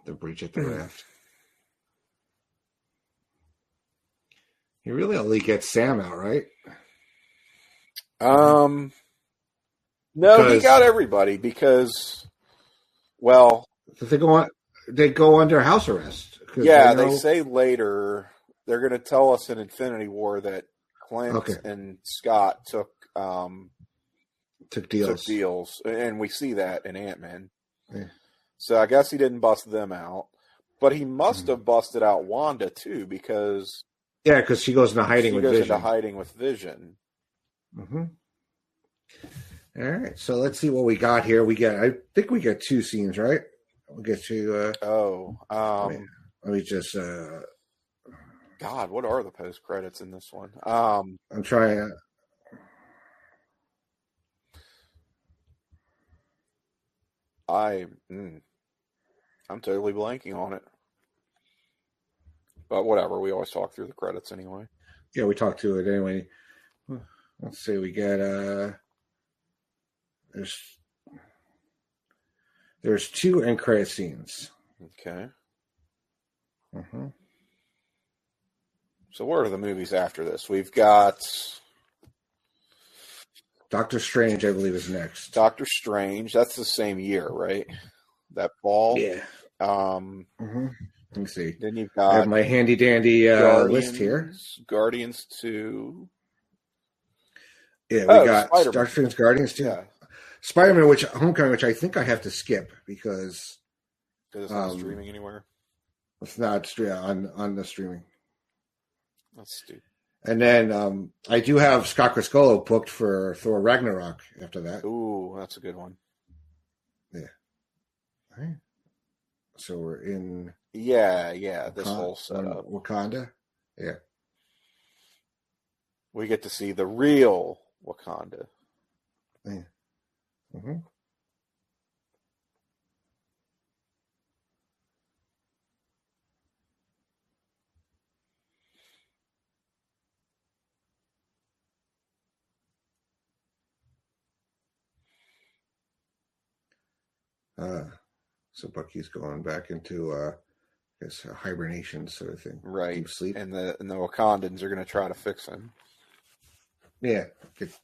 The breach at the raft. He really only gets Sam out, right? No, he got everybody because, they go under house arrest. Yeah, they say later they're going to tell us in Infinity War that Clint and Scott took deals, and we see that in Ant-Man. Yeah. So I guess he didn't bust them out, but he must have busted out Wanda too because she goes into hiding with Vision. Mm-hmm. All right, so let's see what we got here. I think we get two scenes, right? We'll get to. Let me just. God, what are the post credits in this one? I'm trying. I'm totally blanking on it. But whatever, we always talk through the credits anyway. Yeah, we talk to it anyway. Let's see, we get there's two end credit scenes. Okay. Mm-hmm. So what are the movies after this? We've got Doctor Strange, I believe, is next. Doctor Strange, that's the same year, right? That fall? Yeah. Mm-hmm. Let me see. Then you've got I have my handy dandy list here. Guardians 2. Yeah, we got Spider-Man. Doctor Strange, Guardians 2. Yeah. Spider-Man, Homecoming, which I think I have to skip because it's not streaming anywhere. It's not on the streaming. That's stupid. And then I do have Scott Criscolo booked for Thor Ragnarok after that. Ooh, that's a good one. Yeah. All right. So we're in. Yeah. This whole setup. Wakanda. Yeah. We get to see the real Wakanda. Yeah. Mm-hmm. So Bucky's going back into hibernation sort of thing, right? Deep sleep, and the Wakandans are going to try to fix him. Yeah,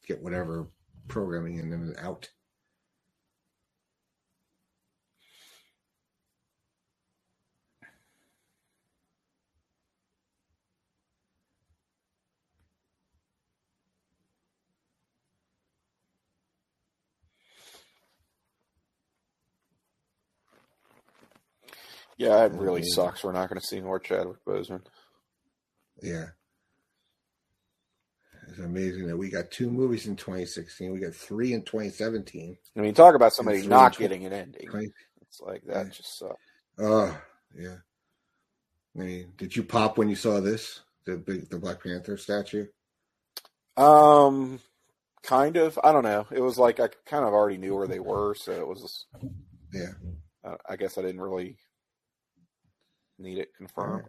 get whatever programming in and out. Yeah, it really sucks. We're not going to see more Chadwick Boseman. Yeah. It's amazing that we got 2 movies in 2016. We got 3 in 2017. I mean, talk about somebody not getting an ending. It's like that just sucks. Oh, yeah. I mean, did you pop when you saw this? The Black Panther statue? Kind of. I don't know. It was like I kind of already knew where they were, so it was. Yeah. I guess I didn't really need it confirmed.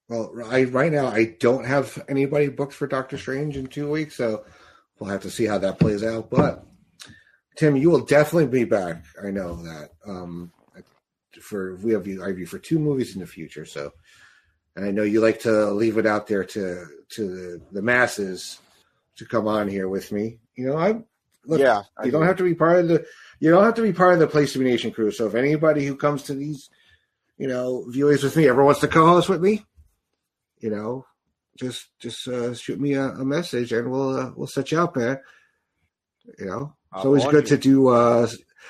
Well, right now I don't have anybody booked for Doctor Strange in 2 weeks, so we'll have to see how that plays out. But Tim, you will definitely be back. I know that. We have you for 2 movies in the future, so. And I know you like to leave it out there to the masses to come on here with me. You know, you don't have to be part of the Place to Be Nation crew. So if anybody who comes to these, viewings with me ever wants to co-host with me, just shoot me a message and we'll set you up, man. It's always good to do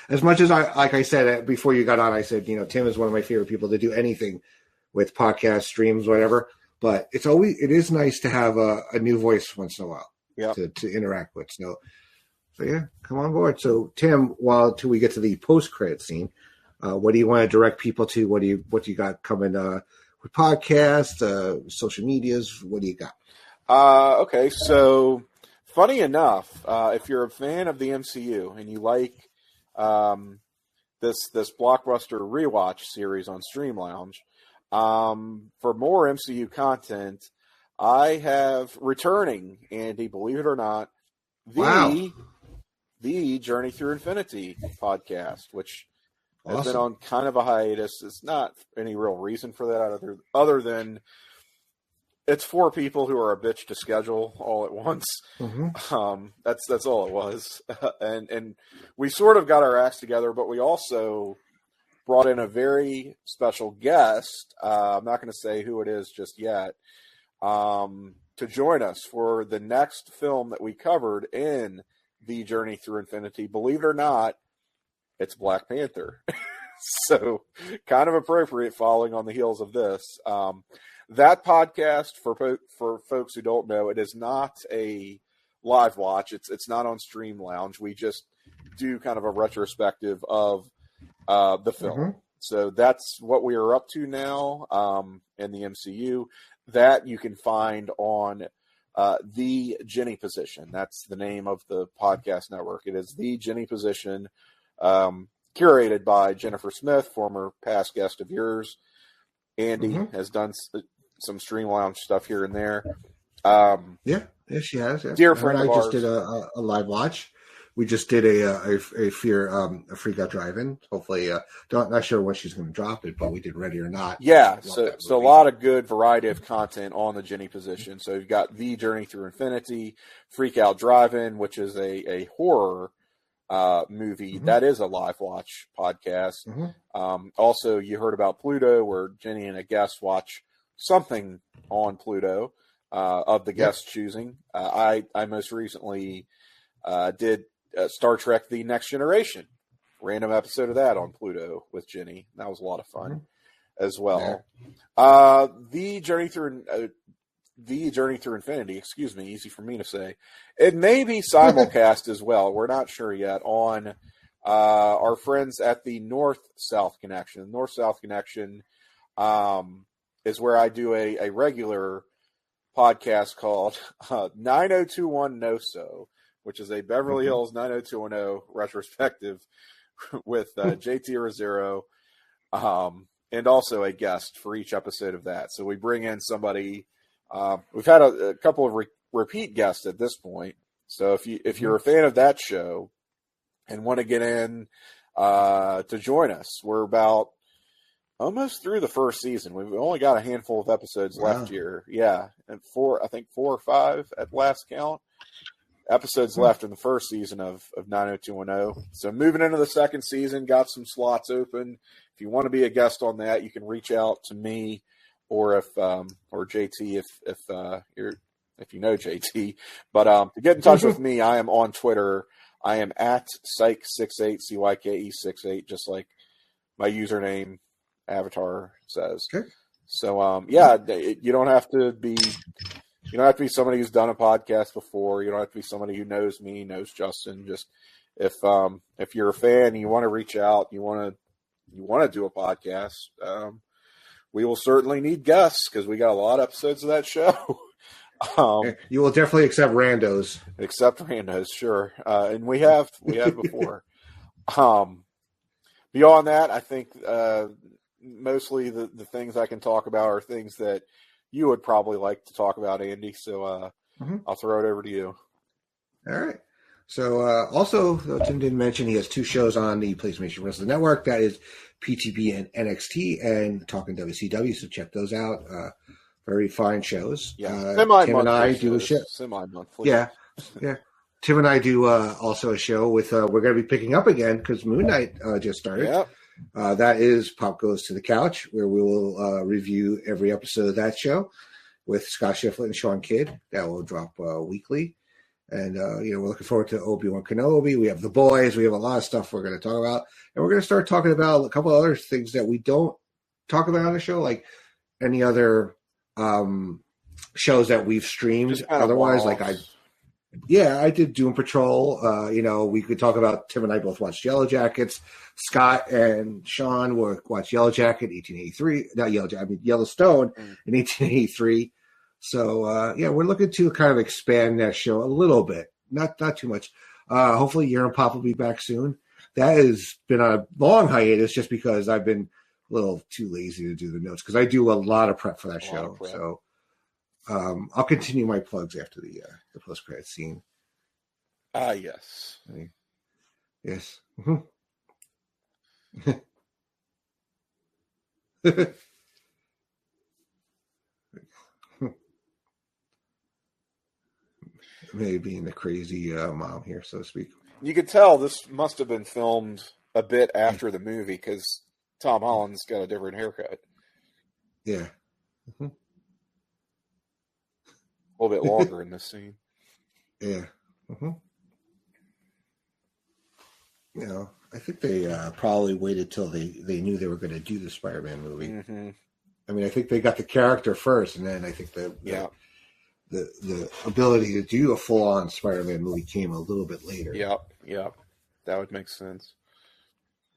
as much as I said before you got on. I said, Tim is one of my favorite people to do anything with podcasts, streams, whatever. But it is nice to have a new voice once in a while to interact with. So yeah, come on board. So Tim, till we get to the post-credit scene, what do you want to direct people to? What do you got coming with podcasts, social medias? What do you got? Okay, so funny enough, if you're a fan of the MCU and you like this Blockbuster Rewatch series on Stream Lounge, for more MCU content, I have returning, Andy, believe it or not, the Journey Through Infinity podcast, which has been on kind of a hiatus. It's not any real reason for that other than it's 4 people who are a bitch to schedule all at once. Mm-hmm. That's all it was. and we sort of got our acts together, but we also brought in a very special guest. I'm not going to say who it is just yet, to join us for the next film that we covered in the Journey Through Infinity. Believe it or not, it's Black Panther. So kind of appropriate following on the heels of this. That podcast, for folks who don't know, it is not a live watch. It's not on Stream Lounge. We just do kind of a retrospective of the film. Mm-hmm. So that's what we are up to now in the MCU. That you can find on The Jenny Position. That's the name of the podcast network. It is The Jenny Position, curated by Jennifer Smith, former past guest of yours. Andy has done some Stream Lounge stuff here and there. Yeah, she has. Yeah. Dear friend of ours. I just did a live watch. We just did a freak out drive-in. Hopefully, not sure when she's going to drop it, but we did Ready or Not. Yeah, so a lot of good variety of content on the Jenny Position. So you've got The Journey Through Infinity, Freak Out Drive-In, which is a horror movie. That is a live watch podcast. Also, you heard about Pluto, where Jenny and a guest watch something on Pluto of the guest's choosing. I most recently did Star Trek: The Next Generation, random episode of that on Pluto with Jenny. That was a lot of fun as well. Yeah. The Journey Through Infinity, excuse me, easy for me to say. It may be simulcast as well. We're not sure yet on our friends at the North-South Connection. North-South Connection is where I do a regular podcast called 9021 No-So, which is a Beverly Hills 90210 retrospective with JT Rosero, and also a guest for each episode of that. So we bring in somebody. We've had a couple of repeat guests at this point. So if you're a fan of that show and want to get in to join us, we're about almost through the first season. We've only got a handful of episodes left here. Yeah, and 4 or 5 at last count. episodes left in the first season of 90210. So moving into the second season, got some slots open. If you want to be a guest on that, you can reach out to me or JT if you know JT. But to get in touch with me, I am on Twitter. I am at Syke68, CYKE68, just like my username avatar says. Okay. So you don't have to be somebody who's done a podcast before. You don't have to be somebody who knows me, knows Justin. Just if you're a fan and you want to reach out, you want to do a podcast, we will certainly need guests because we got a lot of episodes of that show. You will definitely accept randos. Accept randos, sure. And we have before. Beyond that, I think mostly the things I can talk about are things that you would probably like to talk about, Andy. So I'll throw it over to you. All right. So also, Tim didn't mention he has 2 shows on the PlayStation Wrestling Network. That is PTB and NXT and Talking WCW. So check those out. Very fine shows. Yeah, Tim and I do a show. Semi-monthly. Yeah. Tim and I do also a show with. We're going to be picking up again because Moon Knight just started. Yep. That is Pop Goes to the Couch, where we will review every episode of that show with Scott Shiflett and Sean Kidd. That will drop weekly. And, we're looking forward to Obi-Wan Kenobi. We have The Boys. We have a lot of stuff we're going to talk about. And we're going to start talking about a couple other things that we don't talk about on the show, like any other shows that we've streamed. Otherwise, like I did Doom Patrol. We could talk about Tim and I both watched Yellow Jackets. Scott and Sean watched Yellow Jacket, 1883. Not Yellow Jacket, I mean Yellowstone in 1883. So we're looking to kind of expand that show a little bit, not too much. Hopefully, Year and Pop will be back soon. That has been a long hiatus just because I've been a little too lazy to do the notes because I do a lot of prep for that show. So I'll continue my plugs after the post credit scene. Yes. Yes. Maybe being the crazy mom here, so to speak. You could tell this must have been filmed a bit after the movie because Tom Holland's got a different haircut. Yeah. A little bit longer in this scene. Yeah. I think they probably waited till they knew they were going to do the Spider-Man movie. Mm-hmm. I mean, I think they got the character first, and then I think the ability to do a full-on Spider-Man movie came a little bit later. Yep. That would make sense.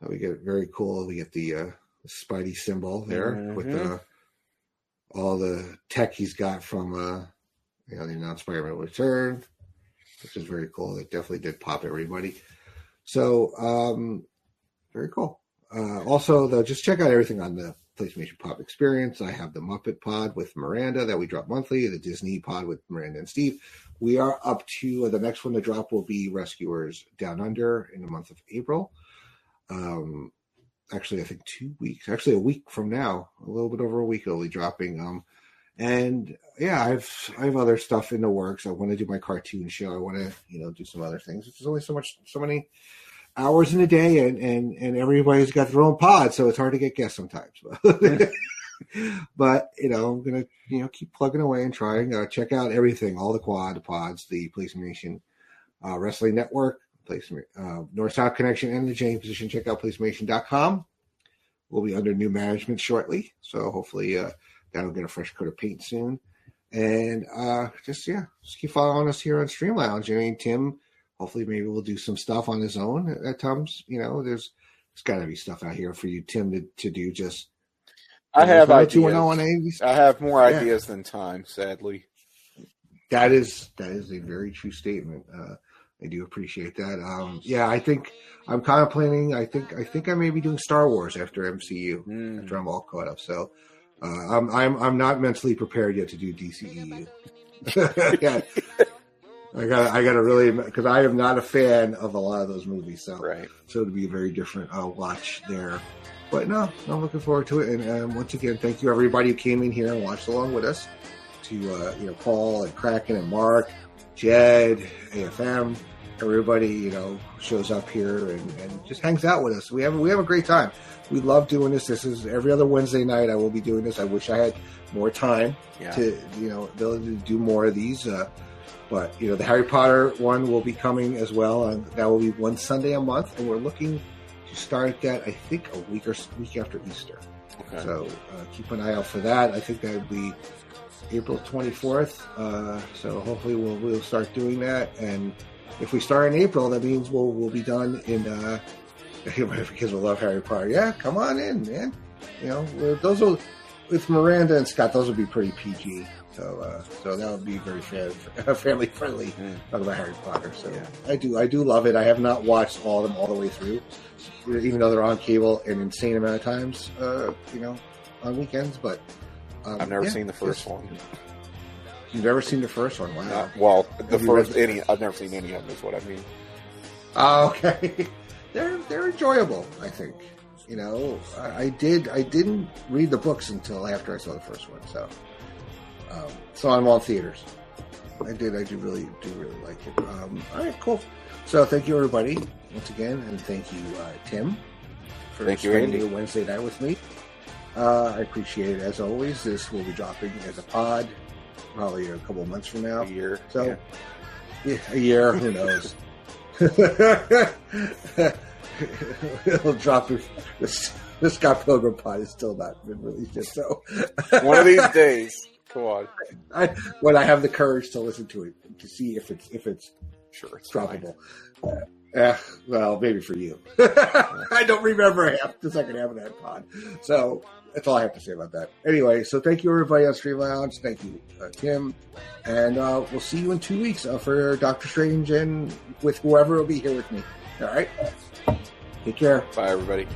We get it very cool. We get the Spidey symbol there with all the tech he's got from the announced Spider-Man Return, which is very cool. It definitely did pop everybody. So, very cool. Also, though, just check out everything on the PlayStation Pop Experience. I have the Muppet Pod with Miranda that we drop monthly, the Disney Pod with Miranda and Steve. We are up to the next one to drop will be Rescuers Down Under in the month of April. Actually, I think 2 weeks. Actually, a week from now, a little bit over a week, it'll be dropping. And yeah, I have other stuff in the works. I want to do my cartoon show. I want to do some other things. There's only so many hours in a day, and everybody's got their own pod, so it's hard to get guests sometimes. But I'm gonna keep plugging away and trying. Check out everything, all the pods, the PlayStation Wrestling Network, North-South Connection, and the James Position. Check out PlayStation.com. We'll be under new management shortly, so hopefully that'll get a fresh coat of paint soon. And just keep following us here on Stream Lounge. I mean, Tim, hopefully maybe we'll do some stuff on his own at times. There's got to be stuff out here for you, Tim, to do. Just I have ideas. I have more ideas than time, sadly. That is a very true statement. I do appreciate that. I think I'm contemplating. I think I may be doing Star Wars after MCU after I'm all caught up. So I'm not mentally prepared yet to do DCEU. I gotta really, because I am not a fan of a lot of those movies. So it'll be a very different watch there. But no, I'm looking forward to it. And once again, thank you everybody who came in here and watched along with us. To Paul and Kraken and Mark, Jed, AFM, everybody, shows up here and just hangs out with us. We have a great time. We love doing this. This is every other Wednesday night. I will be doing this. I wish I had more time to, ability to do more of these. But the Harry Potter one will be coming as well, and that will be one Sunday a month. And we're looking to start that, I think, a week after Easter. Okay. So keep an eye out for that. I think that would be April 24th. So hopefully we'll start doing that. And if we start in April, that means we'll be done in. Because we love Harry Potter. Yeah, come on in, man. Those will, with Miranda and Scott, those will be pretty PG. So that would be very family friendly. Talk about Harry Potter. So I do love it. I have not watched all of them all the way through, even though they're on cable an insane amount of times. On weekends. But I've never seen the first one. You've never seen the first one? Wow. I've never seen any of them. Is what I mean. Oh, okay. They're enjoyable, I think. I didn't read the books until after I saw the first one, so I'm on theaters. I do really like it. All right, cool. So thank you everybody once again, and thank you Tim for spending a Wednesday night with me. I appreciate it as always. This will be dropping as a pod probably a couple of months from now. A year. So a year. Who knows? It'll drop. The Scott Pilgrim pod is still not been released yet. So one of these days, come on. When I have the courage to listen to it to see if it's sure it's droppable. Well, maybe for you. I don't remember the second half of that pod. So that's all I have to say about that. Anyway, so thank you everybody on Stream Lounge. Thank you, Tim. And we'll see you in 2 weeks for Doctor Strange and with whoever will be here with me. All right? Take care. Bye, everybody.